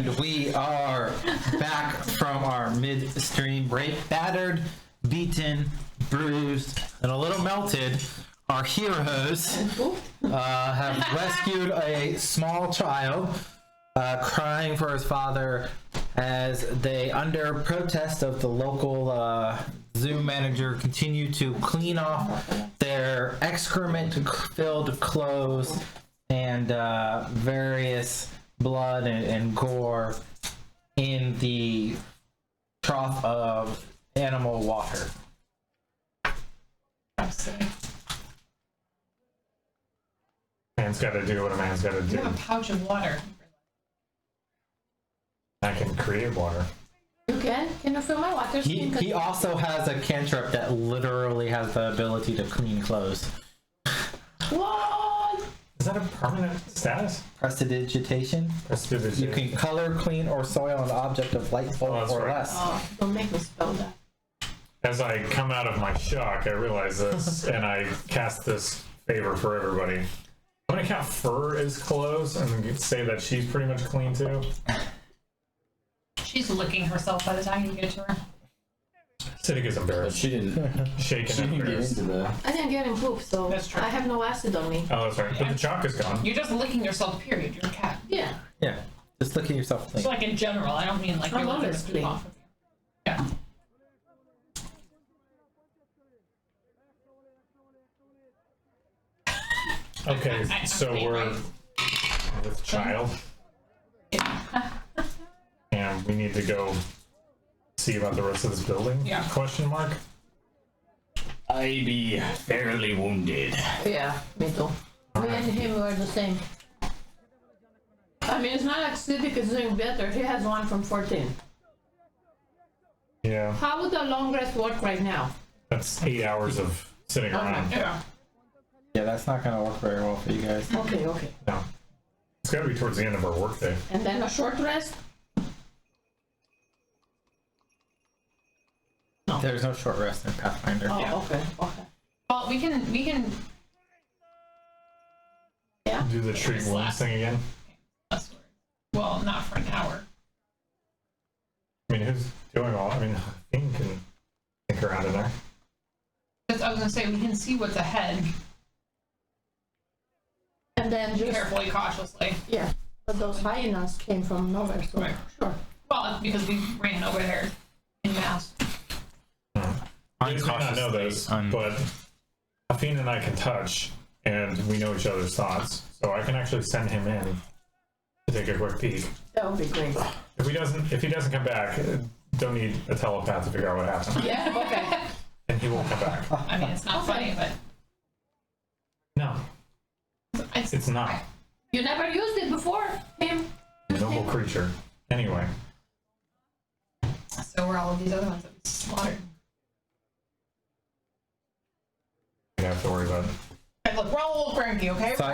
And we are back from our midstream break. Battered, beaten, bruised, and a little melted. Our heroes have rescued a small child crying for his father as they, under protest of the local zoo manager, continue to clean off their excrement-filled clothes and various blood and gore in the trough of animal water. Man's got to do what a man's got to You do. have a pouch of water. I can create water. You can? Can you fill my water skin? He also has a cantrip that literally has the ability to clean clothes. What? Is that a permanent status? Prestidigitation. Prestidigitation. You can color, clean, or soil an object of light bulb that's or right. less. Oh, don't make me spell that. As I come out of my shock, I realize this, and I cast this favor for everybody. I'm gonna count fur as clothes and say that she's pretty much clean too. She's licking herself by the time you get to her. Siddiq is But embarrassed. she didn't. Shaking She up didn't get hers. into the. I didn't get in poop, so That's true. I have no acid on me. Oh, that's right. But the chalk is gone. You're just licking yourself, period. You're a cat. Yeah. Yeah, just look at yourself clean. It's like in general. I don't mean like I'm you're licking always the poop clean. off of you. Yeah. Okay, I'm so saying, we're right? with child, and we need to go see about the rest of this building? Yeah. Question mark? I be fairly wounded. Yeah, me too. Me and him were the same. I mean, it's not like Siddiq is doing better. He has one from 14. Yeah, How would the long rest work right now? that's 8 hours of sitting around. Yeah. Yeah, that's not gonna work very well for you guys. Okay, okay. No. It's gotta be towards the end of our workday. And then a short rest? There's no short rest in Pathfinder. Oh, Yeah. okay, okay. Well, we can. Yeah. Do the treat wounds thing again? Well, not for an hour. I mean, who's doing all? I mean, Finn can think around in there. Just, I was gonna say we can see what's ahead And then just, carefully, cautiously. yeah. But those hyenas came from nowhere, so Right. sure. Well, because we ran over there in mass. You guys may not know this, but Afine and I can touch, and we know each other's thoughts, so I can actually send him in to take a quick peek. That would be great. If he doesn't come back, don't need a telepath to figure out what happened, Yeah, okay. and he won't come back. I mean, it's not funny, but No, it's not. You never used it before, him? Noble creature. Anyway, So were all of these other ones that we slaughtered. you have to worry about it. Hey, look, we're all a little cranky, okay? So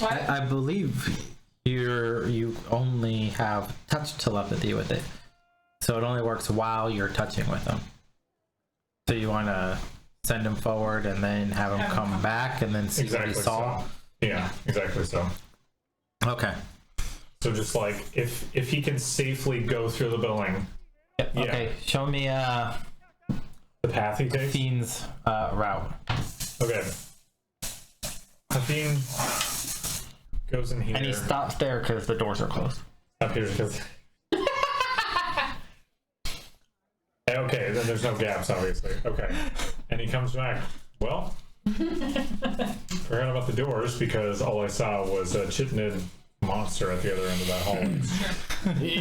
Right? I believe you only have touch telepathy with it, so it only works while you're touching with them. So you want to send him forward and then have him come back and then see Exactly what he saw. so. Yeah, exactly so. Okay. So just like if he can safely go through the building, Yep. Yeah. Okay. Show me the path he takes. Fiend's route. Okay. Afine goes in here. And he stops there because the doors are closed. Up here because. Okay, then there's no gaps, obviously. Okay. And he comes back. Well, forgot about the doors because all I saw was a chitnid monster at the other end of that hallway.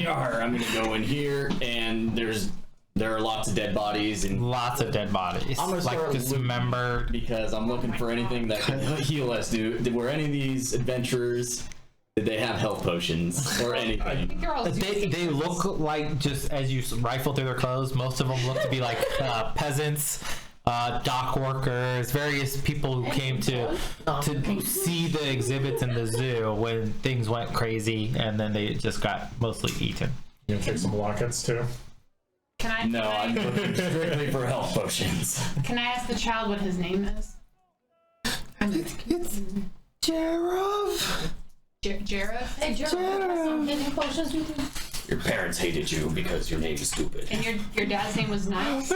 Yar, I'm gonna go in here, and there are lots of dead bodies, and Lots of dead bodies. I'm gonna Like start dismembered. because I'm looking for anything that can heal us. Were any of these adventurers? Did they have health potions or anything? You're all They look like, just as you rifle through their clothes, most of them look to be like peasants, dock workers, various people who came to see the exhibits in the zoo when things went crazy, and then they just got mostly eaten. You gonna take some lockets too? No, I'm looking strictly for health potions. Can I ask the child what his name is? It's Jarov. Jareth? Hey, Jeremy, you have some healing potions with you? Your parents hated you because your name is stupid. And your dad's name was Niles?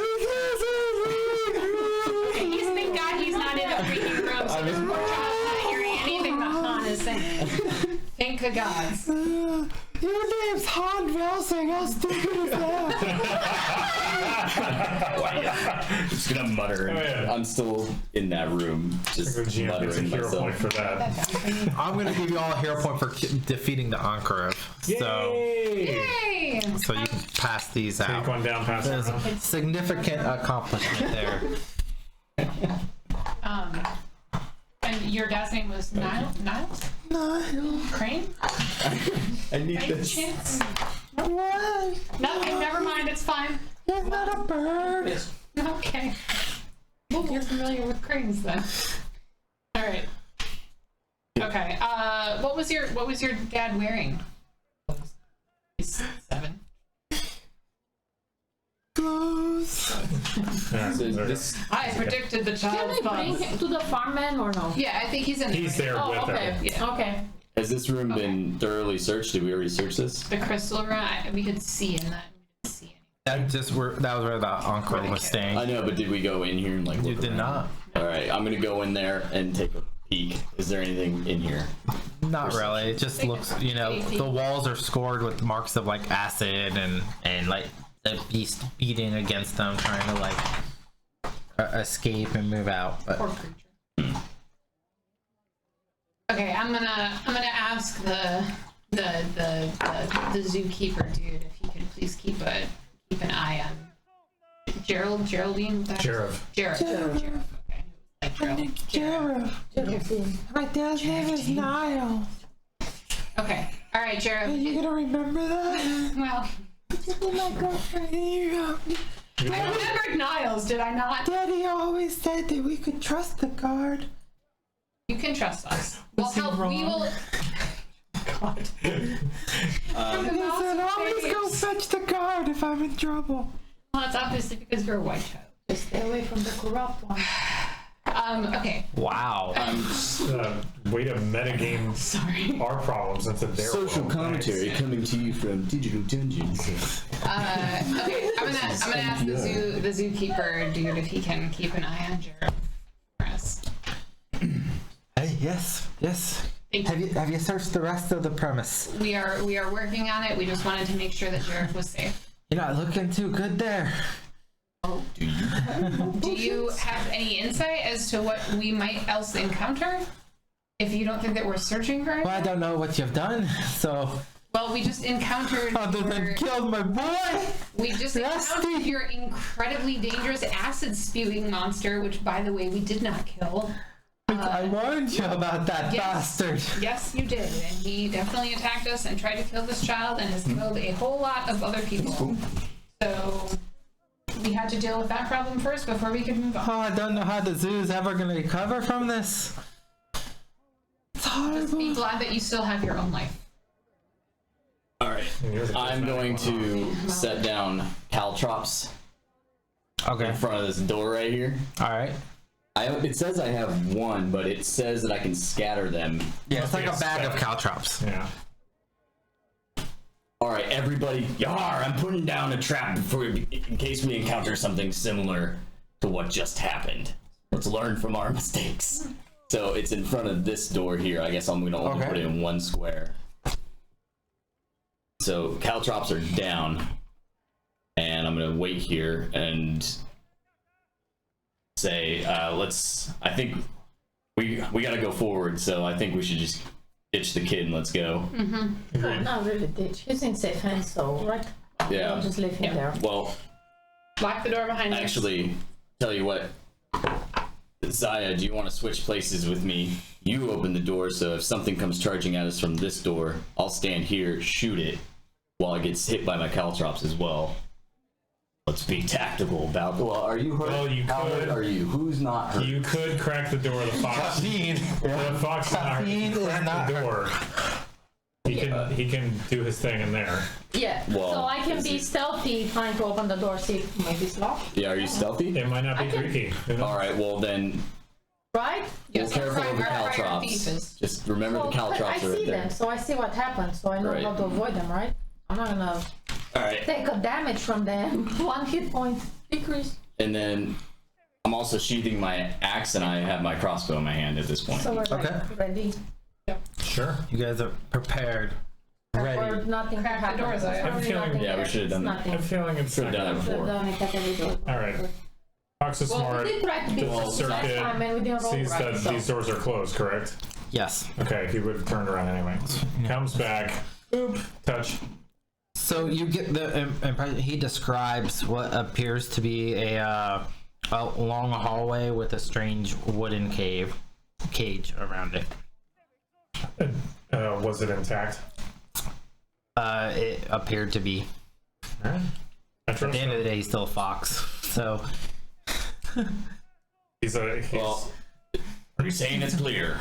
Thank God he's not in the freaking room, so this poor child's not hearing anything that Han is saying. Thank the gods. Your name's Han VELSING. How stupid is that? Just gonna mutter. Oh, yeah. I'm still in that room, just The GM gets a muttering hero point myself. for that. I'm gonna give you all a hero point for defeating the Ankarav. So Yay! Yay! you can pass these Take out. one down, pass it There's around. a significant accomplishment there. And your dad's name was Niles? Crane? I need By this. chance? What? Nothing, never mind, it's fine. You're not a bird. Okay. You're familiar with cranes then. Alright. Okay, what was your dad wearing? He's 7. Close. Yeah, So there. this, I predicted the Can child's I bring thoughts. him to the farmman or no? Yeah, I think he's in He's there Oh, with okay. her. Yeah. Okay. has this room been thoroughly searched? Did we already search this? The crystal room, we could see in that. We didn't see anything. That was where the Ankarav was staying. I know, but did we go in here and like You look did around? not. All right, I'm gonna go in there and take a peek. Is there anything in here? Not really. It just looks, the walls are scored with marks of like acid and like the beast beating against them, trying to like escape and move out. But Poor creature. Okay, I'm gonna ask the zookeeper dude if he could please keep an eye on Geraldine. Jared. Jared. Okay. Like Gerald. my dad's name is Niall. Okay. All right, Jared. gonna remember that? Well, My girlfriend. I remembered Niles, did I not? Daddy always said that we could trust the guard. You can trust us. We'll help. We will. God. He said always go fetch the guard if I'm in trouble. Well, it's obviously because you're a white child. Just stay away from the corrupt one. Okay. Wow. Way to metagame Sorry. our problems into their Social world. commentary coming to you from Digital Dungeons. Okay. I'm gonna ask the zookeeper dude if he can keep an eye on Jared for us. Hey, yes. Thank you. Have you searched the rest of the premise? We are working on it. We just wanted to make sure that Jared was safe. You're not looking too good there. Do you have any insight as to what we might else encounter? If you don't think that we're searching for Well, I it? don't know what you've done, so Well, we just encountered other than killed my boy. we just Rusty. encountered your incredibly dangerous acid spewing monster, which by the way we did not kill. I warned you about that yes. bastard. Yes, you did, and he definitely attacked us and tried to kill this child and has killed a whole lot of other people. So we had to deal with that problem first before we could move on. Oh, I don't know how the zoo's ever gonna recover from this. It's Just be horrible. glad that you still have your own life. All right, Here's a I'm going prismatic to set down caltrops Okay. in front of this door right here. All right. It says I have one, but it says that I can scatter them. Yeah, it's like a bag of Spec. caltrops. Yeah. All right, everybody, yar! I'm putting down a trap in case we encounter something similar to what just happened. Let's learn from our mistakes. So it's in front of this door here. I guess I'm going to only Okay. put it in one square. So caltrops are down, and I'm going to wait here and say, I think we got to go forward. So I think we should just ditch the kid and let's go. No, not really ditch. He's in safe hands, so right. Yeah. I'll just leave him there. Well, Lock the door behind you. actually, tell you what, Zaya, do you want to switch places with me? You open the door, so if something comes charging at us from this door, I'll stand here, shoot it, while it gets hit by my caltrops as well. Let's be tactical about. Well, are you hurt? Well, you How could. hurt are you? Who's not hurt? You could crack the door. The fox. The fox is not hurt. You Caffeine can is crack not the door. He can do his thing in there. Yeah. Well, so I can is be it- stealthy, trying to open the door, see if maybe it's locked. Yeah, are you stealthy? It might not be I can- creaky. Who knows? All right, well then, Right? Yes, we'll careful of the our prior thief caltrops. is- Just remember Well, the caltrops I are see right there. them, so I see what happens, so I know Right. how to avoid them, right? I'm not gonna All right. take a damage from them. 1 hit point decrease. And then I'm also sheathing my axe, and I have my crossbow in my hand at this point. So we're like Okay. ready. Sure. You guys are prepared, Or ready. nothing to Crack the happen. doors, I There's have a probably feeling- nothing Yeah, we there. should have done that. Nothing. I have a feeling it's Should have done it Should have before. done it at every door. All right. Fox is Well, smart. We did try to be Does the close last circuit time and we didn't roll sees right, that so. these doors are closed, correct? Yes. Okay, he would have turned around anyway. Comes back. Boop. Touch. So you get the impression he describes what appears to be a long hallway with a strange wooden cage around it. Was it intact? It appeared to be. All right. I At trust the end of him. the day, he's still a fox. So He's Well, are you saying it's clear?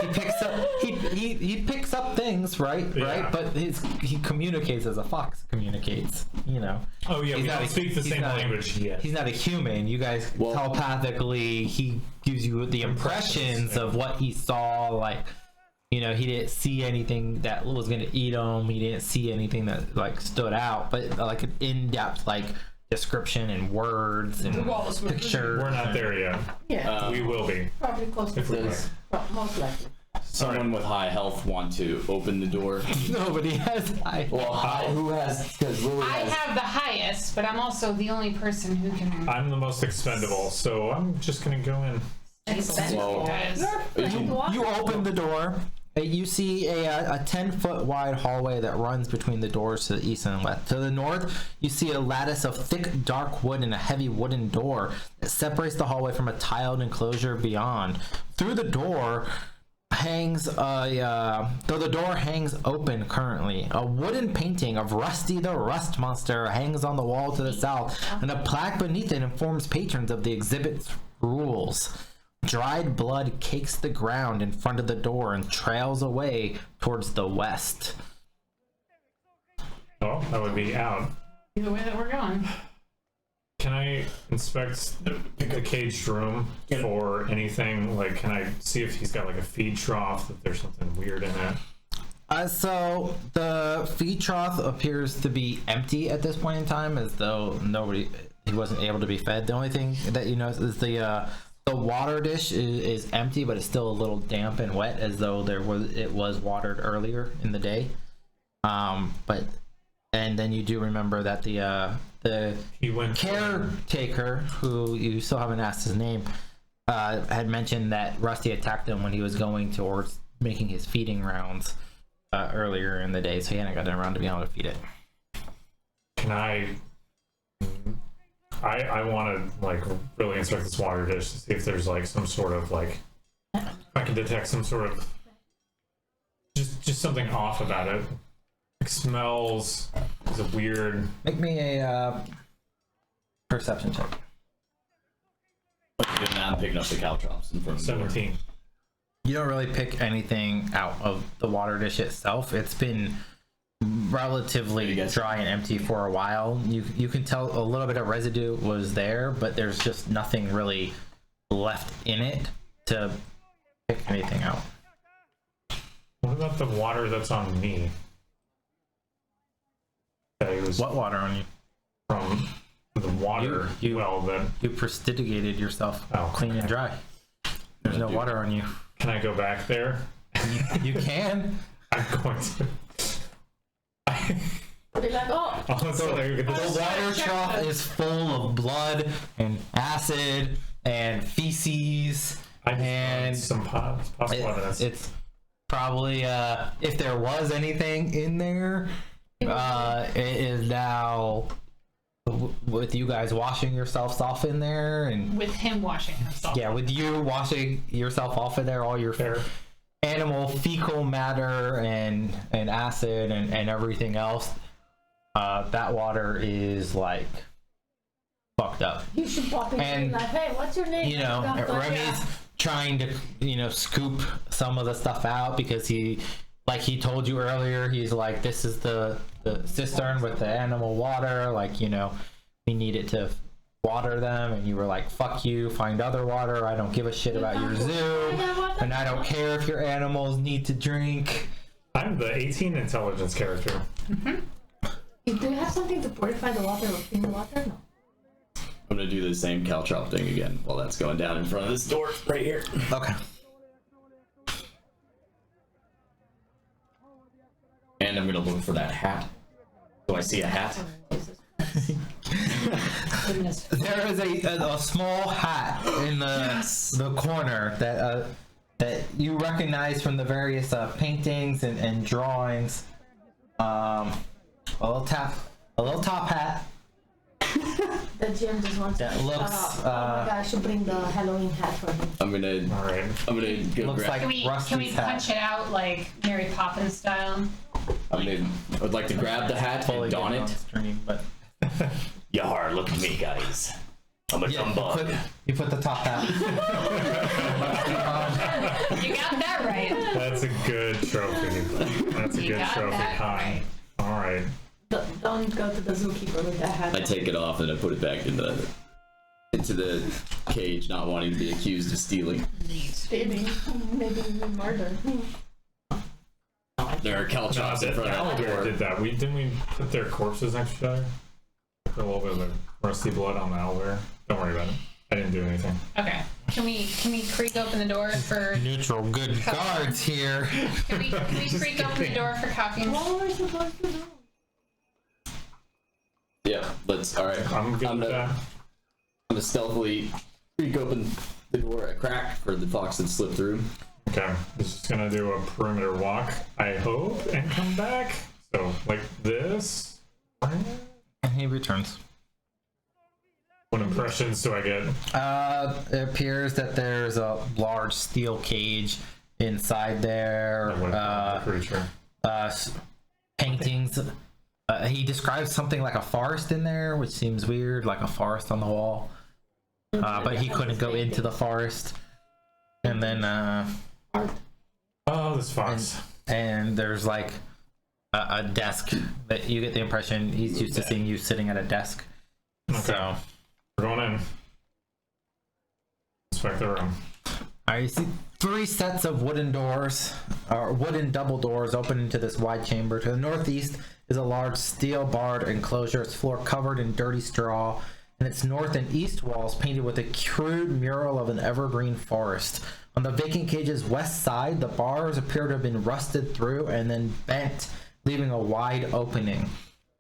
he picks up he picks up things, right? Yeah. Right. But he communicates as a fox communicates. You know. oh yeah, we don't speak the he's same not a- language yet. He's not a human. You guys Well- telepathically, he gives you the impressions yeah. of what he saw. Like, you know, he didn't see anything that was going to eat him. He didn't see anything that like stood out. But like an in-depth like description and words and pictures. We're not there yet. Yeah, We will be probably close to if we play. Does most likely. someone with high health want to open the door? Nobody has. Well, who has? Because Lily I has. have the highest, but I'm also the only person who can. I'm the most expendable, so I'm just gonna go in. Well, Guys. You open the door. You see a 10-foot wide hallway that runs between the doors to the east and west. To the north, you see a lattice of thick, dark wood and a heavy wooden door that separates the hallway from a tiled enclosure beyond. Through the door hangs though the door hangs open currently, a wooden painting of Rusty the Rust Monster hangs on the wall to the south, and a plaque beneath it informs patrons of the exhibit's rules. Dried blood cakes the ground in front of the door and trails away towards the west. Oh, that would be out. The way that we're going. Can I inspect the caged room for anything? Like, can I see if he's got like a feed trough, if there's something weird in it? So the feed trough appears to be empty at this point in time, as though he wasn't able to be fed. The only thing that you notice is the water dish is empty, but it's still a little damp and wet, as though it was watered earlier in the day. And then you do remember that the He went caretaker, who you still haven't asked his name, had mentioned that Rusty attacked him when he was going towards making his feeding rounds earlier in the day, so he hadn't gotten around to being able to feed it. Can I want to like really inspect this water dish to see if there's like some sort of like I can detect some sort of just something off about it. Like smells is a weird. Make me a perception check. I'm picking up the caltrops in front of the door. 17. You don't really pick anything out of the water dish itself. It's been relatively dry and empty for a while. You can tell a little bit of residue was there, but there's just nothing really left in it to pick anything out. What about the water that's on me? That it was What water on you? from the water You- well that You prestigated yourself clean and dry. There's no water on you. can I go back there? You can. I'm going to. Be like, oh, Honestly, The water trough is full of blood and acid and feces, I just and want some possible evidence. it's probably if there was anything in there, it is now with you guys washing yourselves off in there, and With him washing himself. yeah, with you washing yourself off in there, all your Fair. animal fecal matter and acid and everything else, that water is like fucked up. you should pop in And, and like, hey, what's your name? You know, Stuff like Remy's that. trying to scoop some of the stuff out because he told you earlier, he's like, this is the cistern with the animal water, like, we need it to water them, and you were like, fuck you, find other water, I don't give a shit about your zoo, and I don't care if your animals need to drink. I'm the 18 intelligence character. Do you have something to purify the water or clean the water? No. I'm gonna do the same caltrop thing again while that's going down in front of this door right here. Okay. And I'm gonna look for that hat. Do I see a hat? Goodness. There is a small hat in the corner that you recognize from the various paintings and drawings. A little top hat. The GM just wants That to looks, shut up. Oh my god, I should bring the Halloween hat for him. I'm gonna go Looks grab. like Can we Rusty's hat. punch it out like Mary Poppins style? I'd like to grab the hat Fully and don getting on it. stream, but Yar, look at me, guys. I'm a humbug. you put the top hat. You got that right. That's a good trophy. That's a You good got trophy. that Hi. All right. Don't go to the zookeeper with that hat. I take it off and I put it back into the cage, not wanting to be accused of stealing. Maybe murder. There are caltrops in front of the Owlbear door. did that. Didn't we put their corpses next to each other? Put a little bit of the rusty blood on the owlbear. Don't worry about it. I didn't do anything. Okay. Can we creak open the door for? Neutral good guards here. Can we creak open the door for Calkins? What were we supposed to do? Yeah, let's. All right. I'm good I'm with gonna, that. I'm gonna stealthily creak open the door a crack for the fox to slip through. Okay. Just gonna do a perimeter walk, I hope, and come back. So, like this. And he returns. What impressions do I get? It appears that there's a large steel cage inside there. Creature. Paintings. He describes something like a forest in there, which seems weird, like a forest on the wall. But he couldn't go into the forest. And then, Oh, this fox. and there's like a desk that you get the impression he's used to seeing you sitting at a desk. Okay. So, We're going in. Inspect the room. you see 3 sets of wooden doors, or wooden double doors, open into this wide chamber. To the northeast is a large steel barred enclosure. Its floor covered in dirty straw, and its north and east walls painted with a crude mural of an evergreen forest. On the vacant cage's west side, the bars appear to have been rusted through and then bent, leaving a wide opening.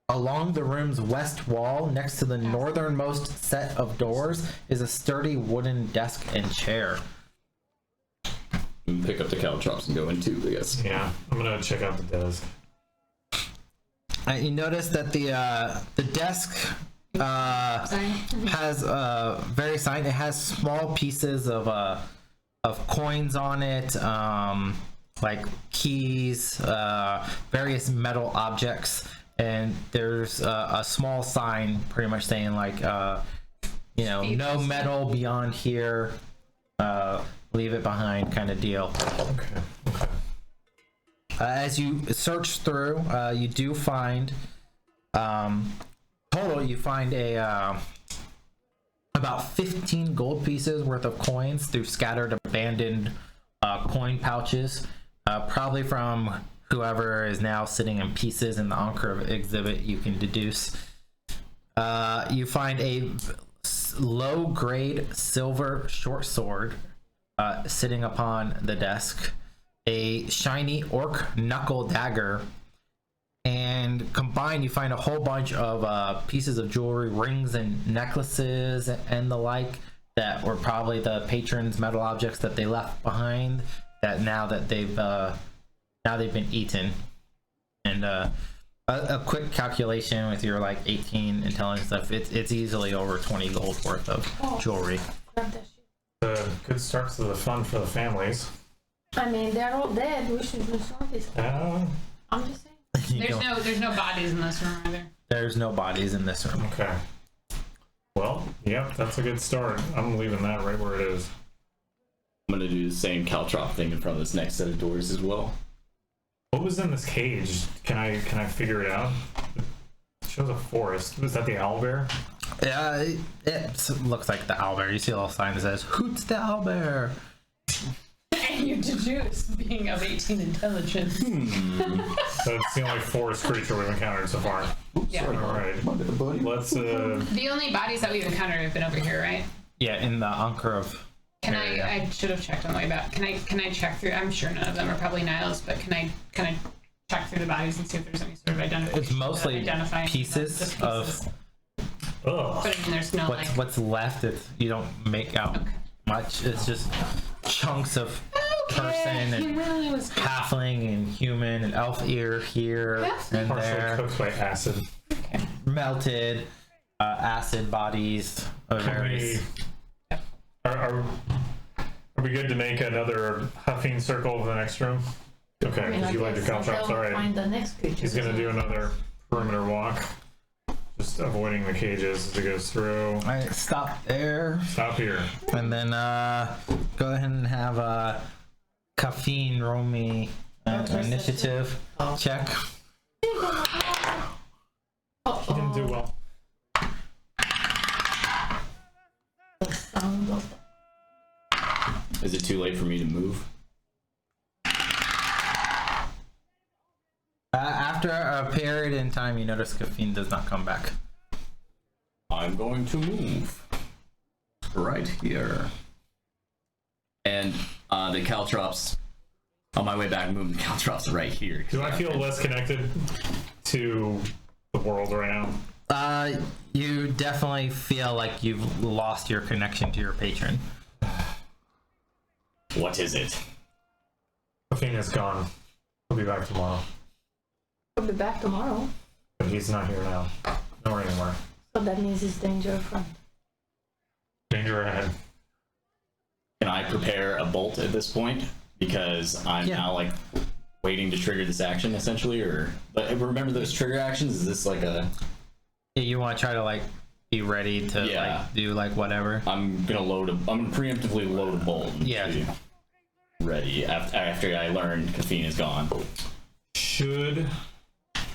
Along the room's west wall, next to the northernmost set of doors, is a sturdy wooden desk and chair. Pick up the caltrops and go in too, I guess. Yeah, I'm gonna check out the desk. You notice that the desk has very sign. It has small pieces of coins on it, like keys, various metal objects, and there's a small sign, pretty much saying like, no metal beyond here. Leave it behind, kind of deal. Okay. As you search through, you do find total. You find about 15 gold pieces worth of coins through scattered, abandoned coin pouches, probably from whoever is now sitting in pieces in the Ankara exhibit. You can deduce. You find a low-grade silver short sword sitting upon the desk, a shiny orc knuckle dagger, and combined you find a whole bunch of pieces of jewelry, rings and necklaces and the like, that were probably the patrons' metal objects that they left behind, that now that they've been eaten. And a quick calculation with your like 18 intelligence stuff, it's easily over 20 gold worth of jewelry. Grab that shit. Good start to the fun for the families. I mean, they're all dead. We should do something. I'm just saying. There's no bodies in this room either. There's no bodies in this room. Okay. Well, yep, that's a good start. I'm leaving that right where it is. I'm gonna do the same caltrop thing in front of this next set of doors as well. What was in this cage? Can I figure it out? It shows a forest. Was that the owlbear? It looks like the owlbear. You see a little sign that says "Hoots the owlbear." And you deduce being of 18 intelligence. That's the only forest creature we've encountered so far. Yeah. All right. Buddy. Let's. The only bodies that we've encountered have been over here, right? Yeah, in the Anchor of. Can area. I should have checked on the way back. Can I check through? I'm sure none of them are probably nihilists, but can I check through the bodies and see if there's any sort of identification? It's mostly identifying pieces just of Ugh. But I mean, there's no like. what's left. It's you don't make out much. It's just chunks of person He and really was. halfling and human and elf ear here and Partially there, cooked by acid. melted acid bodies of Can we? various. Are we good to make another huffing circle of the next room? Okay, because you like your caltrops. All right. Find the next creature. He's gonna do another perimeter walk, just avoiding the cages as he goes through. All right, stop there, Stop here. and then go ahead and have caffeine roll me initiative check. He didn't do well. Sound of Is it too late for me to move? After a period in time, you notice caffeine does not come back. I'm going to move right here. And the caltrops, on my way back, moving the caltrops right here. Do I feel less connected to the world right now? You definitely feel like you've lost your connection to your patron. What is it? Athena's gone. He'll be back tomorrow. He'll be back tomorrow. But he's not here now. Nor anymore. So that means it's danger front. Danger ahead. Can I prepare a bolt at this point? Because I'm now like waiting to trigger this action essentially, or but remember those trigger actions? Is this like a Yeah, you want to try to like be ready to Yeah. like do like whatever. I'm gonna preemptively load a bolt. and Yeah. be ready after I learn caffeine is gone.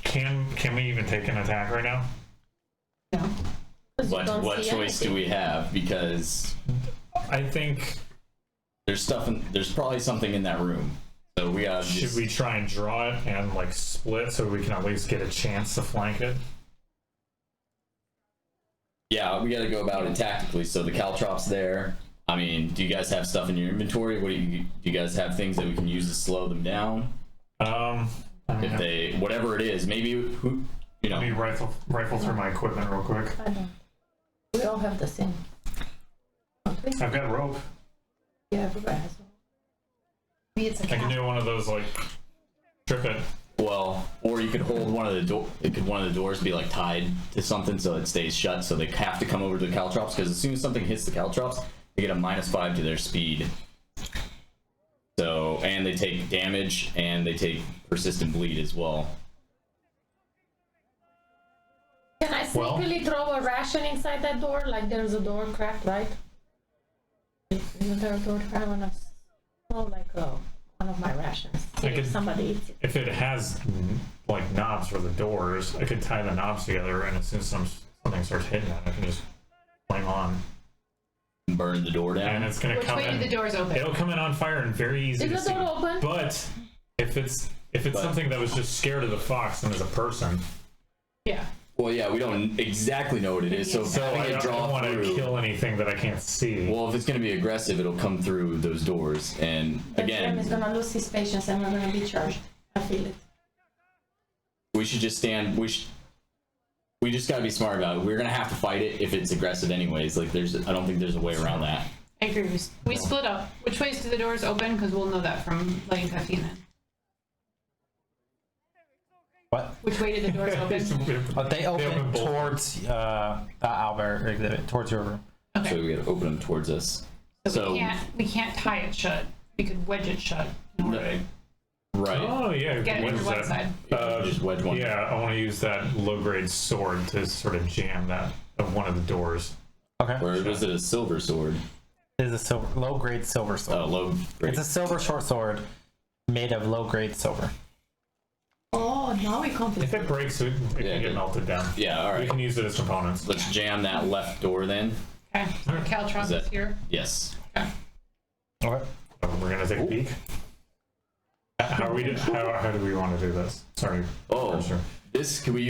Can we even take an attack right now? No. 'Cause you But don't what see choice do anything. we have? Because I think. there's there's probably something in that room. So we gotta Should just, we try and draw it and like split so we can at least get a chance to flank it? yeah, we gotta go about it tactically. So the caltrops there. I mean, do you guys have stuff in your inventory? Do you guys have things that we can use to slow them down? If they, whatever it is, maybe who, you Let me know, rifle through my equipment real quick. I don't. We all have the same. Don't we? I've got rope. Yeah, everybody has one. Maybe it's a I can cat. do one of those like trip it. well, or you could hold one of the one of the doors be like tied to something so it stays shut, so they have to come over to the caltrops because as soon as something hits the caltrops, they get a -5 to their speed. So, and they take damage and they take persistent bleed as well. Can I Well- sneakily throw a ration inside that door? Like there's a door cracked, right? Isn't there a door cracked? I wanna throw like one of my rations. See I if could- somebody eats it. If it has like knobs for the doors, I could tie the knobs together, and as soon as something starts hitting it, I can just flame on, Burn the door and down. it's gonna Which come way in. do the doors open? It'll come in on fire and very easy to Is the see. door open? But if it's something that was just scared of the fox and is a person, Yeah. Well, yeah, we don't exactly know what it is, so so having I it don't draw want to through. kill anything that I can't see. Well, if it's going to be aggressive, it'll come through those doors. And That Jim is again, gonna lose his patience and we're gonna be charged. I feel it. we should just stand. We just got to be smart about it. We're going to have to fight it if it's aggressive, anyways. Like, I don't think there's a way around that. I agree. We split up. Which ways do the doors open? Because we'll know that from letting caffeine in. What? Which way do the doors open? But they open both. towards the Albert exhibit, towards your room. Okay. So we got to open them towards us. So, we can't tie it shut. We could wedge it shut. in order to right. Oh yeah, Get it what into is one that? side. Just wedge one. Yeah, I want to use that low-grade sword to sort of jam that of one of the doors. Okay. Or was it a silver sword? It is a silver, low-grade silver sword. Oh, low grade. It's a silver short sword made of low-grade silver. Oh, now we If complete. it breaks, it can Yeah, get good. melted down. Yeah, all We right. can use it as components. Let's jam that left door then. Okay. So Caltrops Is that- is here. Yes. Okay. we're gonna take a peek. How do we want to do this? Sorry. Oh, Sure. this, can we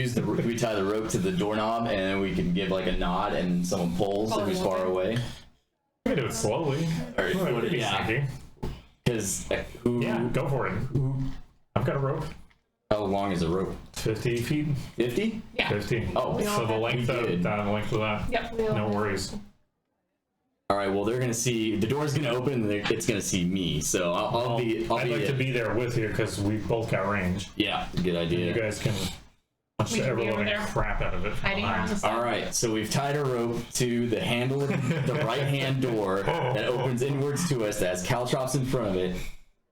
tie the rope to the doorknob and then we can give like a nod and someone pulls if who's far away? We can do it slowly. Or, Yeah. Because Yeah, go for it. I've got a rope. How long is a rope? 50 feet. 50? Yeah. 50. Oh, So the length of that. Yep. No worries. all right. Well, they're gonna see the door's gonna open and it's gonna see me. So I'll be. I'd like to be there with you because we both got range. Yeah, good idea. You guys can punch We the can be over ever-living there. crap out of it. Hiding around the side. All right, so we've tied a rope to the handle of the right-hand door that opens inwards to us, that has caltrops in front of it,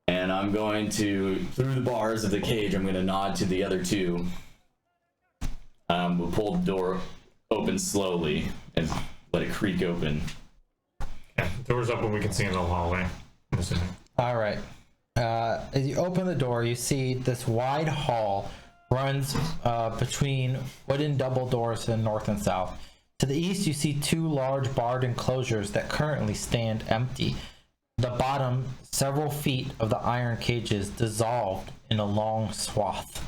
and I'm going to, through the bars of the cage, I'm going to nod to the other two. We'll pull the door open slowly and let it creak open. Yeah, door's open. We can see in the hallway. I'm assuming. All right. As you open the door, you see this wide hall runs between wooden double doors to the north and south. To the east, you see two large barred enclosures that currently stand empty. The bottom, several feet of the iron cages dissolved in a long swath.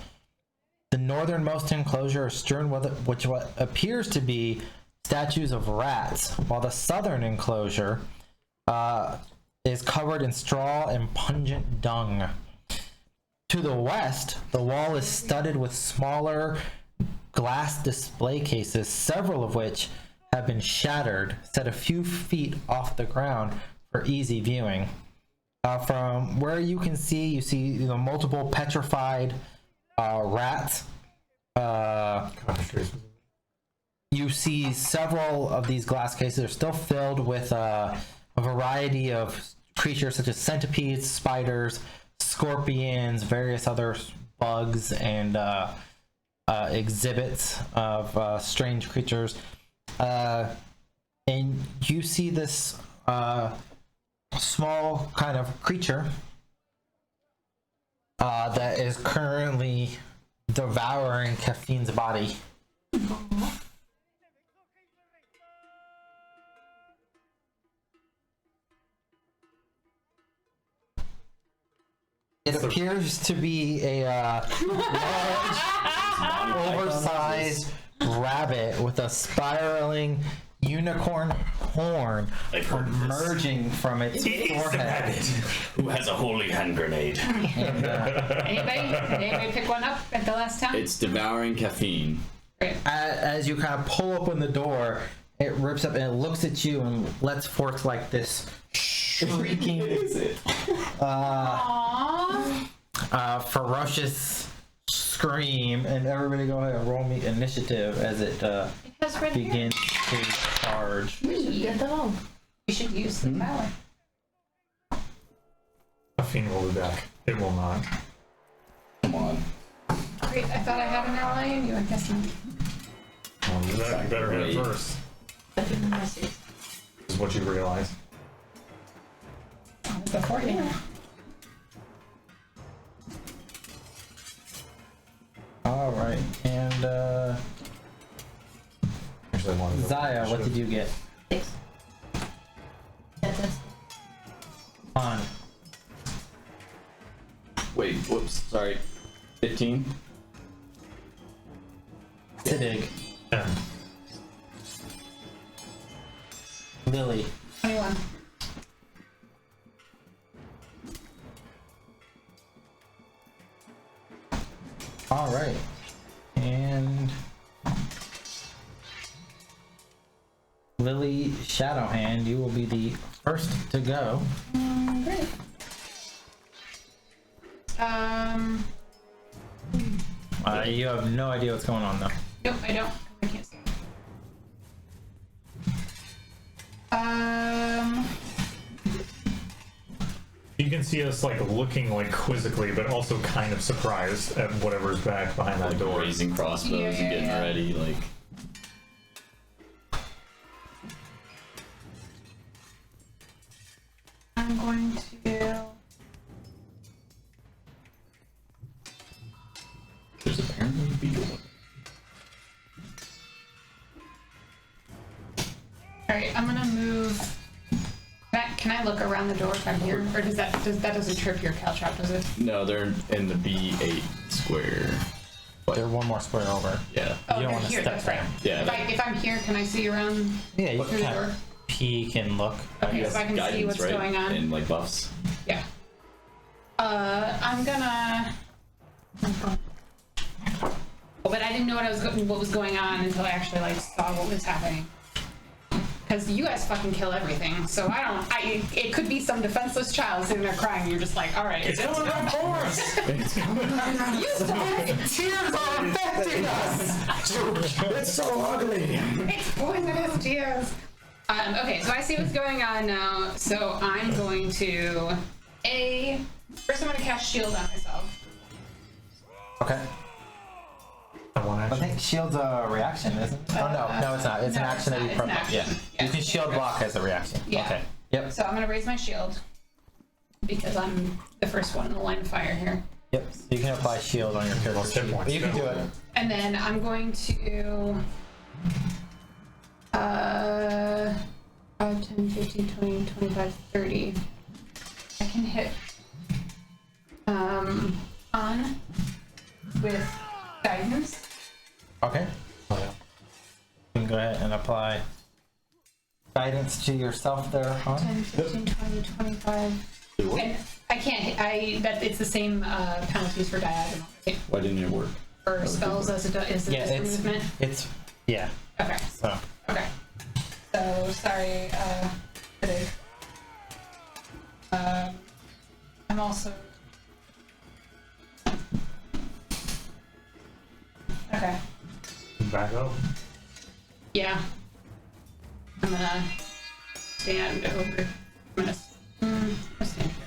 The northernmost enclosure is strewn with what appears to be statues of rats, while the southern enclosure is covered in straw and pungent dung. To the west, the wall is studded with smaller glass display cases, several of which have been shattered, set a few feet off the ground for easy viewing. From where you see multiple petrified rats. You see several of these glass cases are still filled with a variety of creatures such as centipedes, spiders, scorpions, various other bugs, and exhibits of strange creatures. And you see this small kind of creature that is currently devouring Caffeine's body. It appears to be a large, oversized rabbit with a spiraling unicorn horn I've heard of this. emerging from its forehead. Who has a holy hand grenade? And, Anybody pick one up at the last time? It's devouring caffeine. as you kind of pull open the door, it rips up and it looks at you and lets forth like this shrieking, ferocious scream. And everybody go ahead and roll me initiative as it Because right here, begins to charge. Get along. we should use the power. Caffeine will be back. It will not. Come on. Great, I thought I had an ally in you, I guess not. You better hit it Wait. first. Is what you realize. Before you. All right, and Actually, I wanted to- Zaya, what did you get? 6. On. Wait, whoops, sorry. 15? Siddig. 10. Lily. 21. All right, and Lily Shadowhand, you will be the first to go. Great. You have no idea what's going on though. Nope, I don't. I can't see. You can see us like looking like quizzically, but also kind of surprised at whatever's back behind that Like door. raising crossbows Yeah, and getting yeah. ready, like. I'm going to. There's apparently a beetle. Alright, I'm gonna move back can I look around the door if I'm here? Or that doesn't trip your caltrop, does it? No, they're in the B8 square. They're one more square over. Yeah. Oh, You don't they're wanna here, step that's right. down. Yeah. If I'm here, can I see around Yeah, you through the door? can peek and look. Okay, so I can see Guidance, what's right? going on. And like buffs. Yeah. I'm gonna. Oh, but I didn't know what was going on until I actually like saw what was happening. Because you guys fucking kill everything, so it could be some defenseless child sitting there crying. And you're just like, all right, It's coming on course. you stop. Tears are affecting us! It's so ugly. It's poisonous tears. Okay, so I see what's going on now. So I'm going to first I'm gonna cast shield on myself. Okay. One I action. think shield's a reaction, isn't it? Oh, no, it's not. It's an no, action that it's you not. It's an Yeah. action. You Yes. can shield block as a reaction. Yeah. Okay. Yep. So I'm gonna raise my shield because I'm the first one in the line of fire here. Yep. So you can apply shield on your character. Hit points. You can do it. And then I'm going to 5, 10, 15, 20, 25, 30. I can hit on with guidance. Okay. Oh, yeah. You can go ahead and apply guidance to yourself there, huh? 10, 15, 20, 25. And I can't hit, it's the same penalties for diagonal. Why didn't it work? For spells as it does Yeah, for movement. Yeah. Okay. So Okay. So sorry, today. I'm also. Okay. Back up. Yeah. I'm gonna stand over. I'm gonna stand here.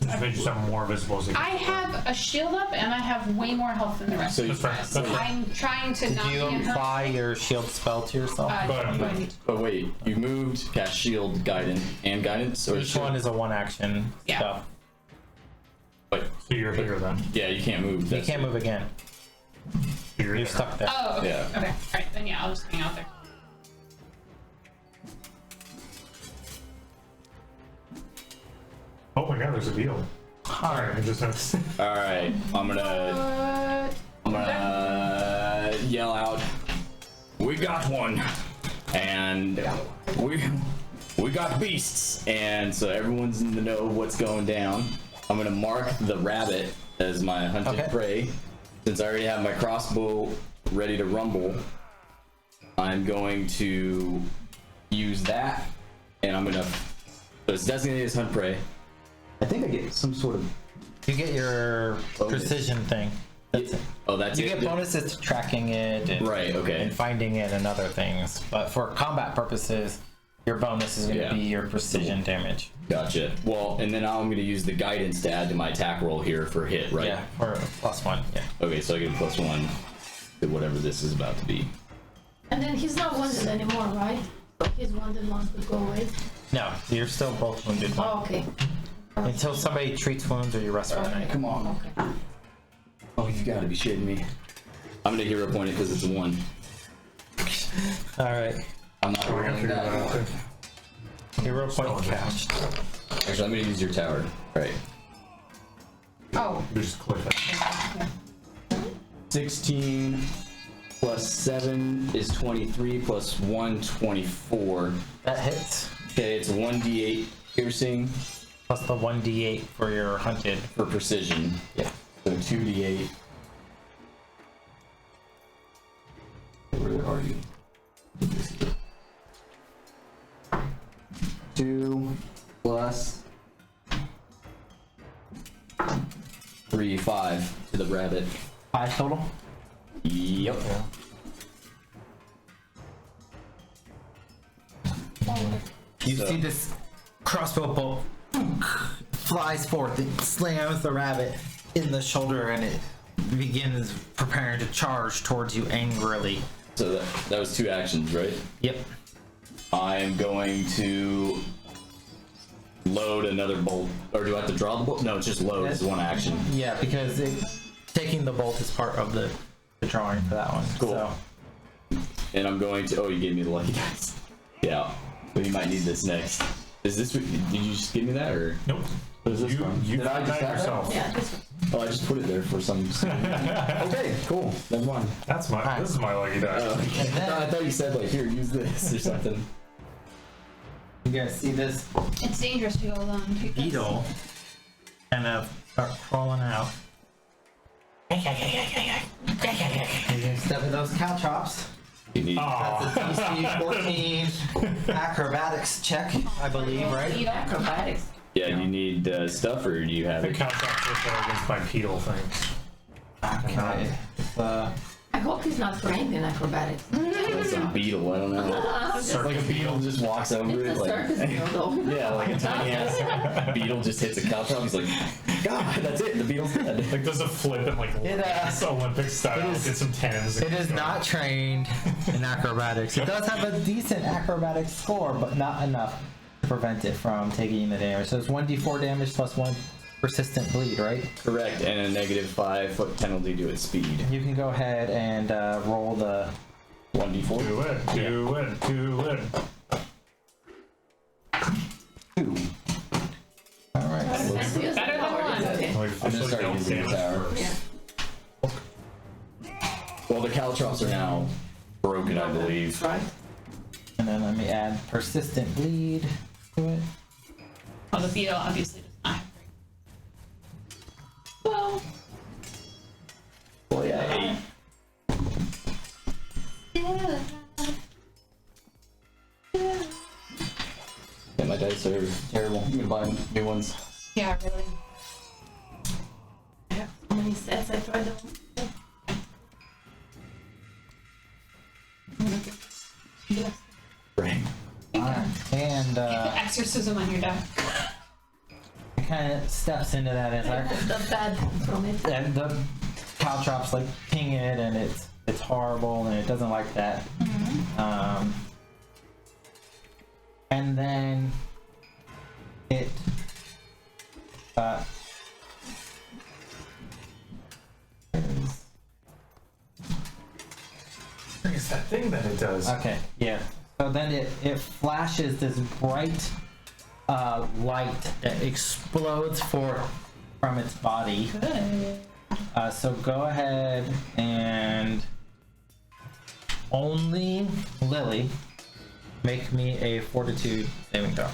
Just make yourself more visible as you I have a shield up and I have way more health than the rest So of you- you guys. So I'm trying to did not you be in her. apply your shield spell to yourself? But- Oh wait, you moved, cast shield, guidance, and guidance, or Each one is a one action Yeah. spell. Wait, So you're here then. yeah, you can't move. You That's can't move again. You're You're there. stuck there. Oh, okay. Yeah. Okay. Alright, then yeah, I'll just hang out there. Oh my god, there's a deal. Alright, I just have All right, I'm gonna yell out, "We got one!" And we got beasts, and so everyone's in the know of what's going down. I'm gonna mark the rabbit as my hunted Okay. prey. Since I already have my crossbow ready to rumble, I'm going to use that, and I'm gonna. So it's designated as hunt prey. I think I get some sort of. You get your Bonus. precision thing. That's it. Oh, that's You it. get bonuses to tracking it and, Right. Okay. and finding it and other things. But for combat purposes, your bonus is going to Yeah. be your precision damage. Gotcha. Well, and then I'm going to use the guidance to add to my attack roll here for hit, right? Yeah, or +1. Yeah. Okay, so I get a +1 to whatever this is about to be. And then he's not wounded anymore, right? He's wounded once we go away. No, you're still both wounded. Oh, okay. Until somebody treats wounds or you rest for the night. Come on. Okay. Oh, you gotta be shitting me. I'm going to hero point it because it's a 1. All right. I'm not We're gonna rolling figure that out. that. Hero point cast. Actually, I'm going to use your tower. Right. Oh. You just click that. 16 plus 7 is 23 plus 1, 24. That hits. Okay, it's 1d8 piercing Plus the 1d8 for your hunted. for precision. Yeah. So 2d8. Where are you? 2 plus 3, 5 to the rabbit. 5 total? Yep. You So- see this crossbow bolt flies forth, it slams the rabbit in the shoulder, and it begins preparing to charge towards you angrily. So that was 2 actions, right? Yep. I'm going to load another bolt. Or do I have to draw the bolt? No, it's just load is 1 action. Yeah, because taking the bolt is part of the drawing for that one. Cool. So, And I'm going to. Oh, you gave me the lucky dice. Yeah. But you might need this next. Is this? Did you just give me that or? Nope. What is this You from? you Did I found just that have yourself. Yeah, this one. Oh, I just put it there for some. Okay, cool. Never mind. That's my. This is my lucky die. Oh, okay. I thought you said like here, use this or something. You guys see this It's dangerous to go alone. Because beetle kind of start crawling out. You can step in those caltrops. You need. That's a DC 14 acrobatics check, I believe, right? You don't Acrobatics. Yeah, you need stuff, or do you have The it? contract with against my pedal thing. Okay. It's, I hope he's not trained in acrobatics. It's a beetle. I don't know. It's Like a beetle just walks over it, a like circus beetle. yeah, like a tiny ass beetle just hits a couch top. He's like, God, that's it. The beetle's dead. Like does a flip and like it's Olympic style. it is- Get some tens. it is not trained in acrobatics. It does have a decent acrobatics score, but not enough to prevent it from taking the damage. So it's 1d4 damage plus 1 persistent bleed, right? Correct, and a -5 foot penalty to its speed. You can go ahead and roll the 1d4. Do it. Do it. Do it. 2. all right. That's the Better than one. Okay. Like, I'm gonna officially start don't using the damage tower. first. Well, the caltrops are now Broken, I believe. Right. And then let me add persistent bleed to it. Well, the beetle obviously does not have Well, Well, yeah. 8. Yeah, my dice are terrible. I'm gonna buy new ones. Yeah, really. I have so many sets. I tried them. Right. Alright. And Exorcism on your deck. it kind of steps into that as The bad from it. and the caltrops like ping it, and it's horrible, and it doesn't like that. And then it It's that thing that it does. okay, yeah. So then it flashes this bright light that explodes from its body. Good. So go ahead and only Lily make me a fortitude saving throw.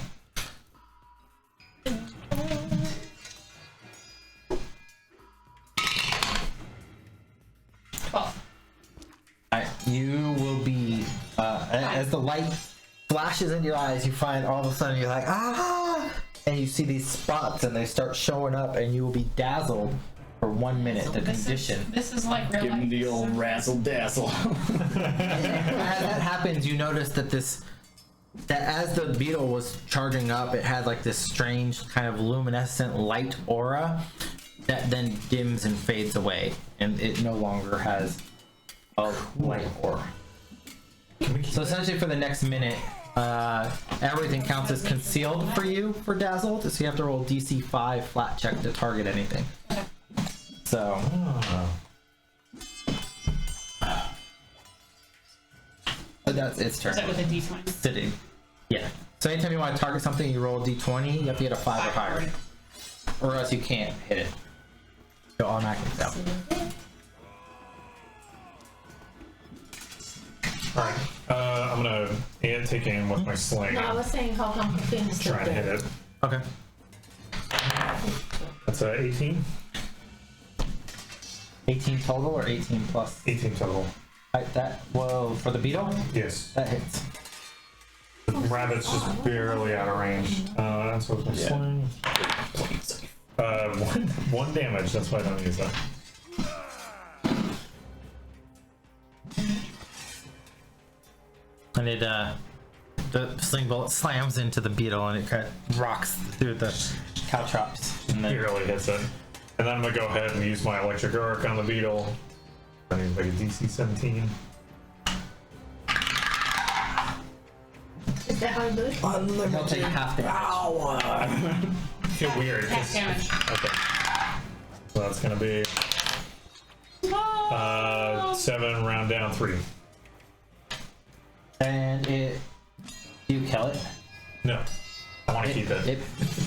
Well, Alright, you will be as the light flashes in your eyes, you find all of a sudden you're like ah, and you see these spots and they start showing up, and you will be dazzled for 1 minute. The condition. this is like real Give him life. the old razzle dazzle. As that happens, you notice that as the beetle was charging up, it had like this strange kind of luminescent light aura that then dims and fades away, and it no longer has a light aura. So essentially for the next minute, everything counts as concealed for you for dazzled, so you have to roll DC 5 flat check to target anything. So that's its turn. Is that with a D20? Sitting. Yeah. So anytime you want to target something, you roll a d20, you have to get a 5 or higher. Or else you can't hit it. You'll automatically fail. Alright. I'm gonna take aim with my sling. No, I was saying how come the thing is still Try and hit there. it. Okay. That's 18. 18 total or 18 plus? 18 total. Right, that, well, for the beetle, Yes. that hits. The rabbit's just barely out of range. That's what my Yeah. sling. One damage. That's why I don't use that. And it, the sling bullet slams into the beetle and it kind of rocks through the caltrops. And then Barely hits it. And then I'm gonna go ahead and use my electric arc on the beetle. I need like a DC 17. Is that how you do it? he'll take half damage. Feel weird. Half 'cause- damage. Okay. So that's gonna be 7, round down 3. And it Do you kill it? No. I want to keep it. It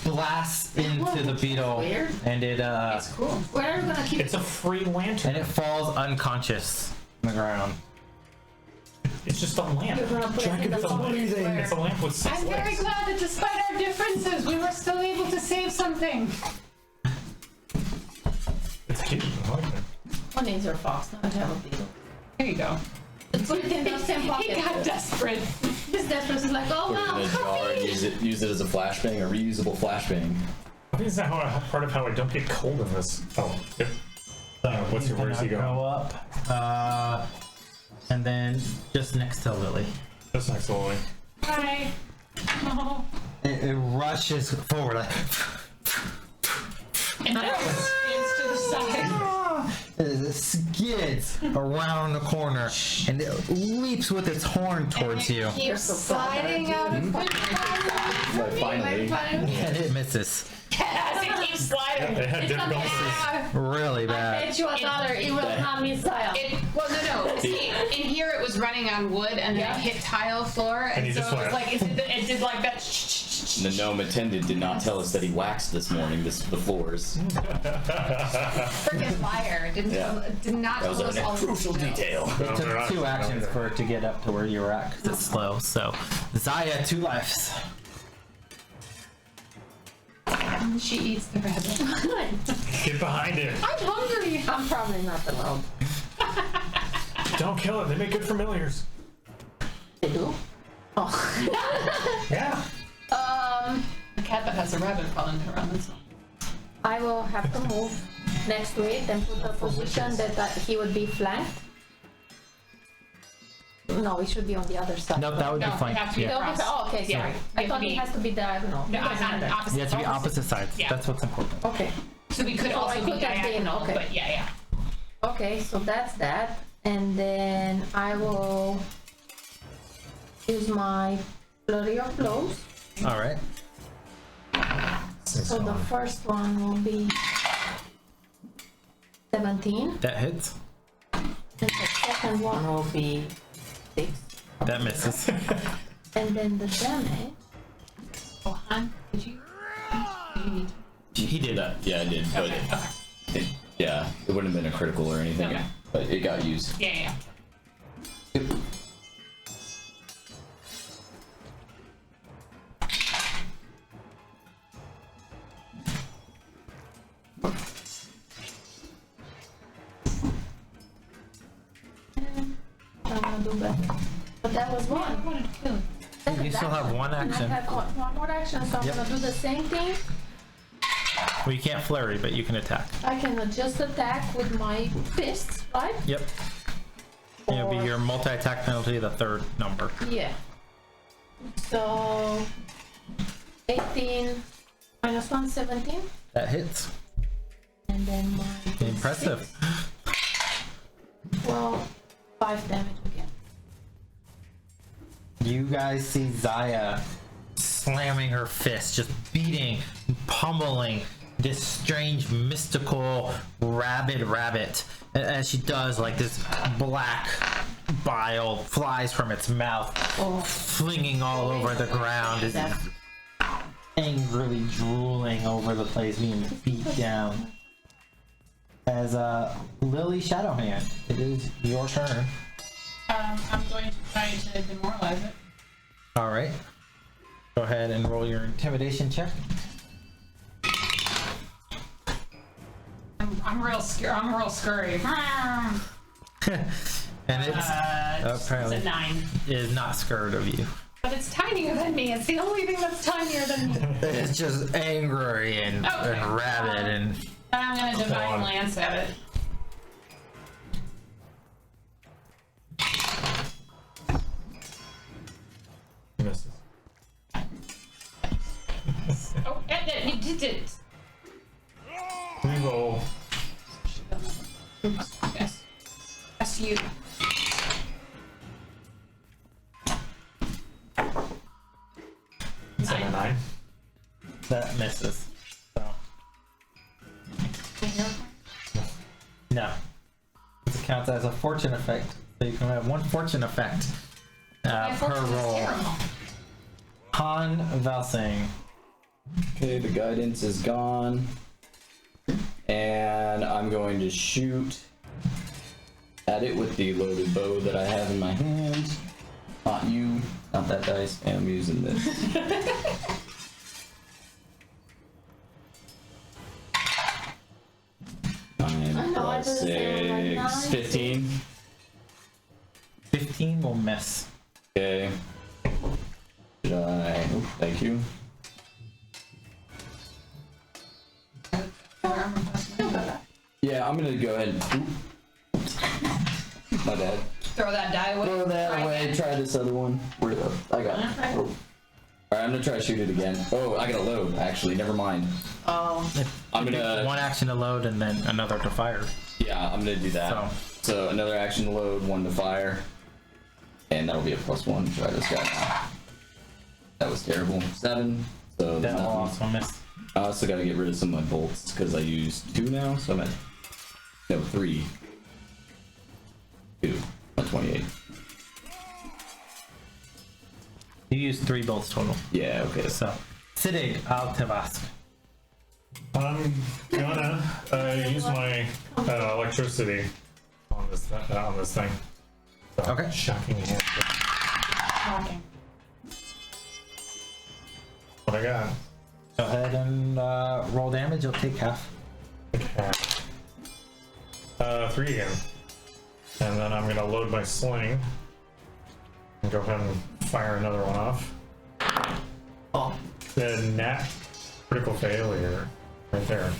blasts into the beetle, Weird. and it It's cool. Where are you gonna keep It's a free lantern. and it falls unconscious on the ground. It's just a lamp. You're gonna put it in the It's a lamp. square. It's a lamp with 6 I'm very legs. glad that despite our differences, we were still able to save something. It's cute. I like that. One needs your fox, not to have a beetle. There you go. Put it in the same He pocket. got desperate. This desperate is like, oh Put it in a jar well. and use it as a flashbang, a reusable flashbang. I think that's part of how I don't get cold in this. Oh, yep. Where's he Go going? up, and then just next to Lily. Just next to Lily. Hi. Oh. It rushes forward like. And then spins to the side. It skids around the corner and it leaps with its horn towards you. Keeps sliding out of Like, finally. And it misses. as it keeps sliding. It had difficulty. Really I bad. bet you $1, it will not miss Zaya. Well, no. See, in here it was running on wood and then Yeah. it hit tile floor, and you so just it was went- like it did like that. The gnome attendant did not tell us that he waxed this morning, the floors. Freaking liar! Did not That was tell us all a the crucial detail. It took 2 actions for it to get up to where you were at because it's slow. So, Zaya, 2 lives. She eats the rabbit. Get behind it. I'm hungry. I'm probably not allowed. Don't kill it. They make good familiars. They do? Oh. Yeah. A cat that has a rabbit following it around. That's I will have to move next to it and put a position that he would be flanked. No, it should be on the other side. No, that would be No, fine. it has to be Yeah. across. Oh, okay, Yeah. sorry. You I have thought to it be- has to be diagonal. No, It doesn't on matter. opposite. You have to be opposite sides. Yeah. That's what's important. Okay. So we could So I also be could have been, diagonal, okay. but yeah. Okay, so that's that. And then I will use my flurry of blows. All right. So the first one will be 17. That hits. And the second one will be 6. That misses. And then the damage. Oh, hon, did you need to? He did. Yeah, I did, but Okay. yeah, it wouldn't have been a critical or anything. Okay. But it got used. Yeah. I'm gonna do better. But that was I one. wanted to kill it. Second You still have action. 1 And action. I have one more action, so I'm Yep. gonna do the same thing. Well, you can't flurry, but you can attack. I can just attack with my fists, right? Yep. It'll be your multi-attack penalty, the 3rd number. Yeah. So 18 minus 1, 17. That hits. And then my Impressive. 12, 5 damage again. You guys see Zaya slamming her fist, just beating, pummeling this strange mystical rabid rabbit. And as she does, like this black bile flies from its mouth, flinging all over the ground. It's angrily drooling over the place, being beat down. As Lily Shadowhand, it is your turn. I'm going to try to demoralize it. All right. Go ahead and roll your intimidation check. I'm real scared. I'm real scurry. And it's apparently It's a 9. is not scared of you. But it's tinier than me. It's the only thing that's tinier than me. It's just angry and, Okay. and rabid and I'm gonna divine on. lance at it. Misses. Oh, you did it. Reroll. Oops. Yes. That's you. Is that a 9? that misses. So no. It counts as a fortune effect. So you can have 1 fortune effect per My fortune is roll. terrible. Han Velsing. Okay, the guidance is gone. And I'm going to shoot at it with the loaded bow that I have in my hand. Not you, not that dice, and I'm using this. I know, I did the same, like 6, nine. 15. 15 will miss. Okay. Should I? Oh, thank you. Yeah, I'm gonna go ahead and. My bad. Throw that die away. Throw that Try away. again. Try this other one. Where'd it go? I got it. Oh. Alright, I'm gonna try to shoot it again. Oh, I gotta load, actually. Never mind. Oh. I'm gonna. One action to load and then another to fire. Yeah, I'm gonna do that. So another action to load, 1 to fire. And that'll be a +1. Try this guy now. That was terrible. 7. So That will nothing. also miss. I also gotta get rid of some of my bolts because I used 2 now, so I'm at. No, 3. 2. I'm at 28. You use 3 bolts total. Yeah, okay. So, SIDDIG, AL-TUV'ASQ. I'm gonna use my electricity on this thing. So, Okay. Shocking hand. Shocking. What I got? Go ahead and roll damage. You'll take half. Okay. 3 again. And then I'm gonna load my sling. And go ahead and fire another one off. Oh. The nat critical failure. Right there.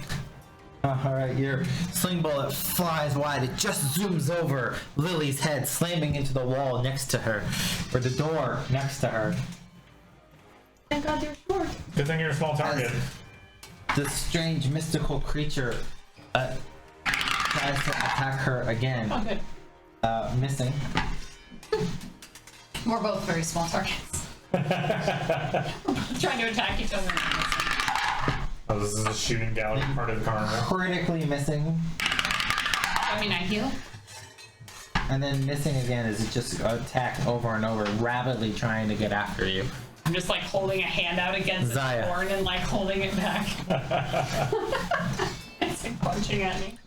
Alright, your sling bullet flies wide. It just zooms over Lily's head, slamming into the wall next to her, or the door next to her. Thank God you're short. Good thing you're a small target. The strange mystical creature tries to attack her again, Oh, good. missing. We're both very small targets. Trying to attack each other. Oh, this is a shooting gallery part of the car. Critically missing, I mean, I heal. and then missing again as it just attack over and over, rapidly trying to get after you. I'm just like holding a hand out against the ZAYA. horn and like holding it back. It's like punching at me.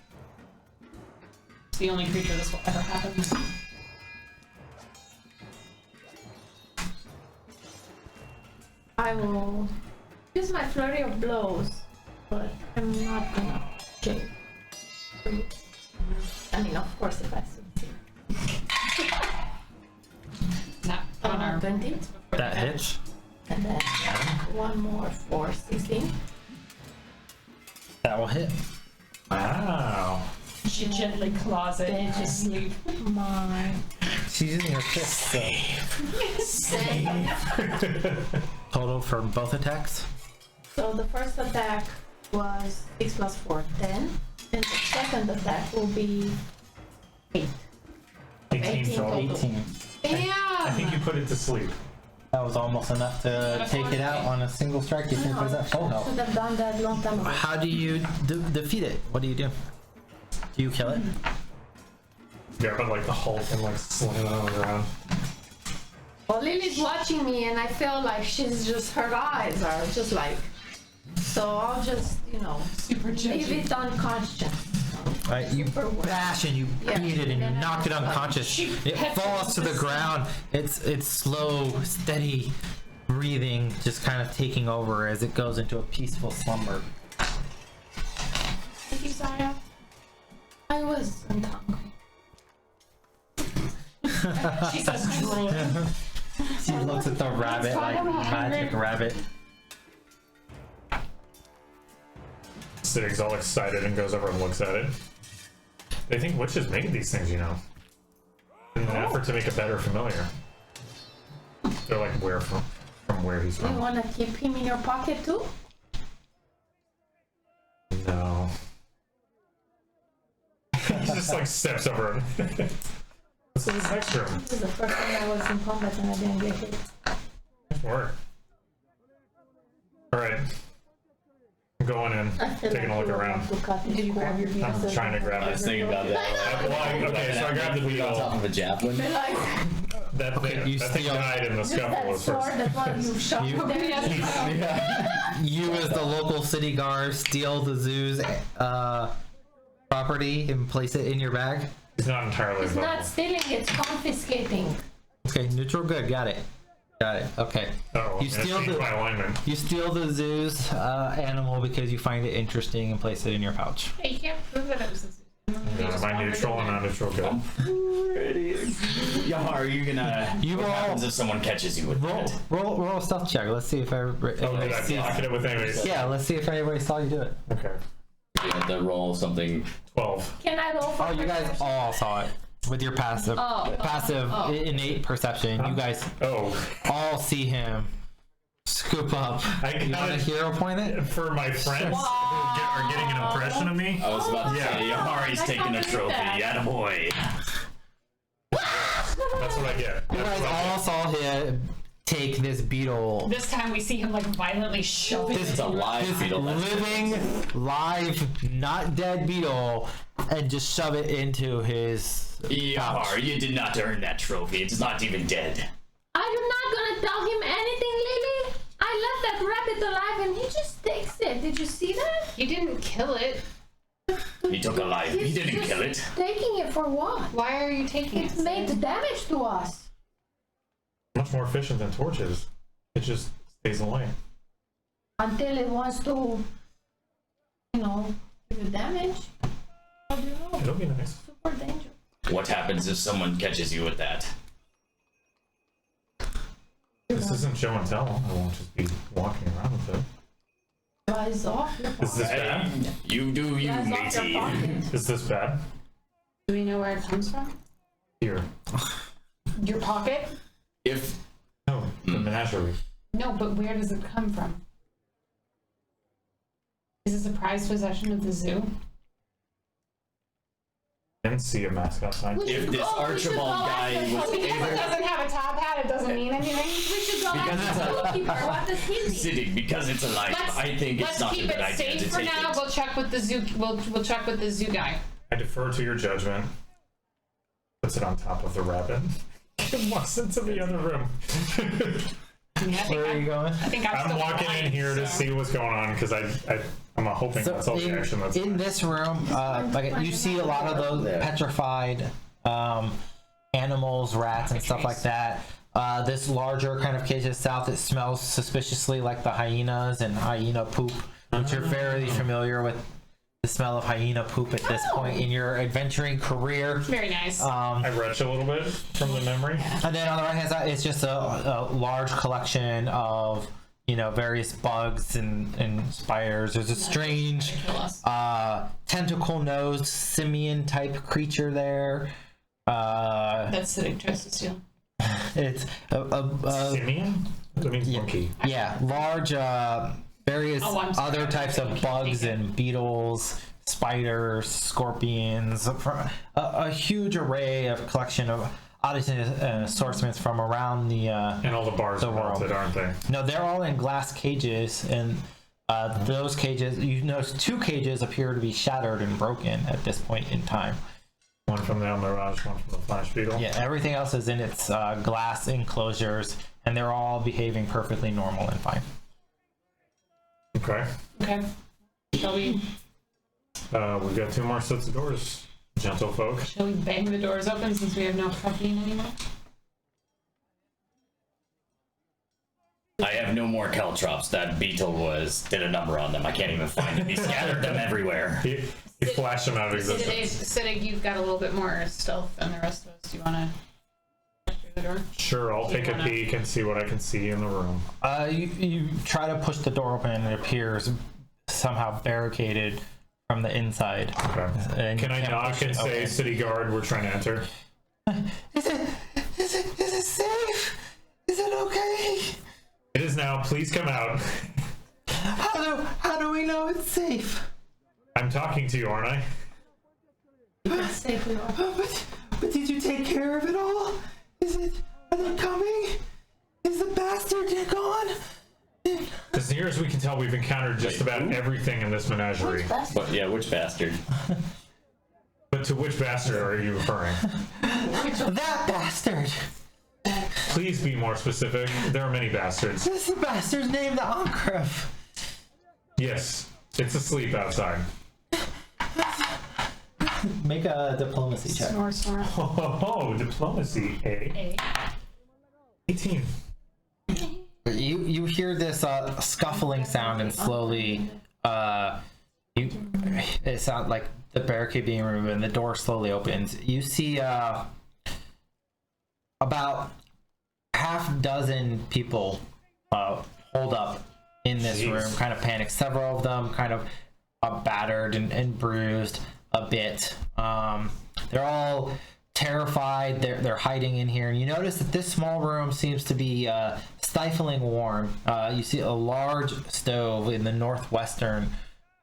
It's the only creature this will ever happen to. I will use my flurry of blows, but I'm not gonna kill you. I mean, of course, if I succeed. Not on our 20, That hits. and then one more for 16. That will hit. Wow. She gently claws it Bitch. to sleep. My She's using her fist, so total for both attacks. So the first attack was 6 plus 4, 10, and the second attack will be 8. 18 total. 18. I think you put it to sleep. That was almost enough to take it out on a single strike. You think it was at full health. Should have done that long time ago. How do you defeat it? What do you do? Do you kill it? Yeah, but like the Hulk and like slam it on the ground. Well, Lily's watching me, and I feel like she's just, her eyes are just like, so I'll just, you know, Super leave judgy. it unconscious. Right, you bash and you beat it and you knock it unconscious. It falls to the ground. It's slow, steady breathing, just kind of taking over as it goes into a peaceful slumber. Thank you, Zaya. I wasn't hungry. She says drooling. She looks at the rabbit like magic rabbit. Siddig's all excited and goes over and looks at it. They think witches made these things, you know. In an effort to make a better familiar. They're like, where from where he's Do you from. want to keep him in your pocket too? No. He just like steps over him. What's in this next room? This is the first time I was in combat and I didn't get hit. Nice work. Alright. I'm going in, I feel taking a like look you around. want to cut Did you grab your I'm trying to grab I was it. thinking about that. Okay, so I grabbed the On top beetle. of a javelin. Like, That thing, you that thing steal- died in the Just scuffle that at sword, first. that one you shot You- there. You, as the local city guard, steal the zoo's property and place it in your bag. He's not entirely It's local. not stealing, it's confiscating. Okay, neutral good. Got it. Got it. Okay. Oh, You steal the my alignment. you steal the zoo's animal because you find it interesting and place it in your pouch. Hey, you can't prove that it was this. Am I neutral and non-neutral good? Yahar, are you gonna? You what all- happens if someone catches you with that? Roll a stealth check. Let's see if Oh, did I sees. pocket it with anyways? Yeah, let's see if anybody saw you do it. Okay. You have to roll something. 12. Can I roll for Oh, you guys perception? all saw it with your passive innate perception. You guys Oh, all see him scoop up. I You want got a it. hero point it? For my friends who are getting an impression of me. I was about to Yeah. say, Yahari's taking a trophy. Attaboy. That's what I get. You That's guys what I all saw him take this beetle, This time we see him like violently shove it. It's a live this beetle. That's living, live, not dead beetle, and just shove it into his Yahar, pouch. you did not earn that trophy. It's not even dead. Are you not gonna tell him anything, Lily? I left that rabbit alive and he just takes it. Did you see that? You didn't kill it. He took a life. He He's didn't just kill it. Taking it for what? Why are you taking It it? made damage to us. much more efficient than torches. It just stays away. Until it wants to, you know, give you damage. How do you know? It'll be nice. Super dangerous. What happens if someone catches you with that? This isn't show and tell. I won't just be walking around with it. Rise off your Is this bad? Hey, you do you, Rise off your matey. pocket. Is this bad? Do we know where it comes from? Here. Your pocket? If No, the menagerie. No, but where does it come from? Is this a prized possession of the zoo? Didn't see a mascot sign. If this Archibald guy was Because it able, doesn't have a top hat, it doesn't mean anything. We should go Because ask the zookeeper. What does he mean? Siddiግ, because it's a life, I think it's Let's not a keep good it idea to safe for take now. it. We'll check with the zoo. We'll check with the zoo guy. I defer to your judgment. Puts it on top of the rabbit. It walks into the other room. I mean, Where are you going? I think I'm I'm still walking in fine, here to so. see what's going on because I'm hoping that's all the action that's in this room, like you see a lot of those petrified animals, rats, and stuff like that. This larger kind of cage to the south, it smells suspiciously like the hyenas and hyena poop, which you're very familiar with. The smell of hyena poop at this point in your adventuring career. Very nice. I retch a little bit from the memory. And then on the right hand side, it's just a large collection of, you know, various bugs and spiders. There's a strange tentacle-nosed simian type creature there. That's SIDDIG tries to steal. It's Simian? That means monkey. yeah, large various Oh, I'm sorry. other types of Okay, bugs take it. and beetles, spiders, scorpions, a huge array of collection of oddities and assortments from around the And all the bars The are world. melted, aren't they? no, they're all in glass cages, and those cages, you notice 2 cages appear to be shattered and broken at this point in time. One from the El Mirage, one from the Flash Beetle. Yeah, everything else is in its glass enclosures, and they're all behaving perfectly normal and fine. Okay. Okay. Shall we We've got 2 more sets of doors, gentle folk. bang the doors open since we have no caffeine anymore? I have no more caltrops. That beetle did a number on them. I can't even find them. He scattered them everywhere. He flashed them out of existence. SIDDIG, you've got a little bit more stealth than the rest of us. Do you want to check through the door? Sure, I'll take a wanna- peek and see what I can see in the room. You try to push the door open, and it appears somehow barricaded from the inside. Okay. And Can you I can't knock push and it say, open. City Guard, we're trying to enter? Is it safe? Is it okay? It is now. Please come out. How do we know it's safe? I'm talking to you, aren't I? Let's say we are. But did you take care of it all? Are they coming? Is the bastard gone? As near as we can tell, we've encountered just about everything in this menagerie. But yeah, which bastard? But to which bastard are you referring? That bastard! Please be more specific. There are many bastards. This is the bastard's name, the Ankrev. Yes, it's asleep outside. Make a diplomacy check. Snore, snore. Oh, diplomacy, eh? 18. You hear this scuffling sound and slowly it sounds like the barricade being removed and the door slowly opens. You see about half dozen people hold up in this room, kind of panicked. Several of them kind of battered and bruised a bit. They're all terrified. They're hiding in here, and you notice that this small room seems to be stifling warm. You see a large stove in the northwestern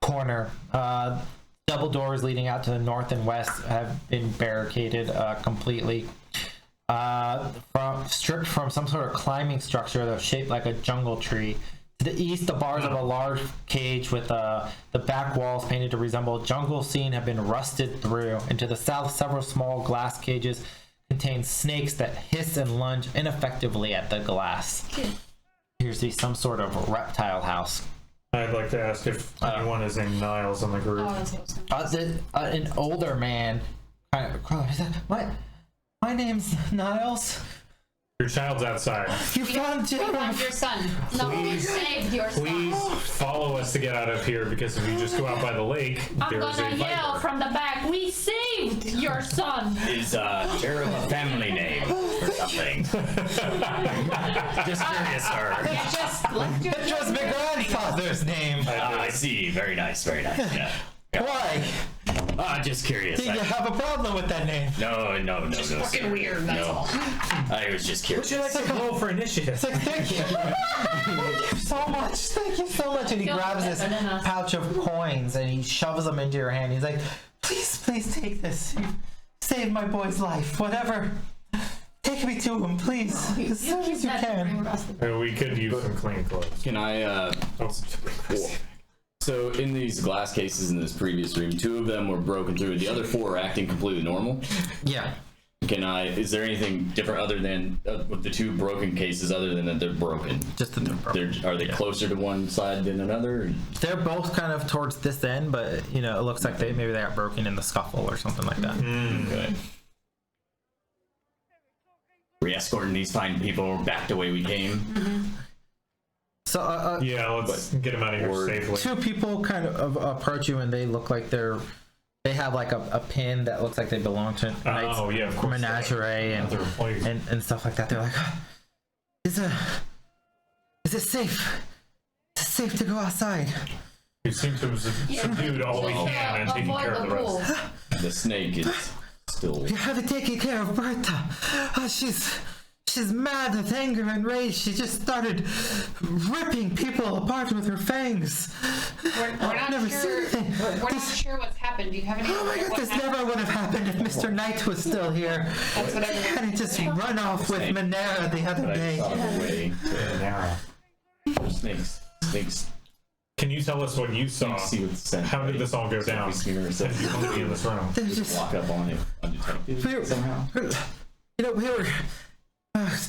corner. Double doors leading out to the north and west have been barricaded completely. Stripped from some sort of climbing structure that's shaped like a jungle tree. To the east, the bars of a large cage with the back walls painted to resemble a jungle scene have been rusted through. And to the south, several small glass cages contain snakes that hiss and lunge ineffectively at the glass. Appears to be some sort of reptile house. I'd like to ask if anyone is named Niles in the group. Oh, that's what I was gonna An older man kind of my name's Niles. Your child's outside. You found We found Jeff. your son. No, we Please- saved your son. Please follow us to get out of here, because if you just go out by the lake, I'm there's gonna a yell viper. from the back, we saved your son. Is Gerald a family name or something? Just curious, sir. Yeah, It was my grandfather's name. I see. Very nice. Very nice. Yeah. Why? Just curious. Do you have a problem with that name? No, fucking sir. weird, that's No. all. I was just curious. Would you like to roll for initiative? It's like, thank you. Thank you so much. Thank you so much. And he Feel grabs this better than us. pouch of coins and he shoves them into your hand. He's like, please take this. You saved my boy's life. Whatever. Take me to him, please. As soon as you can. We could use some clean clothes. Can I So in these glass cases in this previous room, 2 of them were broken through. The other 4 are acting completely normal. Yeah. Is there anything different other than with the 2 broken cases, other than that they're broken? Just that they're broken. Are they closer to one side than another? They're both kind of towards this end, but you know, it looks like maybe they got broken in the scuffle or something like that. Okay. We're escorting these fine people back the way we came. So Yeah, let's get them out of here Or- safely. 2 people kind of approach you and they look like they have like a pin that looks like they belong to Knight's Oh, yeah, of course. Menagerie Other employees. and stuff like that. They're like, is it safe? Is it safe to go outside? We seem to have subdued all we can and taken care of the rest. The snake is still. You haven't taken care of Bertha. She's mad with anger and rage. She just started ripping people apart with her fangs. We're not never sure. seen anything. We're not sure what's happened. Do you have any Oh my idea god, what this happened? never would have happened if Mr. Knight was still here. That's what everyone- And he just run off with Monera the other I day. saw the way. Narrow. Snakes. Can you tell us what you saw? See what's sent. How did this all go down? We smear As ourselves. you come to be in this room. They're Just just, walk up on it undetected We're- somehow. you know, we were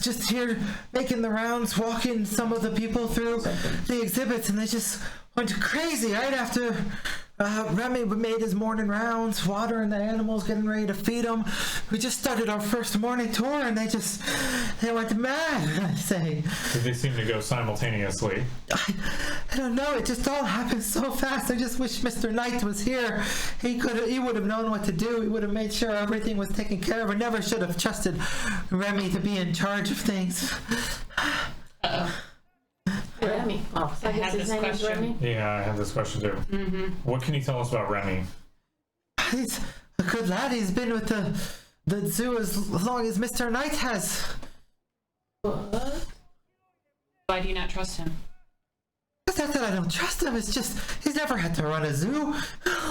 just here making the rounds, walking some of the people through the exhibits, and they just went crazy right after Remy made his morning rounds, watering the animals, getting ready to feed them. We just started our first morning tour, and they went mad, I say. Did they seem to go simultaneously? I don't know. It just all happened so fast. I just wish Mr. Knight was here. He would have known what to do. He would have made sure everything was taken care of. I never should have trusted Remy to be in charge of things. Remy. Oh, so I I guess had his this name is question. Remy. Yeah, I have this question too. What can you tell us about Remy? He's a good lad. He's been with the zoo as long as Mr. Knight has. What? Why do you not trust him? It's not that I don't trust him. It's just he's never had to run a zoo.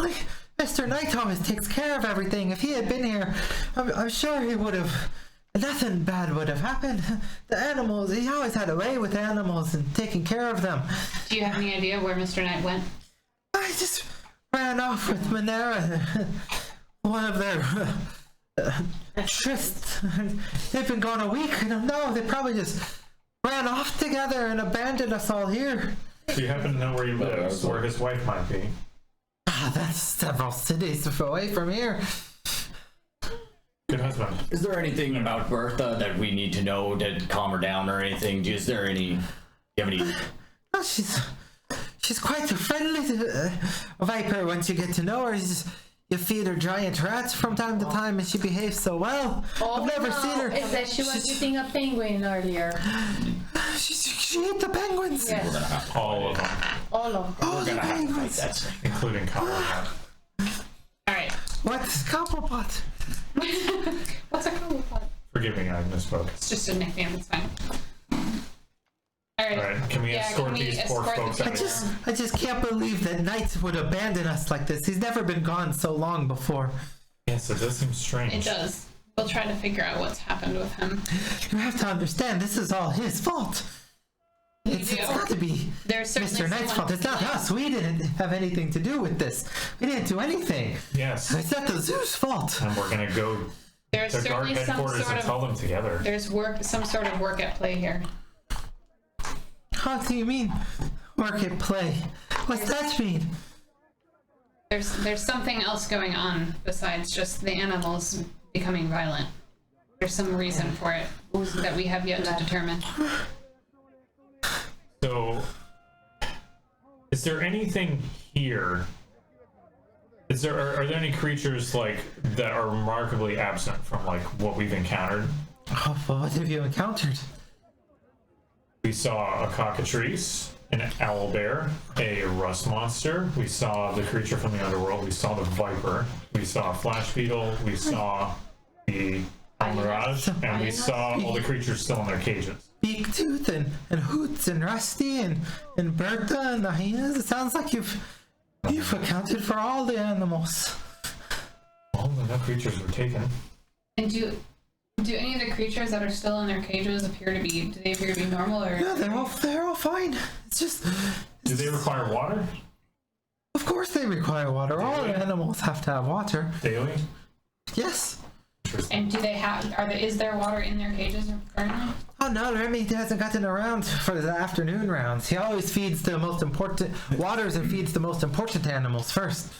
Like, Mr. Knight always takes care of everything. If he had been here, I'm sure he would have. Nothing bad would have happened. The animals, he always had a way with animals and taking care of them. Do you have any idea where Mr. Knight went? I just ran off with Monera. One of their tryst. They've been gone a week. I don't know. They probably just ran off together and abandoned us all here. Do you happen to know where he lives, where his wife might be? Ah, that's several cities away from here. Good husband. Is there anything about Bertha that we need to know to calm her down or anything? Is there any? Do you have any? Oh, she's quite a friendly viper once you get to know her. You feed her giant rats from time to time, and she behaves so well. I've never seen her. Is that she was eating a penguin earlier? She ate the penguins. Yes, All of them, all of them. We're gonna have to fight that thing. including Colorado. Alright. What's Cobblepot? What's a Cobblepot? Forgive me, I misspoke. It's just a nickname, it's fine. Alright. Alright, can we escort these poor folks out of here? I just can't believe that Knight would abandon us like this. He's never been gone so long before. Yes, it does seem strange. It does. We'll try to figure out what's happened with him. You have to understand, this is all his fault. It's got to be There's certainly Mr. Knight's someone fault. It's to not blame. us. We didn't have anything to do with this. We didn't do anything. Yes, It's not the zoo's fault. and we're gonna go There's to guard certainly some headquarters sort and tell of them together. there's some sort of work at play here. How do you mean? Work at play. What's that mean? There's something else going on besides just the animals becoming violent. There's some reason for it that we have yet to determine. So, is there anything here? Are there any creatures like that are remarkably absent from like what we've encountered? Oh, well, what have you encountered? We saw a cockatrice, an owlbear, a rust monster. We saw the creature from the underworld. We saw the viper. We saw a flash beetle. We saw the mirage, and we saw all the creatures still in their cages. Big Tooth and Hoots and Rusty and Bertha and the hyenas. It sounds like you've accounted for all the animals. Well, enough creatures were taken. And do any of the creatures that are still in their cages appear to be normal or? Yeah, they're all fine. It's just, Do they require water of course they require water. All animals have to have water. daily? Yes. And do they have? Is there water in their cages currently? Oh no, Remy hasn't gotten around for the afternoon rounds. He always feeds the most important waters and feeds the most important animals first.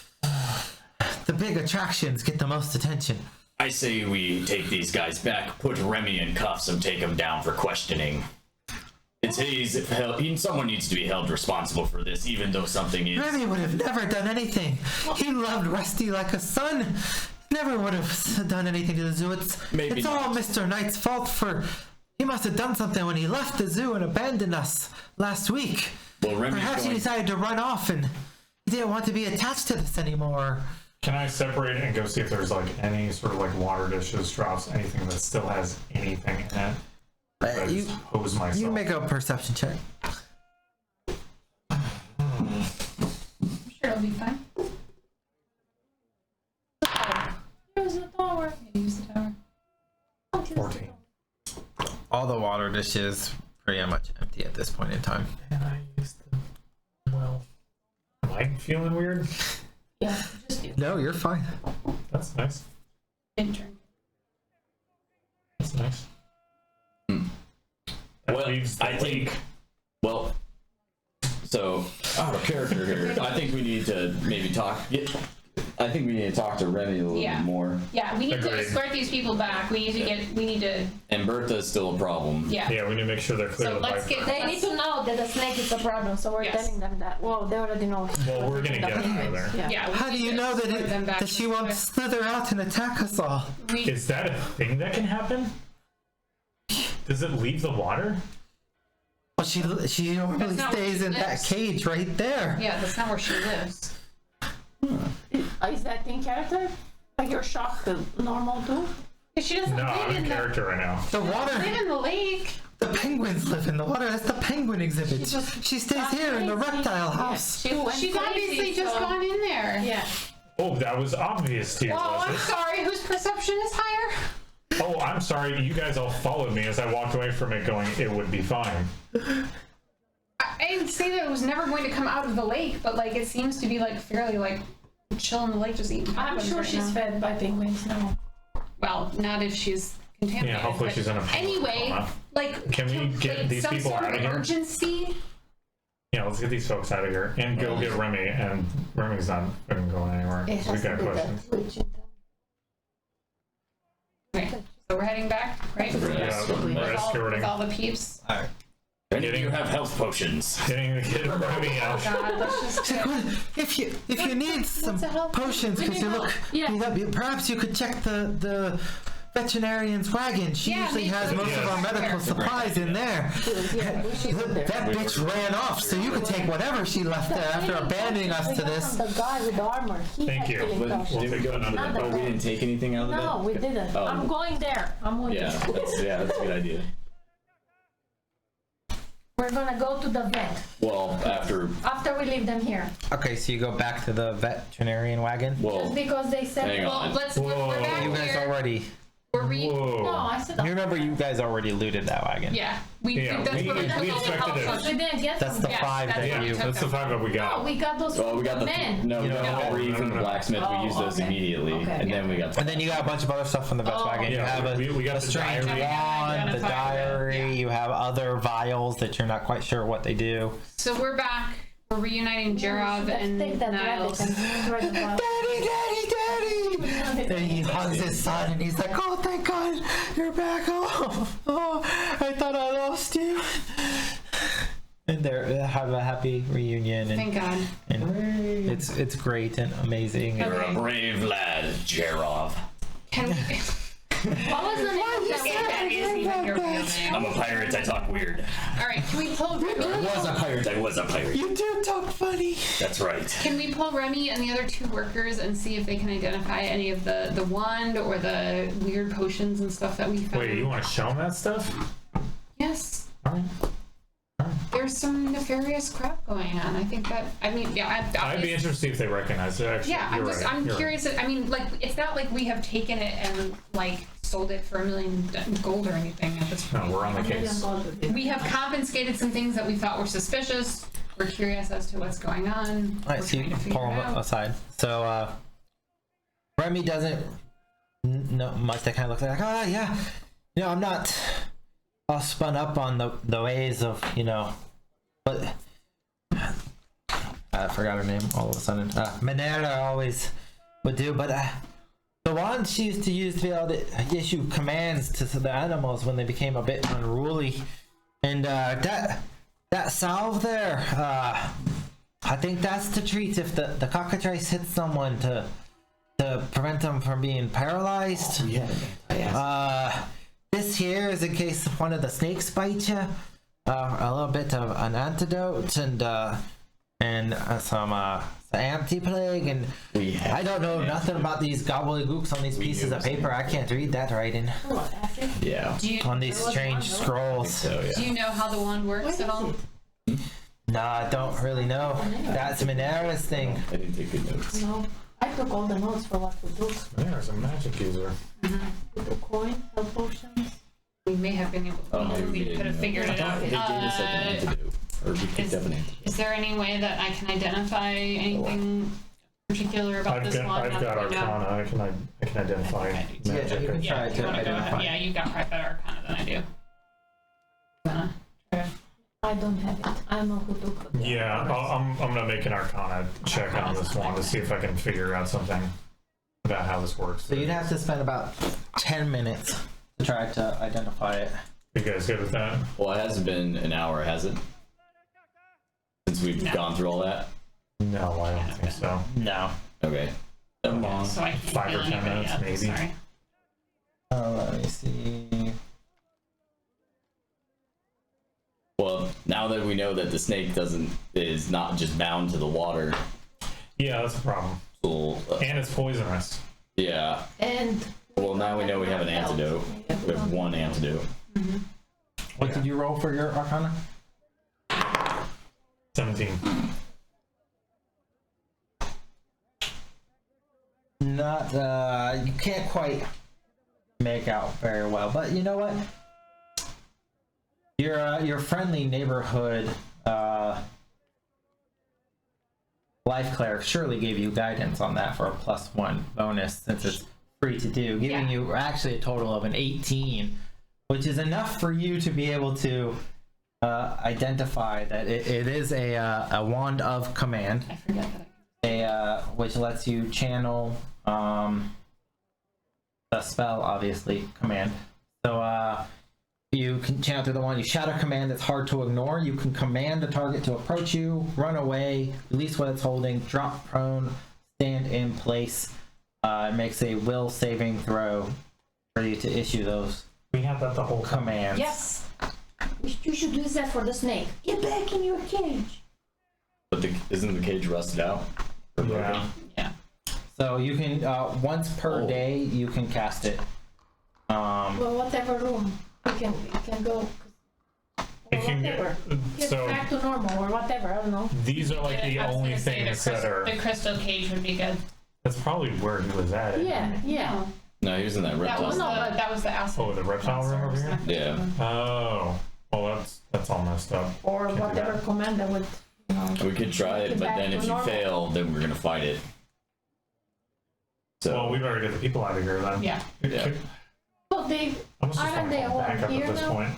The big attractions get the most attention. I say we take these guys back, put Remy in cuffs, and take him down for questioning. Someone needs to be held responsible for this, even though something is. Remy would have never done anything. He loved Rusty like a son. Never would have done anything to the zoo. Maybe it's all not. Mr. Knight's fault he must have done something when he left the zoo and abandoned us last week. Well, Remy's Perhaps he going. decided to run off and he didn't want to be attached to this anymore. Can I separate it and go see if there's like any sort of like water dishes, drops, anything that still has anything in it? I You, just hose myself. you make a perception check. I'm sure it'll be fine. Use the tower. Use the tower. 14. All the water dishes pretty much empty at this point in time. And I used them. Well, am I feeling weird? Yeah, just use. No, you're fine. That's nice. Intern. That's nice. That Well, leaves the I think. lake. Well, so out of character here. I think we need to maybe talk. I think we need to talk to Remy a little Yeah. bit more. Yeah, we need to Agreed. escort these people back. We need to. And Bertha's still a problem. Yeah. Yeah, we need to make sure they're clear So of the let's viper. get. They need to know that the snake is a problem, so we're Yes. telling them that. Well, they already know. Well, we're gonna get out of there. Yeah. Yeah. we How do need you to know escort them back that she to- won't slither out and attack us all? We, Is that a thing that can happen? Does it leave the water? Well, she normally That's not where stays she in that lives. cage right there. yeah, that's not where she lives. Is that in character? Like you're shocked the normal too? She doesn't No, live I'm in in the. character right now. The water, Live in the lake. the penguins live in the water. That's the penguin exhibit. She stays here in the reptile house. She went She's crazy, obviously just so- gone in there. Yeah. Oh, that was obvious to you, Oh, was I'm it? sorry. Whose perception is higher? Oh, I'm sorry. You guys all followed me as I walked away from it going, it would be fine. I didn't say that it was never going to come out of the lake, but like it seems to be like fairly like chill in the lake, just eating. I'm penguins sure right she's now. fed by penguins now. Well, not if she's contaminated. Yeah, hopefully but she's in a anyway, coma. like, Can we get like these some people sort out of of here? urgency. Yeah, let's get these folks out of here and go get Remy. And Remy's not fucking going anywhere. It We has to got be questions. that switch in Okay, so we're heading back, right? Yeah, we're With escorting. all the peeps. All right. Any of you have health potions? Getting Remy out. God, let's just get, If you need some a help? potions, We because need you look, help. perhaps you could check the veterinarian's wagon. She Yeah, usually maybe has we most could of our check medical her. supplies in there. Yeah, we should go there. That bitch ran off, so you could take whatever she left there after abandoning us to this. The guy with the armor. He Thank has you. killing We'll potions. take that under Not the the Oh, we didn't take anything out of No, that? we didn't. Oh. I'm going there. I'm going Yeah, to. that's a good idea. We're gonna go to the vet Well, after after we leave them here. Okay, so you go back to the veterinarian wagon. well, Just because they said. Hang well, on. we're Whoa. back You guys here. already. We're No, I said. You remember you guys already looted that wagon. Yeah, we Yeah, that's we- what we took all the inspected it. potions. We didn't get That's them. the Yes, 5 that's that what we you. took. That's the 5 that we No, got. we got those. well, we got the men. no, we You got know, the 3 from the no. blacksmith. Oh, We used those okay. immediately, Okay, and yeah. then we got. And then you got a bunch of other stuff from the vet Oh, wagon. You yeah, have we got a the strange diary. wand, the Identified, diary. yeah. You have other vials that you're not quite sure what they do. So we're back. We're reuniting Jarov and Take that Niles. rabbit and throw it out. And he hugs his son and he's like, "Oh, thank God, you're back. Oh, I thought I lost you." And they have a happy reunion, and, Thank God. and it's great and amazing. You're Okay. a brave lad, Jarov. Can we? What was the name of If the that is even your real name. I'm a pirate, I talk weird. All right, can we pull Remy? Was a pirate, I was a pirate. You do talk funny. That's right. Can we pull Remy and the other 2 workers and see if they can identify any of the wand or the weird potions and stuff that we found? Wait, you want to show them that stuff? Yes. All right. There's some nefarious crap going on. I think that. I mean, yeah. I'd be interested to see if they recognize it. Actually, Yeah, you're right. I'm You're curious. I mean, like, it's not like we have taken it and like sold it for $1 million gold or anything at this Right. point. No, we're on the case. We have confiscated some things that we thought were suspicious. We're curious as to what's going on. All right, We're so you trying to figure pull it him out. aside. So Remy doesn't know much. That kind of looks like, "Oh yeah, I'm not all spun up on the ways of but I forgot her name all of a sudden. Menagerie always would do, but the wand she used to use to be able to issue commands to the animals when they became a bit unruly, and that salve there, I think that's to treat if the cockatrice hits someone to prevent them from being paralyzed. This here is in case one of the snakes bite you. A little bit of an antidote and some anti-plague, and I don't know nothing about these gobbledygooks on these pieces of paper. I can't read that writing Yeah. Do you, on these strange scrolls. So yeah. do you know how the wand works at all? Nah, I don't really know. That's Menage's thing. I didn't take good notes. No, I took all the notes for what to do. There's a magic user. The coin, health potions. We may have been able to. Oh, maybe we could have figured it out. They gave us like an antidote, or we picked up an antidote. Is there any way that I can identify anything particular about I've this wand? got Not that we know. Arcana. I can identify I do too. magic. you can Yeah, try if to you wanna go identify. ahead. Yeah, you got probably better Arcana than I do. I don't have it. I don't know who took it. Yeah, I'm gonna make an Arcana check on this one to see if I can figure out something about how this works. So you'd have to spend about 10 minutes to try to identify it. You guys good with that? Well, it hasn't been an hour, has it? Since we've gone through all that. No, I don't think so. No. Okay. Never Yeah, mind. so I can't 5 or heal 10 anybody minutes, up, maybe. Sorry. Let me see. Well, now that we know that the snake is not just bound to the water, Yeah, that's a problem. so, And it's poisonous. yeah. And Well, now we know we have an antidote. We have one antidote. What did you roll for your Arcana? 17. Not, you can't quite make out very well, but you know what? Your friendly neighborhood life cleric surely gave you guidance on that for a +1 bonus since it's free to do, giving you actually a total of an 18, which is enough for you to be able to identify that it is a wand of command, I forget that. which lets you channel the spell, obviously, command. So you can channel through the wand. You shout a command that's hard to ignore. You can command the target to approach you, run away, release what it's holding, drop prone, stand in place. It makes a will saving throw for you to issue those We had that the whole time. commands. Yes. You should use that for the snake. Get back in your cage. But isn't the cage rusted out? Or broken? Yeah. Yeah. So you can once per day you can cast it. Well, whatever room you can go. Or It can whatever. Get so back to normal or whatever. I don't know. these are like the I was only gonna say things the that are. The crystal cage would be good. That's probably where he was at. Yeah, yeah. No, he was in that That reptile. was No, the outside. Oh, the reptile room over here? Yeah. Oh, well, that's all messed up. Or Can't do whatever that. command that would, you know. We could try Get it, but back then to if you normal. fail, then we're gonna fight it. So Well, we better get the people out of here then. Yeah. Yeah. Well, they Almost just aren't want to they call all back up here at this now? point.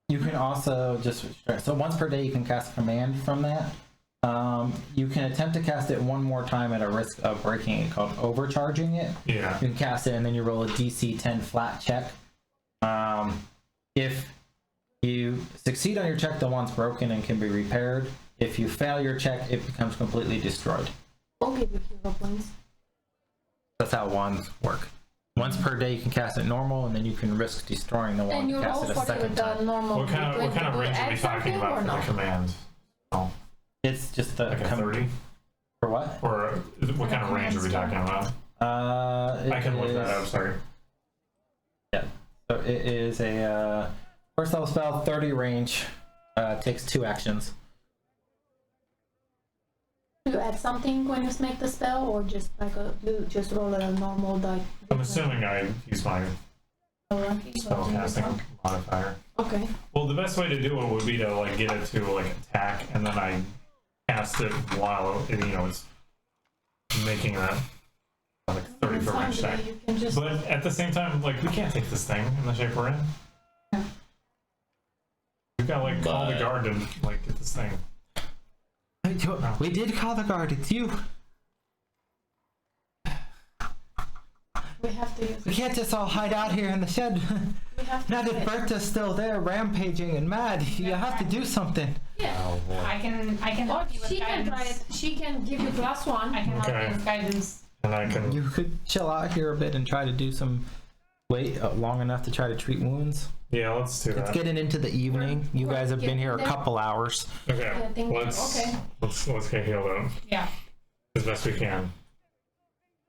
You can also just so once per day you can cast a command from that. You can attempt to cast it one more time at a risk of breaking it, called overcharging it. Yeah. You can cast it and then you roll a DC 10 flat check. If you succeed on your check, the wand's broken and can be repaired. If you fail your check, it becomes completely destroyed. I'll give you hero points. That's how wands work. Once per day you can cast it normal, and then you can risk destroying the And wand you to roll cast it a for second the time. normal. What kind of range are we talking about for the command? Oh, It's just the like a 30? for what? Or what kind of range are we talking about? I can look that up, sorry. Yeah. So it is a first level spell, 30 range. Takes 2 actions. Do you add something when you make the spell, or just like you just roll a normal die? I'm assuming I use my Lucky. spell casting modifier. Okay. Well, the best way to do it would be to like get it to like attack, and then I cast it while it's making that like 30 foot range attack. You can just. But at the same time, like we can't take this thing in the shape we're in. No. We've got to like call the But- guard to like get this thing. We did call the guard. It's you. We have to use. We can't just all hide out here in the shed. We have to. Now that Bertha's still there, rampaging and mad, you have to do something. Yeah. Oh boy. I can Or help you with she can try it. guidance. She can give you +1. I can help Okay. you with guidance. And I can. You could chill out here a bit and try to do some. Wait long enough to try to treat wounds. Yeah, let's do It's that. getting into the evening. You guys have been here a couple hours. Okay. I think- okay. Let's get healed up Yeah. as best we can.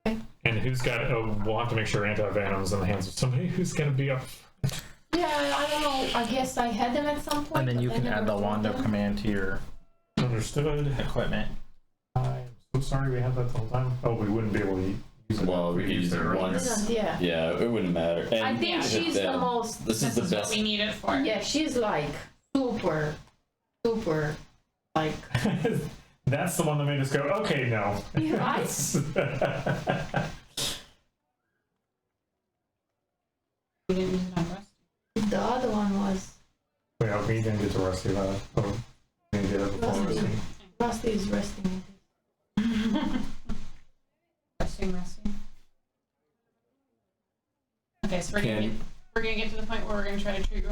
Okay. And who's got? Oh, we'll have to make sure anti-venom's in the hands of somebody who's gonna be up. Yeah, I don't know. I guess I had them at some point. And then you but I can add never the wand of told them. command to your Understood. equipment. I'm so sorry we had that the whole time. Oh, we wouldn't be able to use it. Well, we could use it earlier. once. Yeah. Yeah, it wouldn't matter. And I think she's the most. This is This the is what best. we need it for. Yeah, she's like super, like. That's the one that made us go, okay, no. You're right. We didn't use it on rest. The other one was Yeah, we didn't get to Rusty that. Oh, we didn't get it before Rusty. Rusty. Rusty is resting. Resting. Okay, so we're gonna get to the point where we're gonna try to treat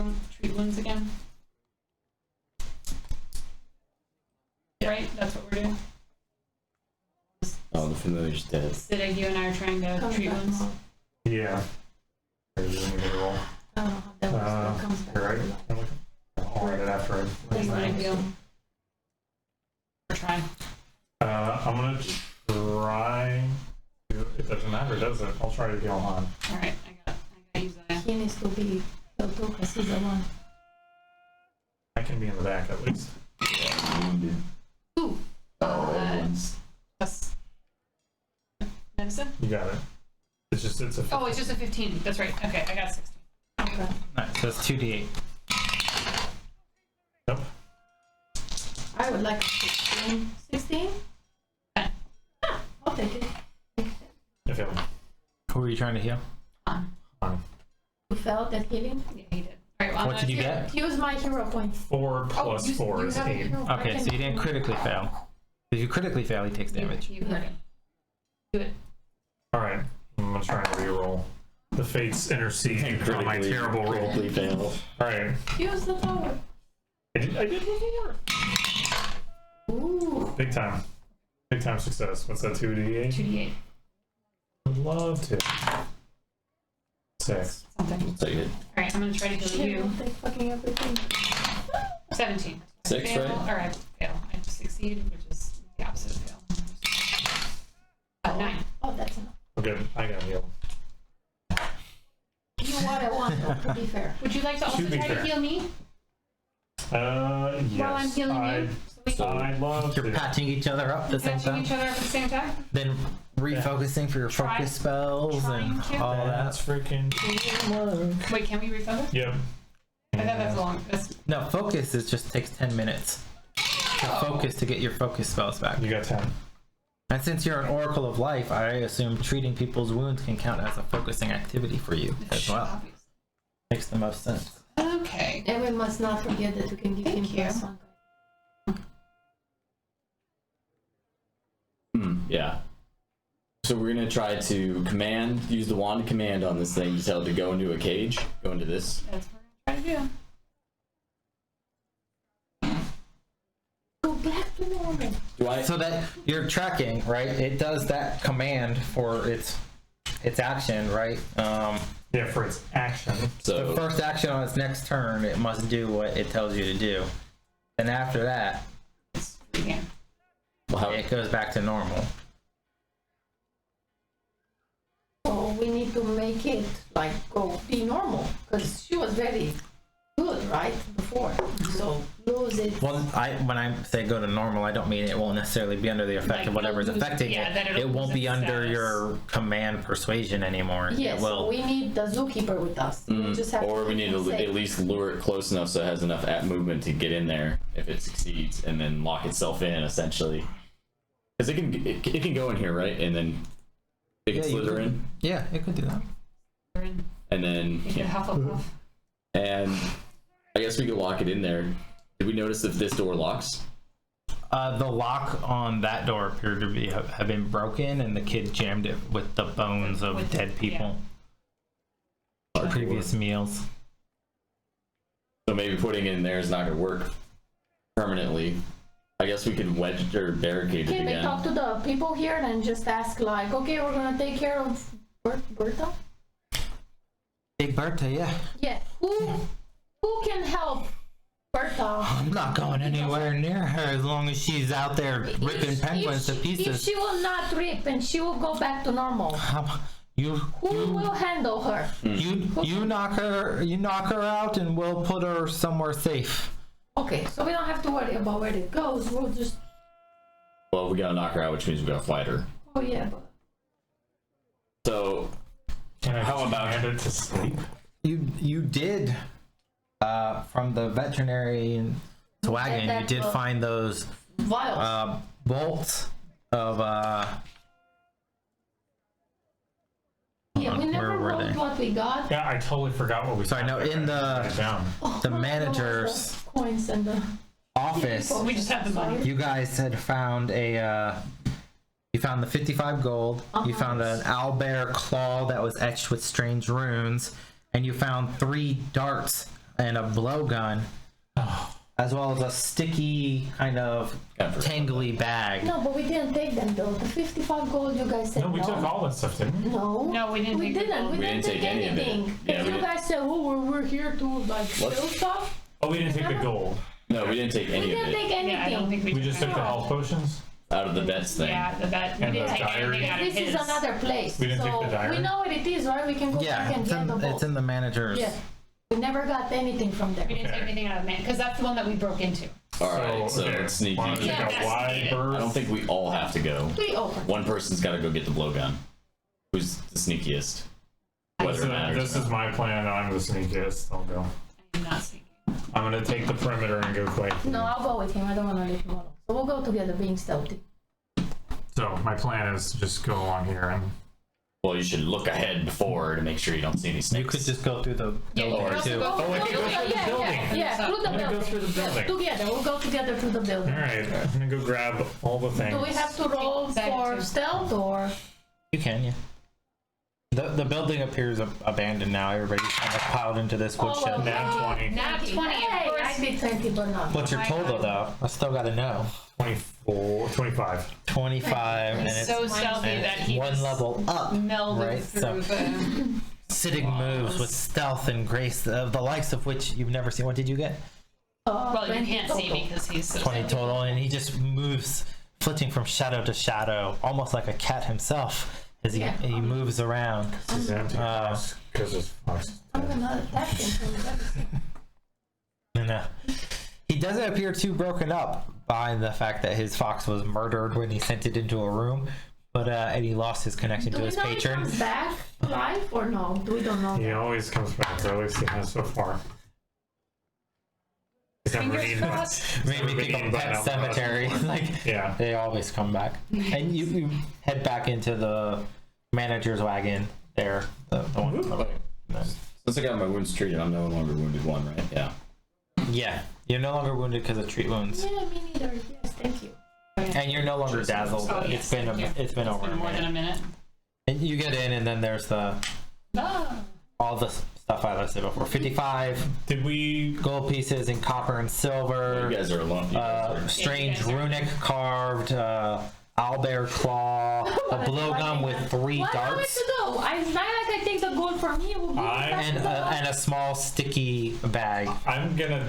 wounds again. Right? That's what we're doing. Oh, the familiar's dead. Siddig, you and I are trying to Comes treat back wounds. more. Yeah. There's a new roll. I don't know how that was. Comes back. You're right. to life. I'll write it after I. That's what I feel. We're trying. I'm gonna try. It doesn't matter, does it? I'll try to heal on. Alright, I gotta use that. He needs to be killed too, because he's the one. I can be in the back at least. Wounded. Ooh. Oh, everyone's. Plus medicine? You got it. It's a. Oh, it's just a 15. That's right. Okay, I got 16. Okay. Alright, so it's 2d8. Yep. I would like 16. 16? Yeah. Ah, I'll take it. heal. Who are you trying to heal? You felt that healing? Yeah, he did. All right, well, What did you get? Use my hero point. 4 plus 4 is have a 8. hero Okay, point. so you didn't critically fail. If you critically fail, he takes damage. You heard it. Do it. Alright, I'm gonna try and reroll. The fates intercede on my terrible roll. Fail. Alright, Use the power. I did before. Ooh. Big time. Big time success. What's that, 2d8? 2d8. Would love to. 6. Something. Take it. All right, I'm gonna try to heal Shit, you. take fucking everything. 17. 6, fail, right? Or I fail. I succeed, which is the opposite of fail. 9. Oh, that's enough. Okay, I got healed. You what I want, though, to be fair. Would you like to also To be try to fair. heal me Yes. while I'm healing you? So we I'd love You're to. patching each other up at the same patching time. each other up at the same time? Then refocusing for your Try- focus spells and trying to. all That's that. freaking teamwork. Wait, can we refocus? Yep. I thought that's long. That's No, focus is just takes 10 minutes. To focus to get your focus spells back. You got 10. And since you're an Oracle of Life, I assume treating people's wounds can count as a focusing activity for you as well. obvious. Makes the most sense. Okay. And we must not forget that we can give him Thank you. +1. Yeah. So we're gonna try to use the wand command on this thing to tell it to go into a cage. Go into this. That's what I'm trying to do. Go back to normal. Do I? So that you're tracking, right? It does that command for its action, right? Yeah, for its action. The So first action on its next turn, it must do what it tells you to do. And after that, Yeah. how, it goes back to normal. So we need to make it like be normal because she was very good, right, before. So lose it. Well, when I say go to normal, I don't mean it won't necessarily be under the effect Like, of whatever's it'll lose- affecting yeah, that it. it'll It won't lose be its under status. your command persuasion anymore. Yes, It so will. we need the zookeeper with us. We just have or to we need to say- at least lure it close enough so it has enough at movement to get in there if it succeeds, and then lock itself in essentially. Because it can go in here, right? And then it can Yeah, you slither could- in, Yeah, it could do that. We're in. and then Make it Hufflepuff. and I guess we could lock it in there. Did we notice if this door locks? The lock on that door appeared to have been broken, and the kid jammed it with the bones of With- dead people. Hard Previous meals. So maybe putting it in there is not going to work permanently. I guess we could wedge or barricade it Can we again. talk to the people here and just ask like, okay, we're gonna take care of Bertha? Big Bertha, yeah. Yeah. Who can help Bertha? I'm not going anywhere near her as long as she's out there ripping penguins to If pieces. she will not rip and she will go back to normal, You will handle her? you knock her out, and we'll put her somewhere safe. Okay, so we don't have to worry about where it goes. We'll just. Well, we gotta knock her out, which means we gotta fight her. Oh yeah, but So, Can I How about- command it to sleep? You did from the veterinary wagon. that You did book. find those vials. bolts of yeah, we never where were wrote they? what we got. Yeah, I totally forgot what we Sorry, no, in the- Write it down. the Oh, manager's the coins and the. office. We just have the money. You guys had found you found the 55 gold. You found an owlbear claw that was etched with strange runes, and you found 3 darts and a blowgun, as well as a sticky kind of tangly bag. No, but we didn't take them though. The 55 gold you guys said No, we took all that stuff, didn't we? No. No, we didn't We take the didn't. gold. We didn't take any of it. anything. Yeah, Because we you didn't. guys said, oh, we're here to like steal Let's- stuff. Oh, we didn't take the gold. no, we didn't take We any of didn't it take anything. Yeah, I don't think we We just took the health potions. out of the vets thing. Yeah, the vet. We And didn't the take diary. anything out of This his. is another place. We didn't take so the diary? we know what it is, right? We can go Yeah, back and it's get the in, book. it's in the manager's. Yeah. We never got anything from there. We didn't take Okay. anything out of man, because that's the one that we broke into. Alright, so okay. let's sneak Why don't in. we take Yeah, out that's wide needed. berth? I don't think we all have to go. We opened. One person's got to go get the blowgun. Who's the sneakiest? Whether it matters This or is not. my plan. I'm the sneakiest. I'll go. I'm not sneaking. I'm gonna take the perimeter and go quick. No, I'll go with him. I don't want to leave him alone. So we'll go together being stealthy. So my plan is to just go along here and Well, you should look ahead before to make sure you don't see any snakes. You could just go through the Yeah, you door could also too. go Oh, I can go through the building. Yeah, through the I'm gonna go building. through the building. Together, we'll go together through the building. All right, I'm gonna go grab all the things. Do we have to roll for stealth or? You can, yeah. The building appears abandoned now. Everybody's kind of piled into this woodshed. Nat 20. Nat 20, of Hey, course. I did 20, but not. What's your total though? I still got to know. 24, 25. 25, and He's it's so stealthy and that it's he one just level up. melded right, through the. Siddig moves with stealth and grace, the likes of which you've never seen. What did you get? Well, you 20 can't see total. because he's so 20 stealthy. total, and he just moves, flitting from shadow to shadow, almost like a cat himself, as he, Yeah. he moves around. This is empty because it's fox. I'm gonna attack him. And he doesn't appear too broken up by the fact that his fox was murdered when he sent it into a room, but and he lost his connection Do to we his know he patron. comes back alive or no? We don't know. He always comes back, or at least he has so far. He's never Fingers eaten- crossed. Made me think of Pet Cemetery. Like Yeah. they always come back. And you head back into the manager's wagon there. The one. Since I got my wounds treated, I'm no longer wounded one, right? Yeah. Yeah, you're no longer wounded because of treat wounds, Yeah, me neither. Yes, thank you. and you're no longer dazzled. Oh, yes, it's been thank you. it's been over a more than minute. a minute. And you get in, and then there's the Ah. all the stuff I listed before. 55 Did we? gold pieces in copper and silver. You guys are alone. You guys are... Strange Yeah, you guys are- runic carved owlbear claw, a blowgun with 3 Why not darts, to go? It's not like I take the gold from you. We'll give it back and to the- and a small sticky bag. I'm gonna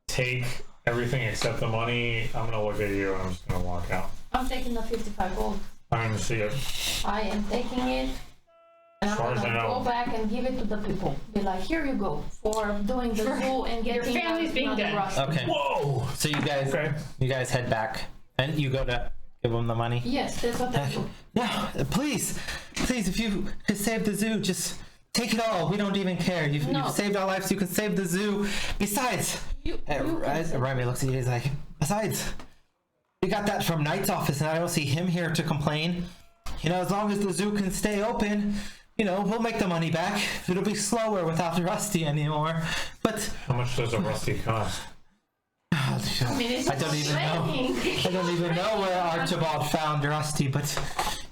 take everything except the money. I'm gonna look at you and I'm just gonna walk out. I'm taking the 55 gold. I'm gonna see it. I am taking it. And I'm far as I gonna know. go back and give it to the people. Be like, here you go for doing the zoo and your getting family's being another dead. rust. Okay, Whoa! so Okay. you guys head back, and you go to give them the money. Yes, that's what I do. No, please, if you could save the zoo, just take it all. We don't even care. You've No. saved our lives. You can save the zoo. Besides, Remy looks at you. He's like, besides, we got that from Knight's office, and I don't see him here to complain. You know, as long as the zoo can stay open, you know, we'll make the money back. It'll be slower without Rusty anymore. But How much does a rusty cost? I mean, it's I don't even know. raining. I don't even know where Archibald found Rusty, but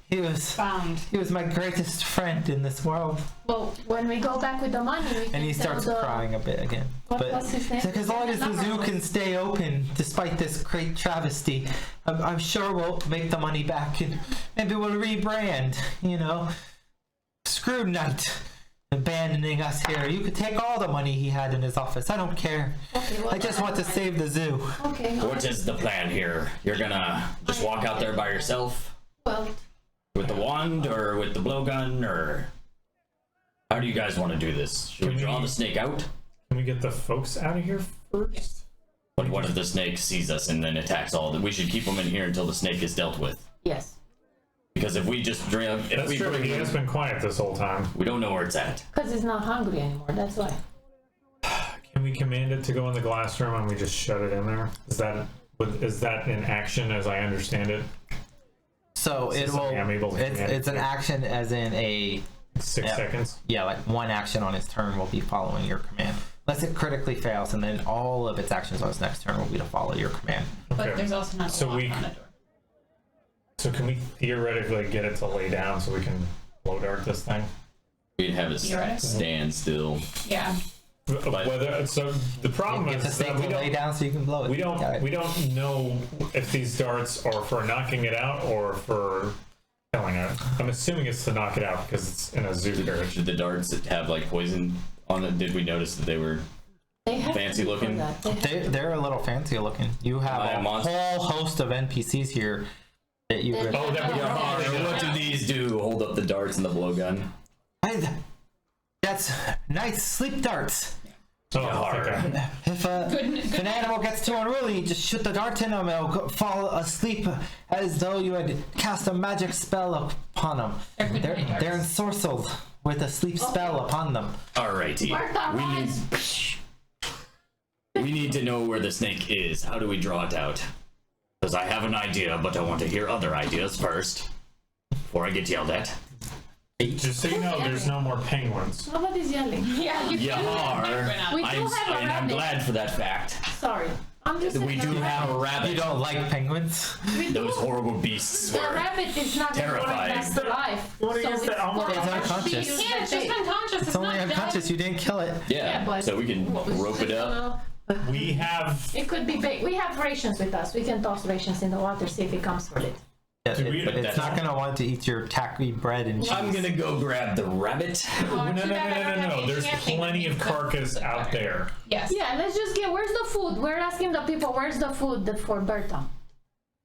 he was my greatest friend in this world. Well, when we go back with the money, we can And he tell starts the... crying a bit again. What's his name? It's like, as long as the zoo can stay open despite this great travesty, I'm sure we'll make the money back, and maybe we'll rebrand, you know. Screw Knight abandoning us here. You could take all the money he had in his office. I don't care. Okay, well, I just want to save the zoo. Okay. What is the plan here? You're gonna just walk out there by yourself Well, with the wand or with the blowgun, or how do you guys want to do this? Should we Can draw we- the snake out? Can we get the folks out of here first? But what if the snake sees us and then attacks all? We should keep them in here until the snake is dealt with. yes. Because if we just drink, if That's we true. bring He him, has been quiet this whole time. we don't know where it's at. Because he's not hungry anymore, that's why. Can we command it to go in the glass room and we just shut it in there? Is that in action as I understand it? So This it is will. something I'm able to command It's an to. action, as in a 6 Yeah. seconds. yeah, like one action on his turn will be following your command, unless it critically fails, and then all of its actions on its next turn will be to follow your command. But Okay. there's also not a So lock we- on the door. So can we theoretically get it to lay down so we can blow dart this thing? We'd have it Theoretically. stand still. Yeah. Whether so the problem Get the is snake that we to lay don't down so you can blow it. Got it. we don't know if these darts are for knocking it out or for killing it. I'm assuming it's to knock it out because it's in a zoo carriage. Did the darts have like poison on it? Did we notice that they were They have fancy to do looking? that. They have They're a little fancy looking. You have By a a monster? whole host of NPCs here that you could. Oh, that would be Yarr, what do these do? Hold up the darts and the blowgun. That's nice sleep darts. Oh, okay. If an animal gets too unruly, you just shoot the dart in them and it'll fall asleep as though you had cast a magic spell upon them. They're ensorcelled with a sleep spell upon them. Alrighty. Mark that We need to know where the snake is. How do we draw it out? Because I have an idea, but I want to hear other ideas first before I get yelled at. Just so you know, there's no more penguins. Nobody's yelling. Yeah, you You are. We do have a I'm rabbit. glad for that fact. Sorry. I'm just We do have a rabbit. You don't like penguins? Those horrible beasts The were. rabbit is not going terrifying. back to life. You wanna so use it's the Elmer? for It's our unconscious. species can't. It's just that unconscious. It's only not unconscious. dead. You didn't kill it. Yeah, but so we can rope it up. We have. It could be big. We have rations with us. We can toss rations in the water, see if it comes for it. Yeah, Do we- but it's that's not all. gonna want to eat your tacky bread and cheese. I'm gonna go grab the rabbit. Oh, No. too bad I don't have any There's camping plenty of equipment. carcass out there. Yes. Yeah, let's just get. Where's the food? We're asking the people. Where's the food for Berta?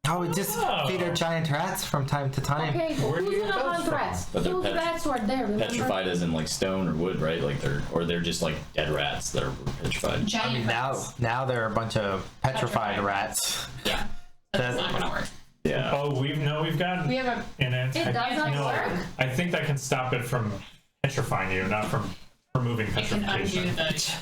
Oh, we just Oh. feed our giant rats from time to time. Okay, Where do who's you gonna get those hunt from? rats? But they're Those rats were there. Remember? Petrified as in like stone or wood, right? Like they're just like dead rats that are petrified. Giant I mean, rats. now there are a bunch of petrified Petrified. rats. Yeah. That's not gonna work. Yeah. Oh, we've got We have a. in it. It doesn't no, work. I think that can stop it from petrifying you, not from removing We can undo petrification. the.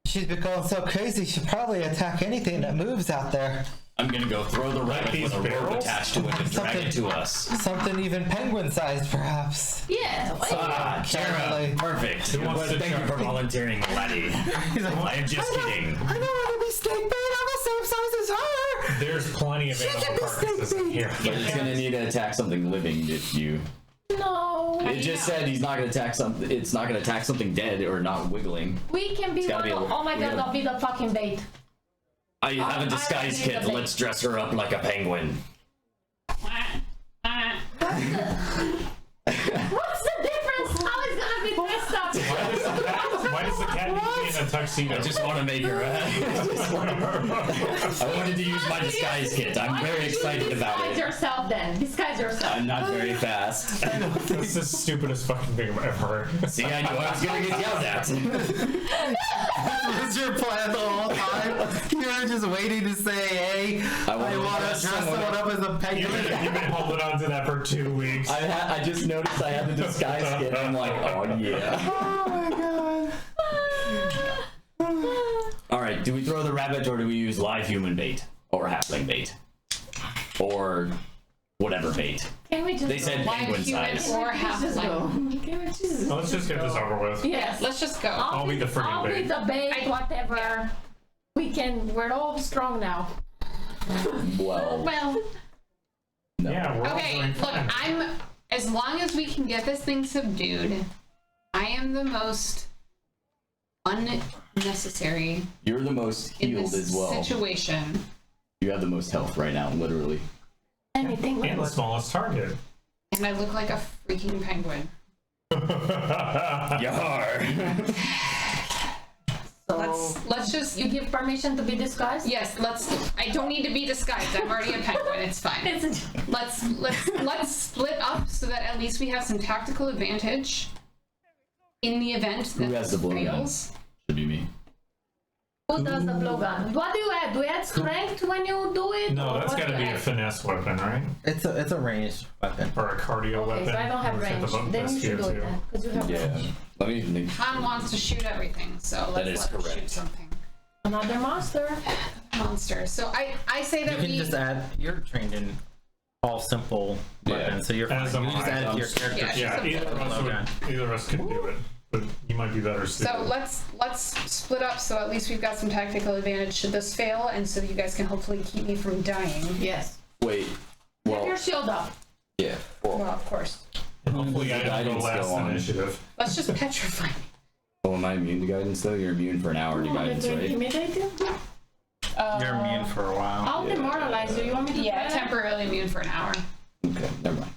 She's become so crazy, she'll probably attack anything that moves out there. I'm gonna go throw the rabbit these with a rope barrels? attached to it and drag it to us. Something even penguin-sized, perhaps. Yeah. Ah, Totally. Kara, perfect. Who wants to Thank you jump? for volunteering, laddie. I am just kidding. I don't want to be snake bait. I'm the same size as her. There's plenty of She animal can be carcasses in snake here. But it's gonna need to attack something living if you. No. It just said he's not gonna attack something. It's not gonna attack something dead or not wiggling. We can be It's one. gotta be a- Oh my we god, gotta- I'll be the fucking bait. I have a I disguise need kit. the bait. Let's dress her up like a penguin. What's the difference? How is gonna be dressed up? Why does the cat need to be in a tuxedo? I just want to make her. I wanted to use my disguise kit. I'm very excited about Disguise it. yourself then. Disguise yourself. I'm not very fast. That's the stupidest fucking thing I've ever heard. See, I knew I was gonna get yelled at. This was your plan the whole time. You were just waiting to say, "Hey, I want to dress someone up as a You've penguin." been holding on to that for 2 weeks. I just noticed I had the disguise kit. And I'm like, oh yeah. Oh my god. All right, do we throw the rabbit or do we use live human bait or halfling bait or whatever bait? Can we just They said Live penguin human size. or Let's just half-life. go. Can we just Let's just get this over with. Yes. Let's just go. I'll be the friggin' I'll be bait. the bait, whatever. We can. We're all strong now. Well, Well, no. Yeah, we're all okay, doing look, fine. as long as we can get this thing subdued, I am the most unnecessary You're the most in healed this as well. situation. You have the most health right now, literally. Anything. And the smallest target. And I look like a freaking penguin. Yar. So Let's just you give permission to be disguised. yes, I don't need to be disguised. I'm already a penguin. It's fine. Let's split up so that at least we have some tactical advantage in the event that Who has the this blowgun? fails. Should be me. Who does the blowgun? What do you add? Do you add strength when you do it? No, or that's what got to do be you a add? finesse weapon, right? It's a ranged weapon. Or a cardio Okay, weapon. so I don't have We've hit range. the button Then you test should here, do it too. then, because you have Yeah. range. Let me think. Han wants to shoot everything, so let's is let him shoot correct. something. Another monster. Monster. So I say You that can we just add. You're trained in all simple weapons, so you're fine. As You am just I. add it to your character. Yeah, Yeah, she's a either of us could do it, but you might be better suited. So let's split up so at least we've got some tactical advantage should this fail, and so you guys can hopefully keep me from dying. Yes. Wait. Have Well, your shield up. yeah. Well, of course. Hopefully I don't go Guidance last go on. initiative. Let's just petrify me. Oh, am I immune to guidance though? You're immune for an hour to guidance, to right? intimidate you? You're immune for a while. I'll demoralize you. You want me to Yeah, try that? temporarily immune for an hour. Okay, never mind.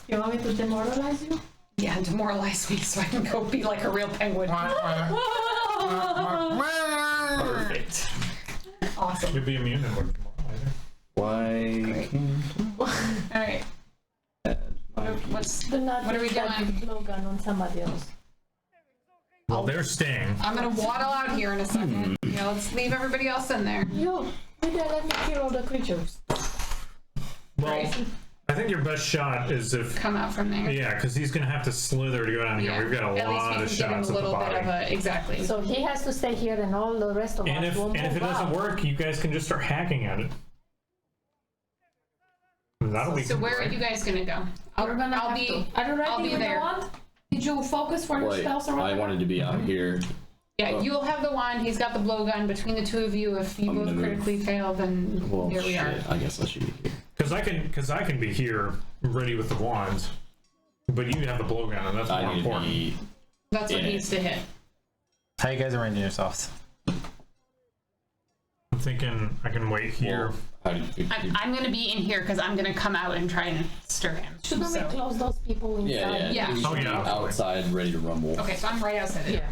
You want me to demoralize you? Yeah, demoralize me so I can go be like a real penguin. Perfect. Awesome. You'll be immune and work tomorrow later. Why? Alright. What's Do not What are we use that doing? blowgun on somebody else. Well, they're staying. I'm gonna waddle out here in a second. Yeah, let's leave everybody else in there. Yo, maybe I let me kill all the creatures. Well, I think your best shot is if. Come out from there. Yeah, because he's going to have to slither to go down here. We've got a At least lot we of can give him shots a at the little bit of body. a exactly. So he has to stay here and all the rest of And us if will move it doesn't out. work, you guys can just start hacking at it. that'll be So where are you guys gonna go? We're gonna I'll have be. to. Are you ready I'll be with there. the wand? Did you focus for your Wait, spells or I whatever? wanted to be out here. Yeah, you'll have the wand. He's got the blowgun. Between the two of you, if you I'm both gonna move. critically fail, then Well, here we are. shit, I guess I should be here. Because I can be here ready with the wand, but you have the blowgun, and that's more I need to important. be. That's what in it. needs to hit. How you guys arranging yourselves? I'm thinking I can wait here. Well, how do you, I'm gonna be in here because I'm gonna come out and try and stir him. Shouldn't we So- close those people inside? yeah. Yeah. We should Oh, be yeah. outside, ready to rumble. Okay, so I'm right outside it. Yeah.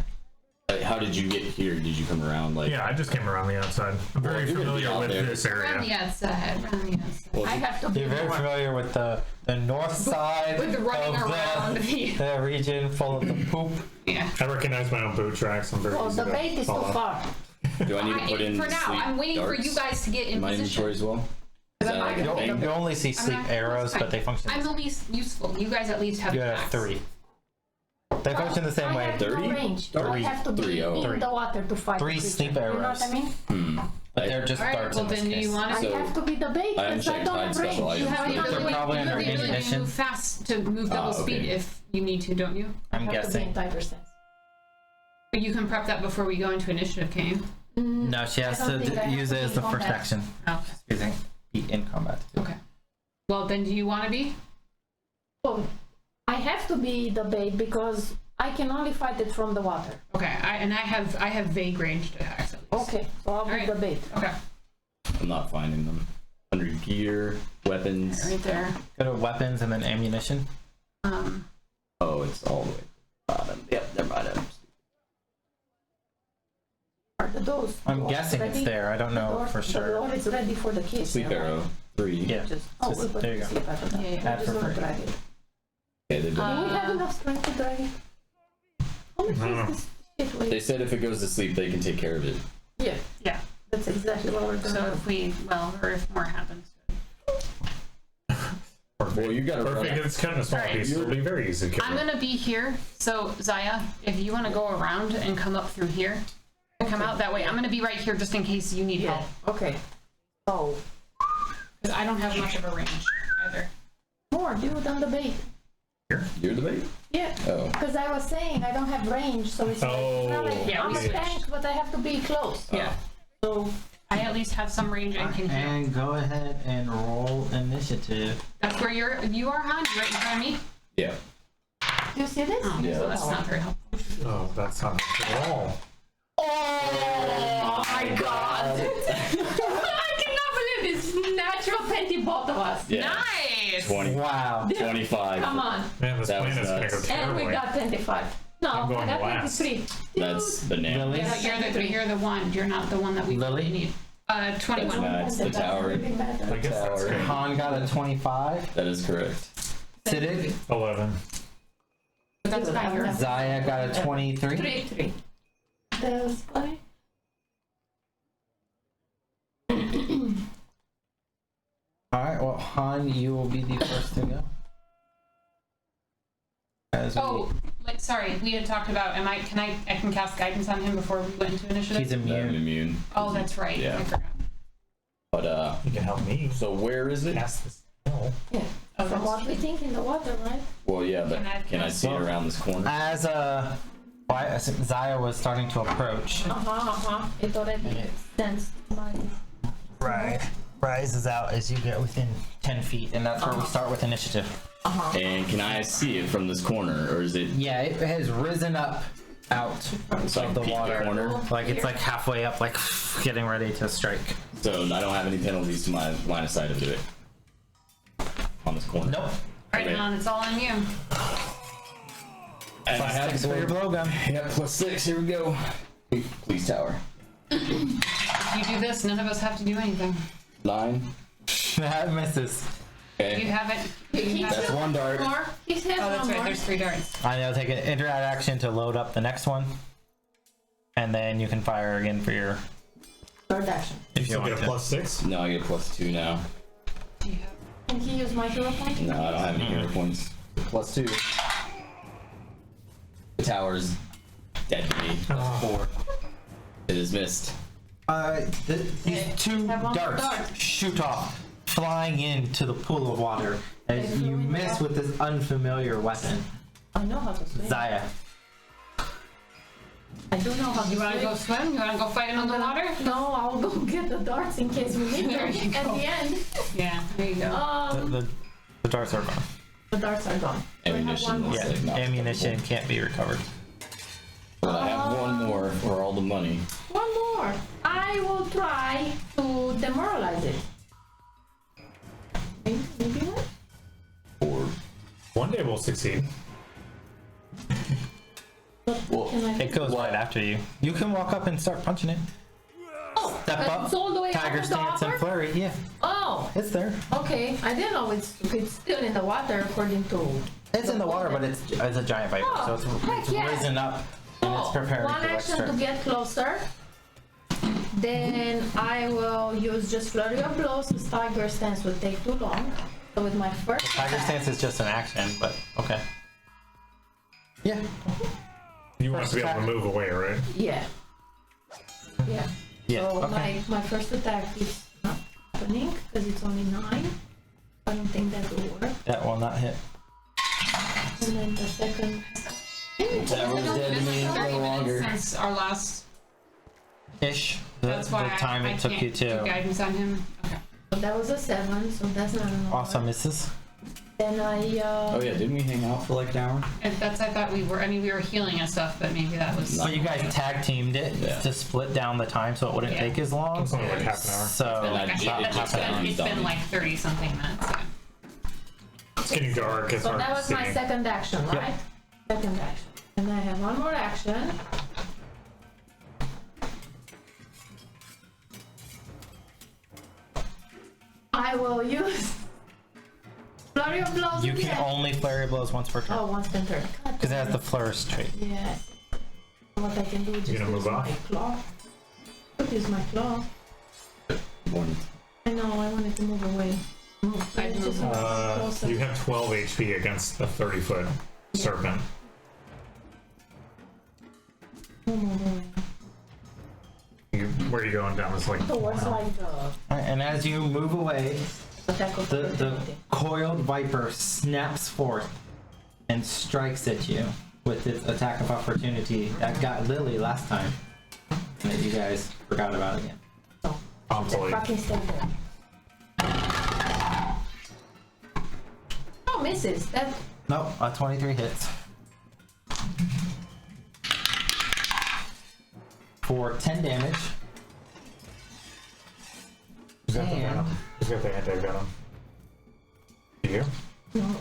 How did you get here? Did you come around like? Yeah, I just came around the outside. I'm Well, very you're gonna be familiar out with there. this Around area. the outside. Around the outside. Well, I have to be You're very more. familiar with the north side With the running of around. the region full of the poop. Yeah. I recognize my own boot tracks. I'm very Well, easy the to bait is too follow. far. Do I need to put in For now, sleep I'm waiting for darts you guys to get in in my position. inventory as well? Is I'm that not like a gonna thing? You only see sleep not- arrows, that's but they function. I'm the least useful. You guys at least have You have attacks. 3. They function the same I way. have no 30? range. I Three. have to be Three, oh. in the water to fight 3 the creature. sleep You know arrows. what I mean? But they're just All right. darts Well, in this then do case. you want I to? So, have to be the bait I because I unchecked don't hide have special range. You items. have You to have the They're be probably you have under the ability to ammunition. move fast to move double okay. speed if you need to, don't you? I'm have to be in guessing. tiger sense. But you can prep that before we go into initiative, can you? No, she has I don't to think I have use to it as be the in first combat. action. Oh, Using be in combat. okay. Well, then do you want to be? Well, I have to be the bait because I can only fight it from the water. Okay. I have vague ranged attacks at least. Okay, so I'll be Alright. the bait. Okay. I'm not finding them. Under gear, weapons. Right there. Go to weapons and then ammunition. Oh, it's all the way bottom. Yep, never mind. Are the doors? I'm doors guessing it's ready? there. I don't know for The sure. door is ready for the kids. Sleep you know, arrow. 3. Yeah. Just, oh, Just- we put there you go. sleep arrow down. Yeah, yeah. Add I'm just for gonna free. drag it. Okay, they, Do we have enough strength to drag it? How much No. is this shit weight? they said if it goes to sleep, they can take care of it. Yeah, Yeah. that's exactly what we're So gonna do. if we, well, or if more happens. Well, you gotta Perfect. run. It's kind of a small Alright. piece. It'll be very easy to kill. I'm gonna be here. So Zaya, if you want to go around and come up through here, and come out that way. I'm gonna be right here just in case you need Yeah, help. okay. So, Because I don't have much of a range either. more, do it on the bait. You're the bait? Yeah, Oh. because I was saying I don't have range, so it's Oh, not like yeah, I'm we a switched. tank, but I have to be close. Yeah. So, I at least have some range and can heal. And go ahead and roll initiative. That's where you are, hon. You're right in front of me. Yeah. do you see this? Oh, Yeah, so that's not very helpful. Oh, that's not good at all. Oh my god! I cannot believe this natural 20 both of us. Yeah. Nice. 20. Wow. 25. Come on. Man, this That plan was is gonna go nuts. And we terribly. got 25. No, I'm going I got last. 23. That's banana. Lily? You're the one. You're not the one that we Lily? need. 21. That's the tower. I guess that's Tower. good. Han got a 25. That is correct. Siddiq. 11. But that's about your. Zaya got a 23. 3. That's funny. Alright, well, Han, you will be the first to go. As we- Oh, sorry. We had talked about. I can cast guidance on him before we went into initiative. he's I'm immune. immune. Oh, that's right. Yeah. I forgot. But You can help me. so where is it? Cast this spell. Yeah. Oh, From that's what we think in the water, right? Well, yeah, but can I see it Well, around this corner? As Zaya was starting to approach, It already sensed my. rises out as you get within 10 feet, and that's where we start with initiative. And can I see it from this corner, or is it Yeah, it has risen up out so I of can the peek water. corner? Like it's like halfway up, like getting ready to strike. So I don't have any penalties to my line of sight of it on this corner. Nope. Right Okay. on. It's all on you. And I have Six for your blowgun. Yeah, +6. Here we go. Please, tower. If you do this, none of us have to do anything. 9. That misses. You Okay. have it. You have That's it. 1 dart. More? He says Oh, that's one right. more. There's 3 darts. I know. Take an interact action to load up the next one, and then you can fire again for your Third action. if you So want get to. a +6. No, I get +2 now. You have. Can he use my hero point? No, I don't have any hero points. +2. The tower's dead to me. +4. It is missed. These two Have one darts dart. shoot off, flying into the pool of water as you miss with this unfamiliar weapon. I know how to swim. Zaya. I do know how to You want to go swim. swim? You want to go fight him in the water? No, I'll go get the darts in case we need There them you at go. the end. Yeah, there you go. The darts are gone. The darts are gone. So I have Ammunition one more. was like not Ammunition can't be recovered. But I have one more for all the money. One more. I will try to demoralize it. Maybe not? Or One day we'll succeed. well, Can I? It goes right after you. You can walk up and start punching it. Step up. It's all the way Tiger up the stance and upper? flurry. Yeah, Oh, it's there. okay. I didn't know it's still in the water according to. It's in the water, but it's a giant viper, so heck it's yeah. risen up and it's preparing One for action to extra. get closer. Then I will use just flurry of blows. This tiger stance will take too long. So with my first Tiger attack- stance is just an action, but okay. Yeah. You want to be able to attack. move away, right? Yeah. Yeah. Yeah. So Okay. my first attack is not happening because it's only 9. I don't think that will work. That will not hit. And then the second. that was dead to me It's been 30 no minutes longer. since our last. Ish. That's why the time I it took can't you do to. guidance on him. Okay. So that was a 7, so that's not an Also misses. Then I Oh yeah, didn't we hang out for like an hour? And that's, I thought we were, I mean, we were healing and stuff, but maybe that was. So you guys tag teamed it Yeah. to split down the time so it wouldn't Yeah. take as long. It's only like half an hour. So And I Like, did yeah, it that's just been, on it's been dummy. like 30 something minutes. Yeah. It's getting dark. It's So hard that to was see. my second action, right? Second action. And I have one more action. I will use flurry of blows. you can again. only flurry blows once per turn Oh, once per turn. because it has the flourish trait. Yes. What I can do is You just gonna use move my off? claw. Use my claw. One. I know, I wanted to move away. Move. I'd It's just move. closer. You have 12 HP against a 30-foot serpent. Move away. Where are you going down this like? Towards like the Alright, and as you move away, attack of the opportunity. coiled viper snaps forth and strikes at you with its attack of opportunity that got Lily last time. And that you guys forgot about again. Obsolete. Fucking stay there. Oh, misses. That Nope, a 23 hits. For 10 damage. Who's got the And- venom? Who's got the anti-venom? You? no.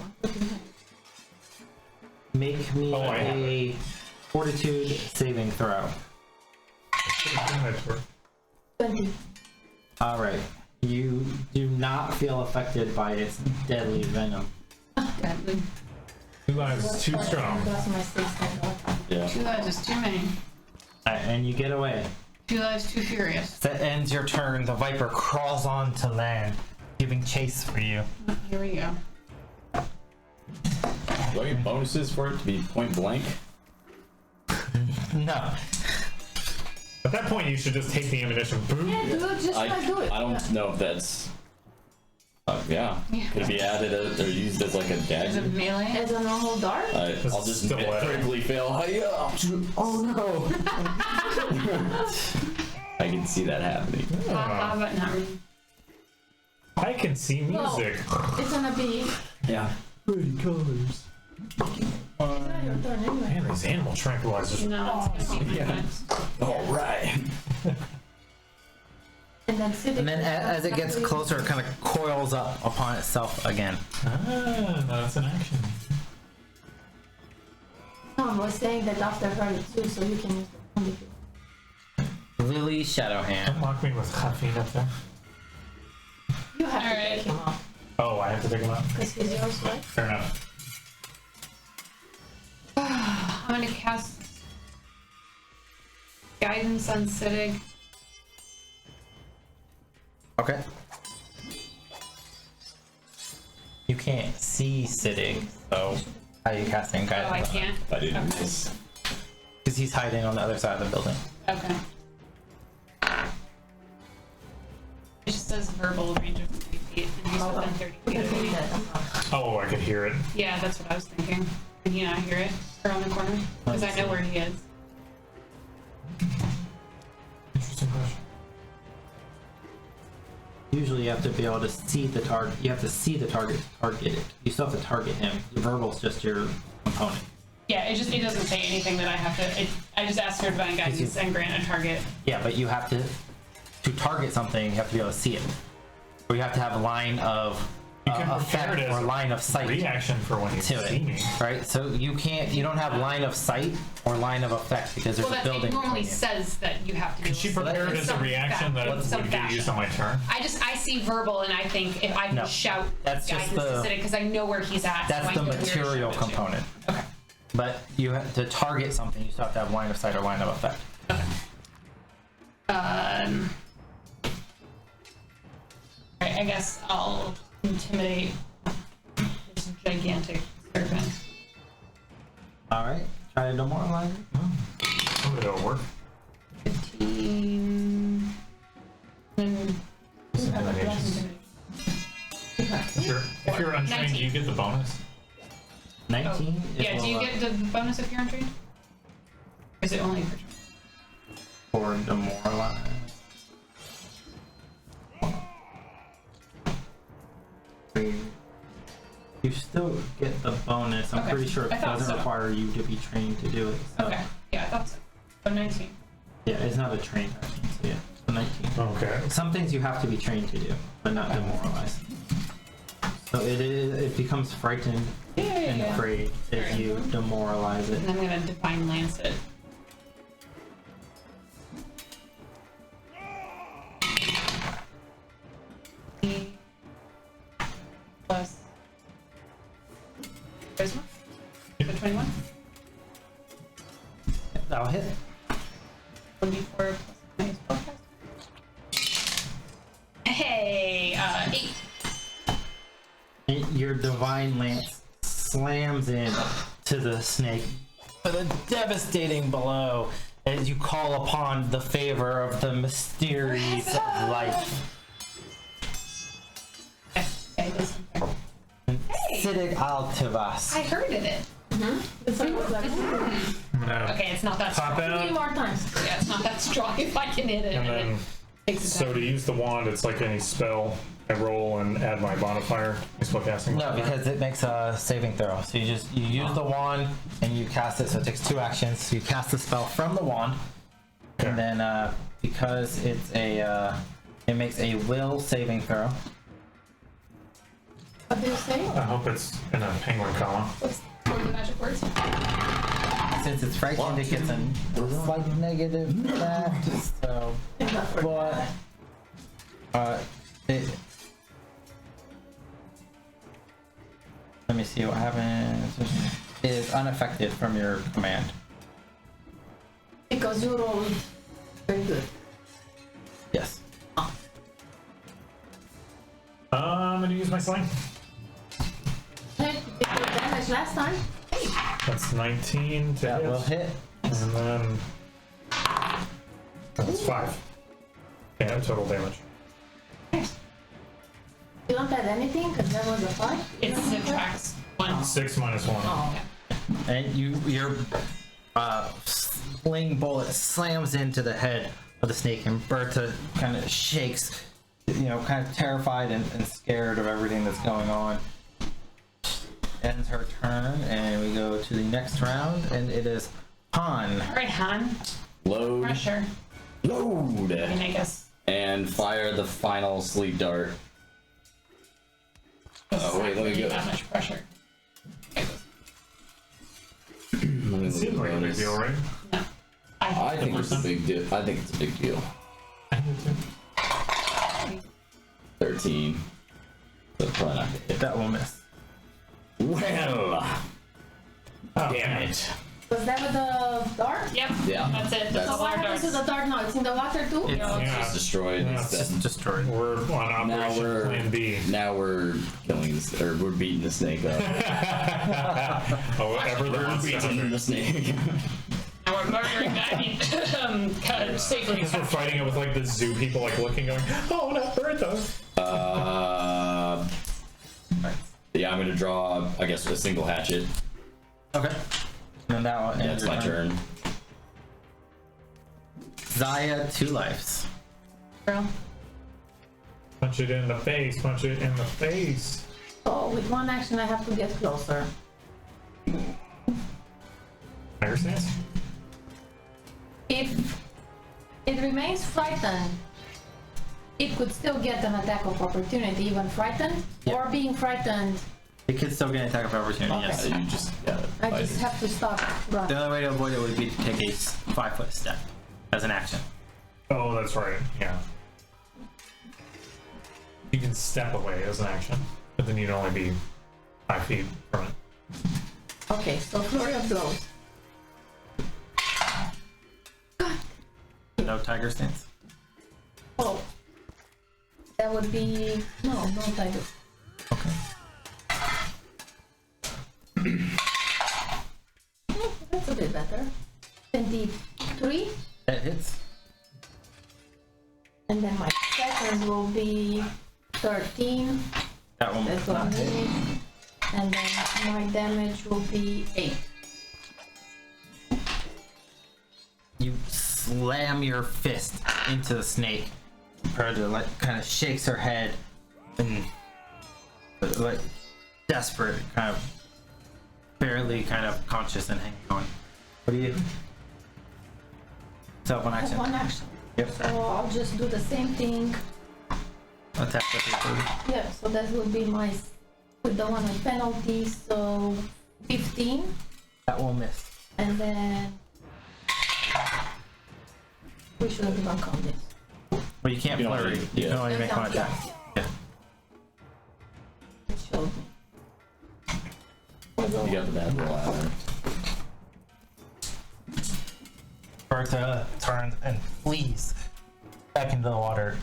Make me Oh, I have a fortitude saving throw. 20. Alright. You do not feel affected by its deadly venom. Deadly. Two lives is too strong. That's my 16. Yeah. 2 lives is too many. Alright, and you get away. 2 lives too furious. That ends your turn. The viper crawls on to land, giving chase for you. Here we go. Do I get bonuses for it to be point blank? No. At that point, you should just take the ammunition. Boom. Yeah, do it. Just like do it. I don't know if that's. Yeah. Yeah. Could it be added or used as like a Is it dagger? melee? As a normal dart? I'll just Still critically fail. Oh no! I can see that happening. But not really. I can see music. It's gonna be. Yeah. Pretty colors. Not your turn anyway. Man, these animal tranquilizers. No, it's gonna be Yeah. next. All right. And then sit And then as it gets closer, it kind of coils up upon itself again. Ah, that's an action. Tom was saying that after her too, so you can use the only two. Lily Shadowhand. Don't mock me with caffeine up there. You have to Alright. take him off. Oh, I have to take him out. Because he's yours, right? Fair enough. I'm gonna cast guidance on SIDDIG. Okay. You can't see SIDDIG, so how are you casting Oh, I guidance? can't. I didn't miss. Because he's hiding on the other side of the building. Okay. It just says verbal range of 3 feet. feet, and he's within 30 feet of me. Oh, I could hear it. Yeah, that's what I was thinking. Can he not hear it around the corner? Because I know where he is. Interesting question. Usually you have to be able to see the target. You have to see the target to target it. You still have to target him. The verbal's just your component. Yeah, it doesn't say anything that I have to. I just ask for divine guidance and grant a target. Yeah, but you have to target something. You have to be able to see it, or you have to have a line of You can prepare effect it as or line of sight reaction for when you to see me. it, right? So you don't have line of sight or line of effect because there's Well, a that building. it normally between says that you have to. Could she prepare it as a reaction that would get used on my turn? I see verbal, and I think if I can No, shout that's just guidance to the- Siddiq, because I know where he's at. That's so I the know where to material shout it to. component. Okay. But you have to target something. You still have to have line of sight or line of effect. Alright, I guess I'll intimidate this gigantic serpent. All right, try to demoralize it. Oh, it'll work. 15. Then If you're untrained, 19. do you get the bonus? 19. Yeah, do you get the bonus if you're untrained? Or is it only for for demoralize? You still get the bonus. I'm Okay, pretty sure it I thought doesn't so. require you to be trained to do it. So. Okay, yeah, I thought so. So 19. Yeah, it's not a trained action, so yeah, so 19. Okay. Some things you have to be trained to do, but not demoralize. So it becomes frightened and Yeah. afraid if Alright. you demoralize it. And I'm gonna divine lance it. Plus charisma? So 21? That'll hit. 1d4 plus my spellcast. Hey, 8. And your divine lance slams in to the snake with a devastating blow as you call upon the favor of the mysteries of life. Okay, this one. SIDDIG AL-TUV'ASQ. I heard it. It's like, I'm gonna Okay, it's not that pop strong. 3 out, more times. Yeah, it's not that strong if I can hit it. and then takes so time. to use the wand, it's like any spell. I roll and add my modifier. My spellcasting. No, because it makes a saving throw. So you use the wand and you cast it. So it takes 2 actions. So you cast the spell from the wand, and then because it's it makes a will saving throw. What do you say? I hope it's in a penguin comma. What's the magic words? Since it's frightened, it gets a slight negative effect. So, but let me see what happens. It is unaffected from your command. Because you rolled very good. Yes. I'm gonna use my sling. Hey, you did good damage last time. That's 19 to That hit. will hit. And then that's 5. Yeah, total damage. You don't add anything because that was a 5. It subtracts 1. 6 minus 1. Oh. And your sling bullet slams into the head of the snake, and Berta kind of shakes, kind of terrified and scared of everything that's going on. Ends her turn, and we go to the next round, and it is Han. Alright, Han. Load. Pressure. Load. I mean, I guess. And fire the final sleep dart. Oh, wait, let me go. That much pressure. Let me It seems look like a at big this. deal, right? No. I think it's a big deal. I think it's a big deal. 13. So probably not gonna hit. That will miss. Well, damn it. Was that with the dart? Yep. Yeah. That's it. That's So all what our happens darts. to the dart now? It's in the water too? Yeah. Yeah. It's destroyed. Yeah, It's it's dead. Destroyed. We're on Now Operation we're Plan B. Now we're killing this, or we're beating the snake up. Oh, ever the We're monster beating hunter. the snake. And we're murdering that. I mean, safely. We're fighting it with like the zoo people like looking, going, oh, not Bertha. yeah, I'm gonna draw, I guess, a single hatchet. Okay. And that one. That's my turn. Zaya, 2 lives. Girl. Punch it in the face. Punch it in the face. So with one action, I have to get closer. Tiger stance. If it remains frightened, it could still get an attack of opportunity, even frightened, or being frightened. It could still get an attack of opportunity, Okay. yes. You just, yeah. I fight just it. have to stop running. The only way to avoid it would be to take a 5-foot step as an action. Oh, that's right. Yeah. You can step away as an action, but then you'd only be 5 feet from it. Okay, so flurry of blows. No tiger stance. Oh, that would be no tiger. Okay. That's a bit better. 23, That hits. and then my second will be 13. That one That's will what not I hit. need. And then my damage will be 8. You slam your fist into the snake. Her to like kind of shakes her head and like desperate, kind of barely kind of conscious and hanging on. What do you? So one action. One action. Yep. So I'll just do the same thing. Attack with your food. Yeah, so that would be my, with the one with penalty, so 15. That will miss. And then we should have even count this. Well, you can't You can flurry. only- You yeah. can only make one attack. Yeah. It showed me. You got the bad roll out there. Bertha turns and flees back into the water,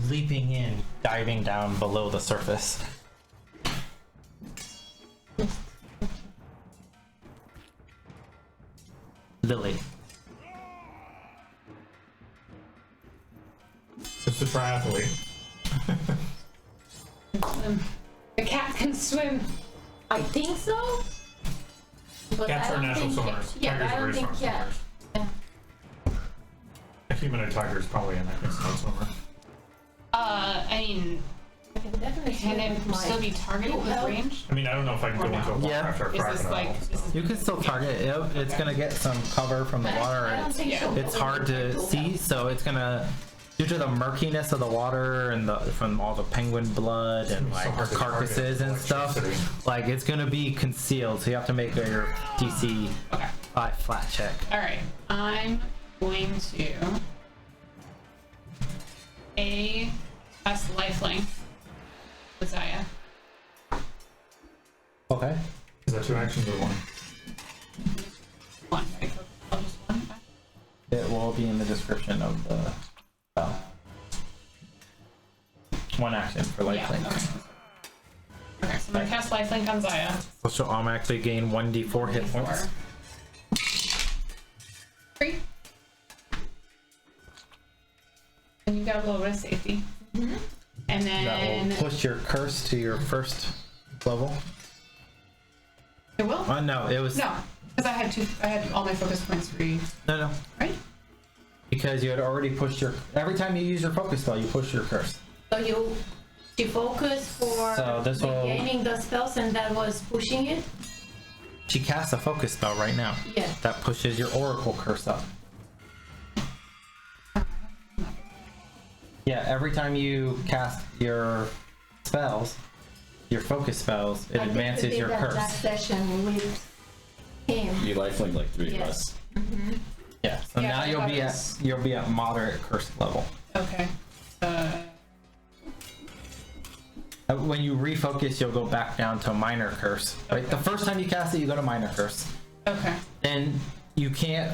leaping in, diving down below the surface. Lily. It's a triathlete. The cat can swim. I think so. But Cats I are don't natural think swimmers. Yeah, Tigers I are don't very think strong yeah. swimmers. A human tiger is probably an excellent swimmer. I mean, I can definitely can swim it with my still be targeted with help. range? I mean, I don't know if I can go into a water Yeah. after a Is this crocodile. like, so- this is, You can still target it. It's gonna get some cover from the water. I And don't it's, think so. it's hard to see, so it's gonna, due to the murkiness of the water and the from all the penguin blood and It's so like hard to carcasses target and stuff, electricity. like it's gonna be concealed. So you have to make your DC okay. 5 flat check. All right. I'm going to cast lifelink with Zaya. Okay. Is that 2 actions or 1? One, right? I'll just one. It will be in the description of the spell. 1 action for Yeah. lifelink. Okay. Okay, so I'm gonna cast lifelink on Zaya. So she'll automatically gain 1d4 hit points. 3. And you've got a little bit of safety. And That then will push your curse to your first level. it will. Oh no, it was No, because I had all my focus points free, no. right? Because you had already pushed your. Every time you use your focus spell, you push your curse. So she focused for So this will- gaining the spells, and that was pushing it. She casts a focus spell right now. Yeah. That pushes your oracle curse up. Yeah, every time you cast your spells, your focus spells, it I think advances we did your that curse. last session with him. You lifelink like 3 of Yes. us. Yeah. So Yeah, now I you'll thought be it at was- you'll be at moderate curse level. Okay. When you refocus, you'll go back down to minor curse. Right. The first time you cast it, you go to minor curse. Okay. Then you can't.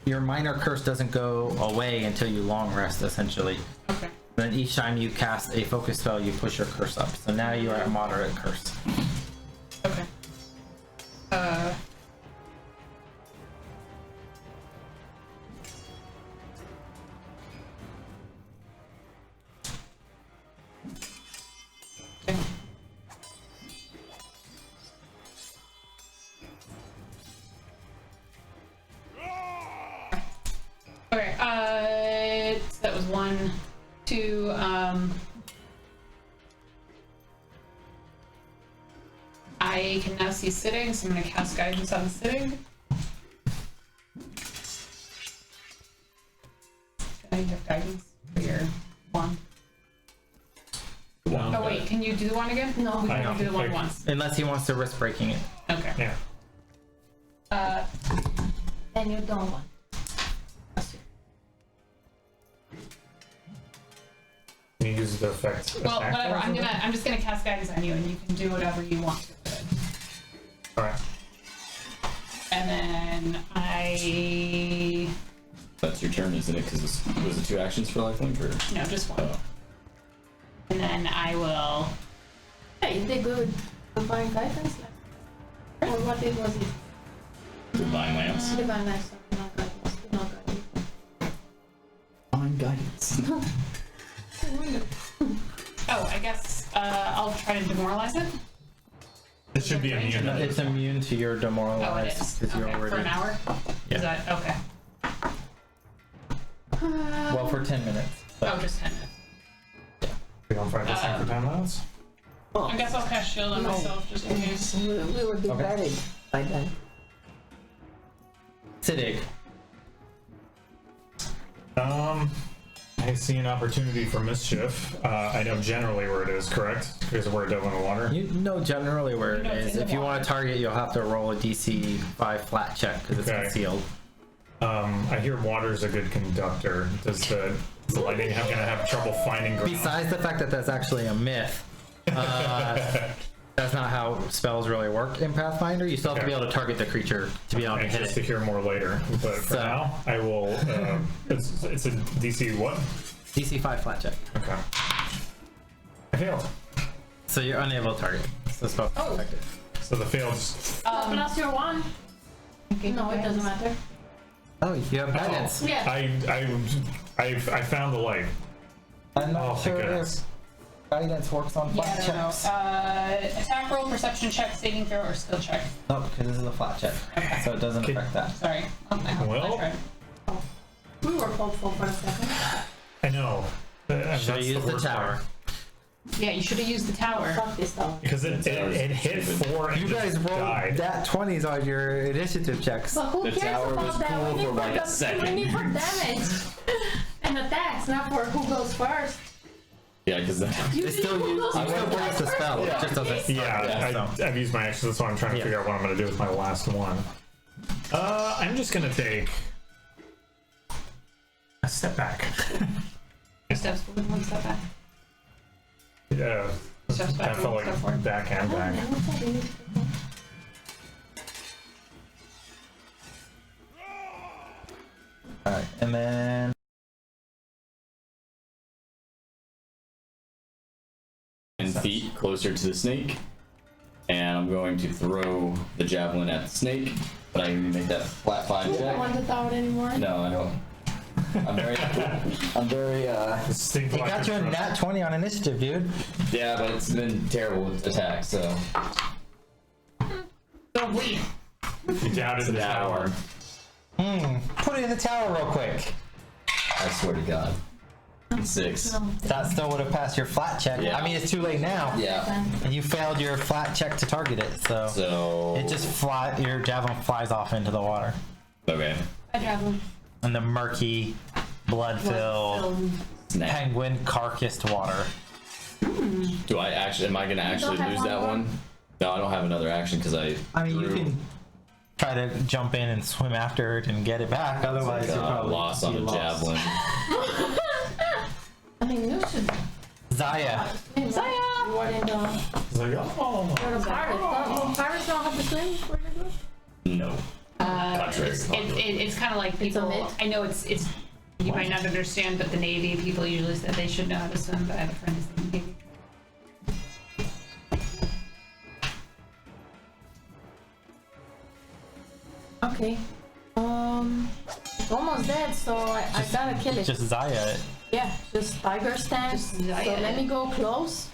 Your minor curse doesn't go away until you long rest, essentially. Okay. Then each time you cast a focus spell, you push your curse up. So now you are at moderate curse. Okay. Okay, so that was 1, 2, I can now see SIDDIG, so I'm gonna cast guidance on SIDDIG. Can I have guidance for your 1? Oh wait, can you do the 1 again? No. We I can know. only do the 1 Like- once. Unless he wants to risk breaking it. Okay. Yeah. And you don't want. Can you use the effect? Well, attack whatever. rolls with it? I'm just gonna cast guidance on you, and you can do whatever you want to with it. All right. And then I That's your turn, isn't it? Because was it 2 actions for lifelink or? no, just 1. Oh. And then I will. Hey, they good. Divine guidance? Or what it was it? Divine Lance. Divine guidance, not guidance. Not guidance. On guidance. Oh, I guess I'll try to demoralize it. It should be immune. No, it's immune to your Oh, it demoralize is. because you're Okay, already. for an hour. Yeah. Is that okay? Well, for 10 minutes. But Oh, just 10 minutes. We don't fight this thing for 10 minutes. I guess I'll cast shield on myself just in case. We were divided by then. SIDDIG. I see an opportunity for mischief. I know generally where it is, correct? Because we're dove in the water. You know generally where it You know it's is. in the If you want water. to target, you'll have to roll a DC 5 flat check because it's Okay. concealed. I hear water's a good conductor. Does the lightning gonna have trouble finding ground? Besides the fact that that's actually a myth, that's not how spells really work in Pathfinder. You still have to be able to target the creature to be able to hit Anxious to it. hear more later, but for So- now, I will. It's a DC what? DC 5 flat check. Okay. I failed. So you're unable to target. So the spell's not effective. So the failed. Just, Plus your 1. No, it doesn't matter. Oh, you have guidance. Yeah. I found the light. I'm Oh, not thank sure goodness. if guidance works on Yeah, I flat don't know. checks. Attack roll, perception check, saving throw, or skill check. No, because this is a flat check, so it doesn't Okay. affect that. Sorry. Well- I tried. We were hopeful for a second. I know. Should I use the tower? Yeah, you should have used the tower. Fuck this tower. Because it hit 4 and You just guys rolled died. that 20s on your initiative checks. But who The cares tower about was that? cool We need for like a the- second. We need for damage and attacks, not for who goes first. Yeah, because You It need still, who goes it still first. breaks the spell. It just doesn't. Yeah, so. I've used my action, so I'm trying to Yeah. figure out what I'm going to do with my last one. I'm just going to take a step back. 2 steps forward, 1 step back. Yeah, Steps back, that felt one step like forward. back and back. Alright, and then. feet closer to the snake, and I'm going to throw the javelin at the snake. But I need to make that flat 5 You don't check. want the tower anymore. No, I don't. I'm very, Distinct He got you a nat 20 on initiative, dude. yeah, but it's been terrible with attacks, so. Don't bleed. You doubted the tower. Put it in the tower real quick. I swear to God. 6. No. That still would have passed your flat check. Yeah. I mean, it's too late now. Yeah. And you failed your flat check to target it, so. So. It just your javelin flies off into the water. Okay. I javelin. And the murky, blood-filled, Snap. penguin carcassed water. Do I actually? Am I gonna actually have lose one that more? one? No, I don't have another action because I. I mean, you threw- can try to jump in and swim after it and get it back. Otherwise, you'll probably loss on be the lost. javelin. I mean, you should. Zaya. Zaya! You are in the. It's like, oh. You're the pirate. Don't pirates don't have to swim where you go? No. Contrary. It's kind of like people. myth. I know it's you might not understand, but the Navy people usually said they should know how to swim. But I have a friend who's in the Navy. Okay. It's almost dead, so I gotta kill it. Just Zaya it. Yeah, just tiger stance. Just Zaya So it. let me go close.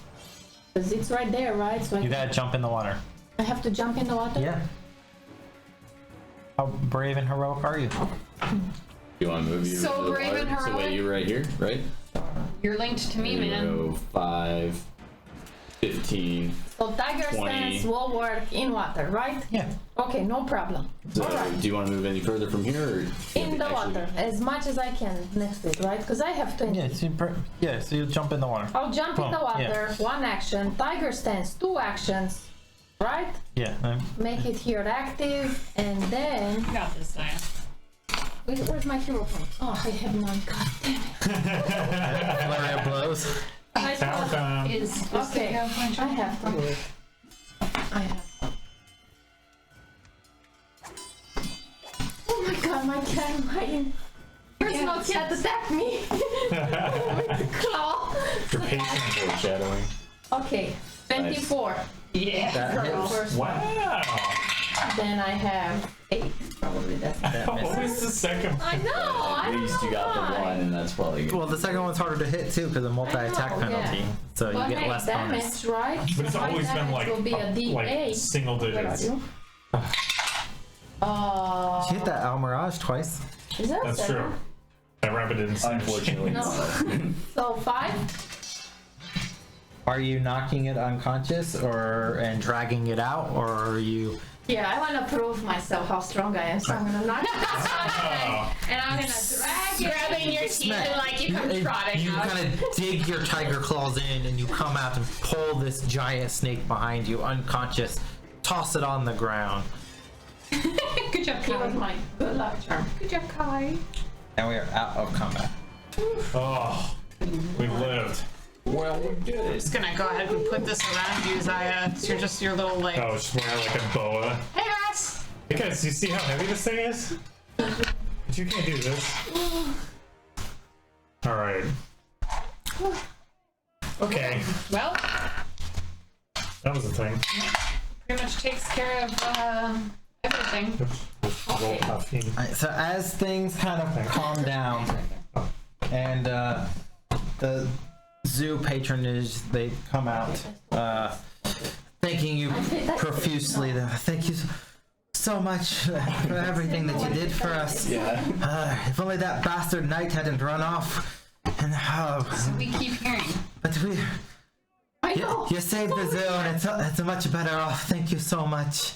Cause it's right there, right? So You gotta jump in the water. I have to jump in the water? Yeah. How brave and heroic are you? You want to move you? So to the brave and water? So wait, heroic. you're right here, right? You're linked to me, man. Go 5, 15. So tiger 20. stance will work in water, right? Yeah. Okay, no problem. So Alright. do you want to move any further from here? Or In the actually- water, as much as I can next to it, right? Because I have 20. So you jump in the water. I'll jump in the Boom, yeah. water, 1 action, tiger stance, 2 actions, right? Yeah. Make it here active, and then... You got this, Zaya. Where's my hero point? Oh, I have none. God damn it. Flurry of blows. I Tower thought- time. Is Okay, I have to do it. I have. Oh my god, my cat, my... There's no cat attack me! With the claw. Your patience foreshadowing. Okay, 24. Yeah. That hits. First one. Wow. Then I have 8. Probably that's What was the second I know, I At don't least you got the know why. 1, and that's probably good. Well, the second one's harder to hit too because of multi-attack I know, penalty. yeah. So you But get hey, less damage, bonus. right? But it's My always been damage like, will be a D8. single Where are digits. you? You hit that Al Mirage twice. Is that That's 7? true. That rabbit didn't see Unfortunately. No. So 5? Are you knocking it unconscious and dragging it out, or are you? Yeah, I want to prove myself how strong I am, so I'm gonna knock it out and I'm gonna drag it. Grabbing your teeth and like you come trotting You out. kind of dig your tiger claws in, and you come out and pull this giant snake behind you, unconscious. Toss it on the ground, Good job, It was Kai. my good luck charm. Good job, Kai. and we are out of combat. Oh, we lived. Well, we did it. Just gonna go ahead and put this around you, Zaya. So you're just your little like. Oh, it's more like a boa. Hey guys. Hey guys, you see how heavy this thing is? But you can't do this. Alright. Okay, Well, that was a thing. pretty much takes care of everything. Roll caffeine. Alright, so as things kind of calm down, and the zoo patronage, they come out thanking you profusely. Thank you so much for everything that you did for us. If only that bastard knight hadn't run off. And We keep hearing. but I know. you saved the zoo, and it's much better off. Thank you so much.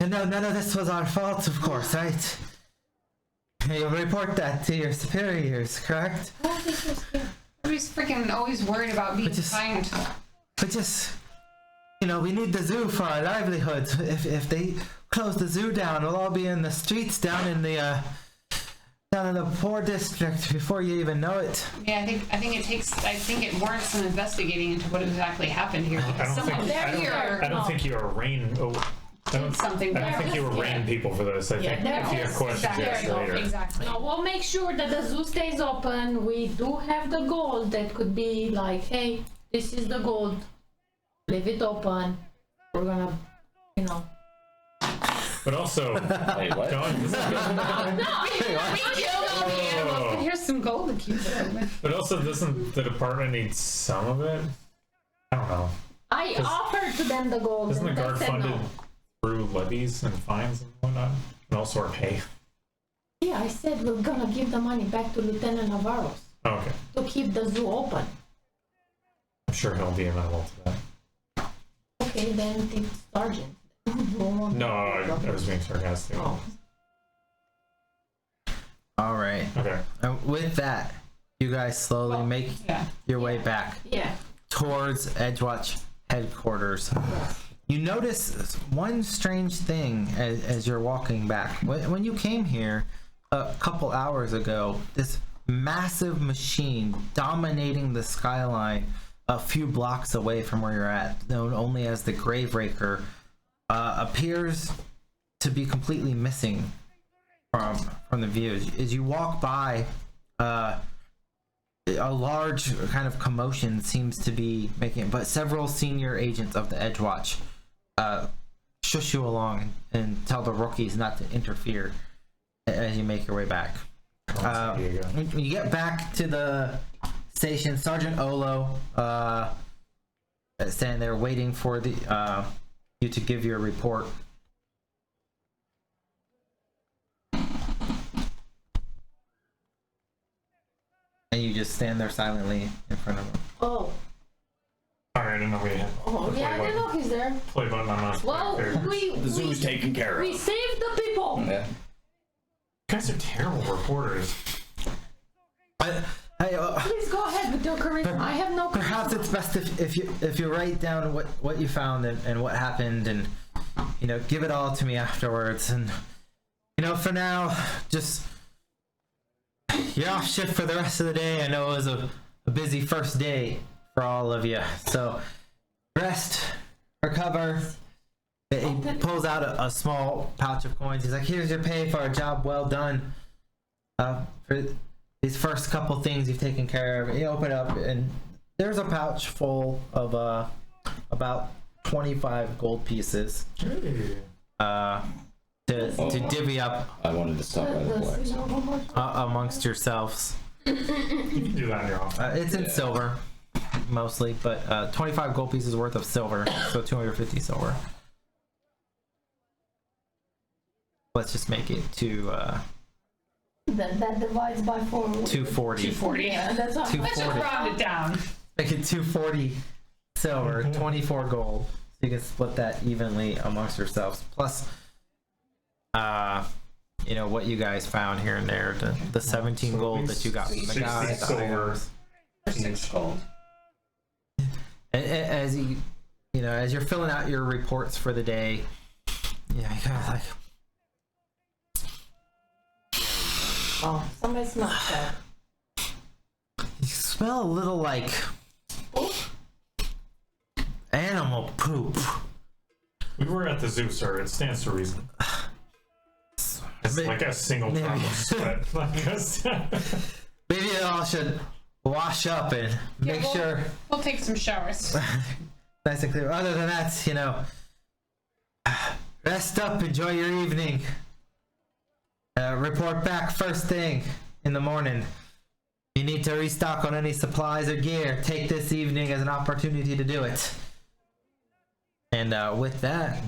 And no, none of this was our fault, of course, right? You'll report that to your superiors, correct? Everybody's freaking always worried about being just- fined. But just, we need the zoo for our livelihoods. If they close the zoo down, we'll all be in the streets down in the poor district before you even know it. Yeah, I think it warrants some investigating into what exactly happened here. I Because don't someone think here I don't think you are rain. Oh, I don't, something. I don't think you were rain people for this. I think there if you have is- questions, you ask Exactly. later. Exactly. No, we'll make sure that the zoo stays open. We do have the gold that could be like, hey, this is the gold. Leave it open. We're gonna, But also, Wait, what? John, this is We killed all the animals, but here's some gold to keep it. but also, doesn't the department need some of it? I don't know. I offered to them the gold Isn't the and they guard said funded no. through levies and fines and whatnot, and also our pay? Yeah, I said we're gonna give the money back to Lieutenant Navarro Oh, okay, to keep the zoo open. I'm sure he'll be amenable to that. Okay, then the sergeant. No, I was being sarcastic. Oh. All right. Okay. With that, you guys slowly make Yeah. your way back Yeah. towards Edgewatch headquarters. You notice one strange thing as you're walking back. When you came here a couple hours ago, this massive machine dominating the skyline a few blocks away from where you're at, known only as the Graveraker, appears to be completely missing from the view. As you walk by, a large kind of commotion seems to be making, but several senior agents of the Edgewatch shush you along and tell the rookies not to interfere as you make your way back. When you get back to the station, Sergeant Olo standing there waiting for you to give your report. And you just stand there silently in front of him. Oh. Sorry, I didn't know we had. Oh, the yeah, I play didn't know he's there. button. Play button on us. Well, The zoo's taken care we of. saved the people. Yeah. You guys are terrible reporters. Hey, Please go ahead with your charisma. I have no charisma. perhaps it's best if you write down what you found and what happened, and give it all to me afterwards. And for now, just you're off shift for the rest of the day. I know it was a busy first day for all of you, so rest, recover. He pulls out a small pouch of coins. He's like, "Here's your pay for a job well done. For these first couple things you've taken care of." You open it up, and there's a pouch full of about 25 gold pieces. Hey. To divvy up I wanted to stop by the blacksmith. amongst yourselves. You can do that in your office. It's in Yeah. silver, mostly, but 25 gold pieces worth of silver, so 250 silver. Let's just make it to That divides by 4. 240. 240. Yeah, that's all. Let's just 240. round it down. Make it 240 silver, 24 gold. So you can split that evenly amongst yourselves. Plus, what you guys found here and there, the 17 So gold that you got from the 60 guy. the silver. items. For 6 gold. As as you're filling out your reports for the day, you kind of like, Oh, somebody smells that. you smell a little like animal poop. We were at the zoo, sir. It stands to reason. It's like a single drop of sweat. Maybe you all should wash up and make sure We'll take some showers. nice and clear. Other than that, rest up, enjoy your evening. Report back first thing in the morning. You need to restock on any supplies or gear. Take this evening as an opportunity to do it. And with that,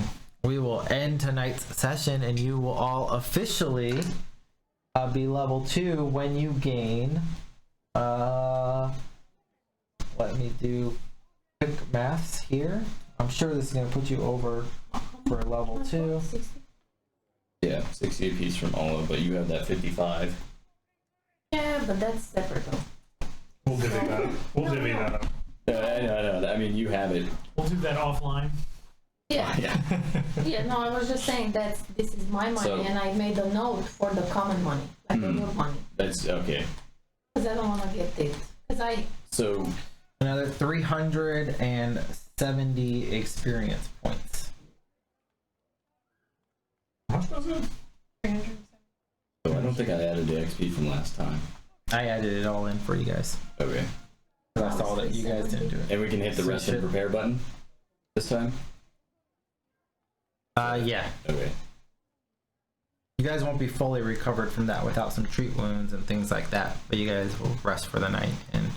we will end tonight's session, and you will all officially be level 2 when you gain. Let me do quick maths here. I'm sure this is going to put you over for level 2. 60. Yeah, 60 apiece from all of, but you have that 55. Yeah, but that's separate though. We'll divvy that up. We'll divvy that up. No, I know. I mean, you have it. We'll do that offline. Yeah. Yeah. Yeah, no, I was just saying that this is my money, So- and I made a note for the common money, like the real money, That's okay. because I don't want to get it. Because So, Another 370 experience points. How much was it? I don't think I added the XP from last time. I added it all in for you guys. Okay. I saw that you guys didn't do it. And we can hit the rest and prepare button this time? Yeah. Okay. You guys won't be fully recovered from that without some treat wounds and things like that, but you guys will rest for the night. And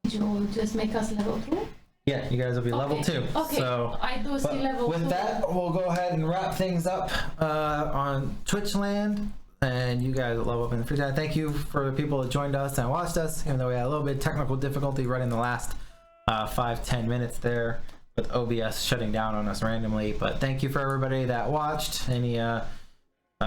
you just make us level 2? yeah, you guys will be level 2. Okay, So I do see but level 2. with that, we'll go ahead and wrap things up on Twitch land, and you guys will level up in the free time. Thank you for the people that joined us and watched us, even though we had a little bit of technical difficulty right in the last 5-10 minutes there with OBS shutting down on us randomly. But thank you for everybody that watched. Any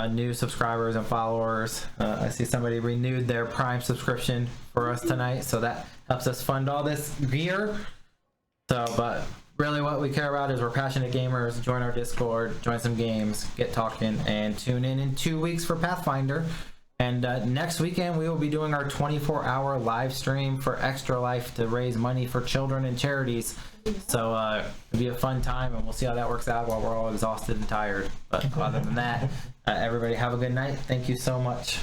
new subscribers and followers. I see somebody renewed their Prime subscription for us tonight, so that helps us fund all this gear. So, but really what we care about is we're passionate gamers. Join our Discord, join some games, get talking, and tune in 2 weeks for Pathfinder. And next weekend we will be doing our 24-hour live stream for Extra Life to raise money for children and charities. So it'll be a fun time, and we'll see how that works out while we're all exhausted and tired. But other than that, everybody have a good night. Thank you so much.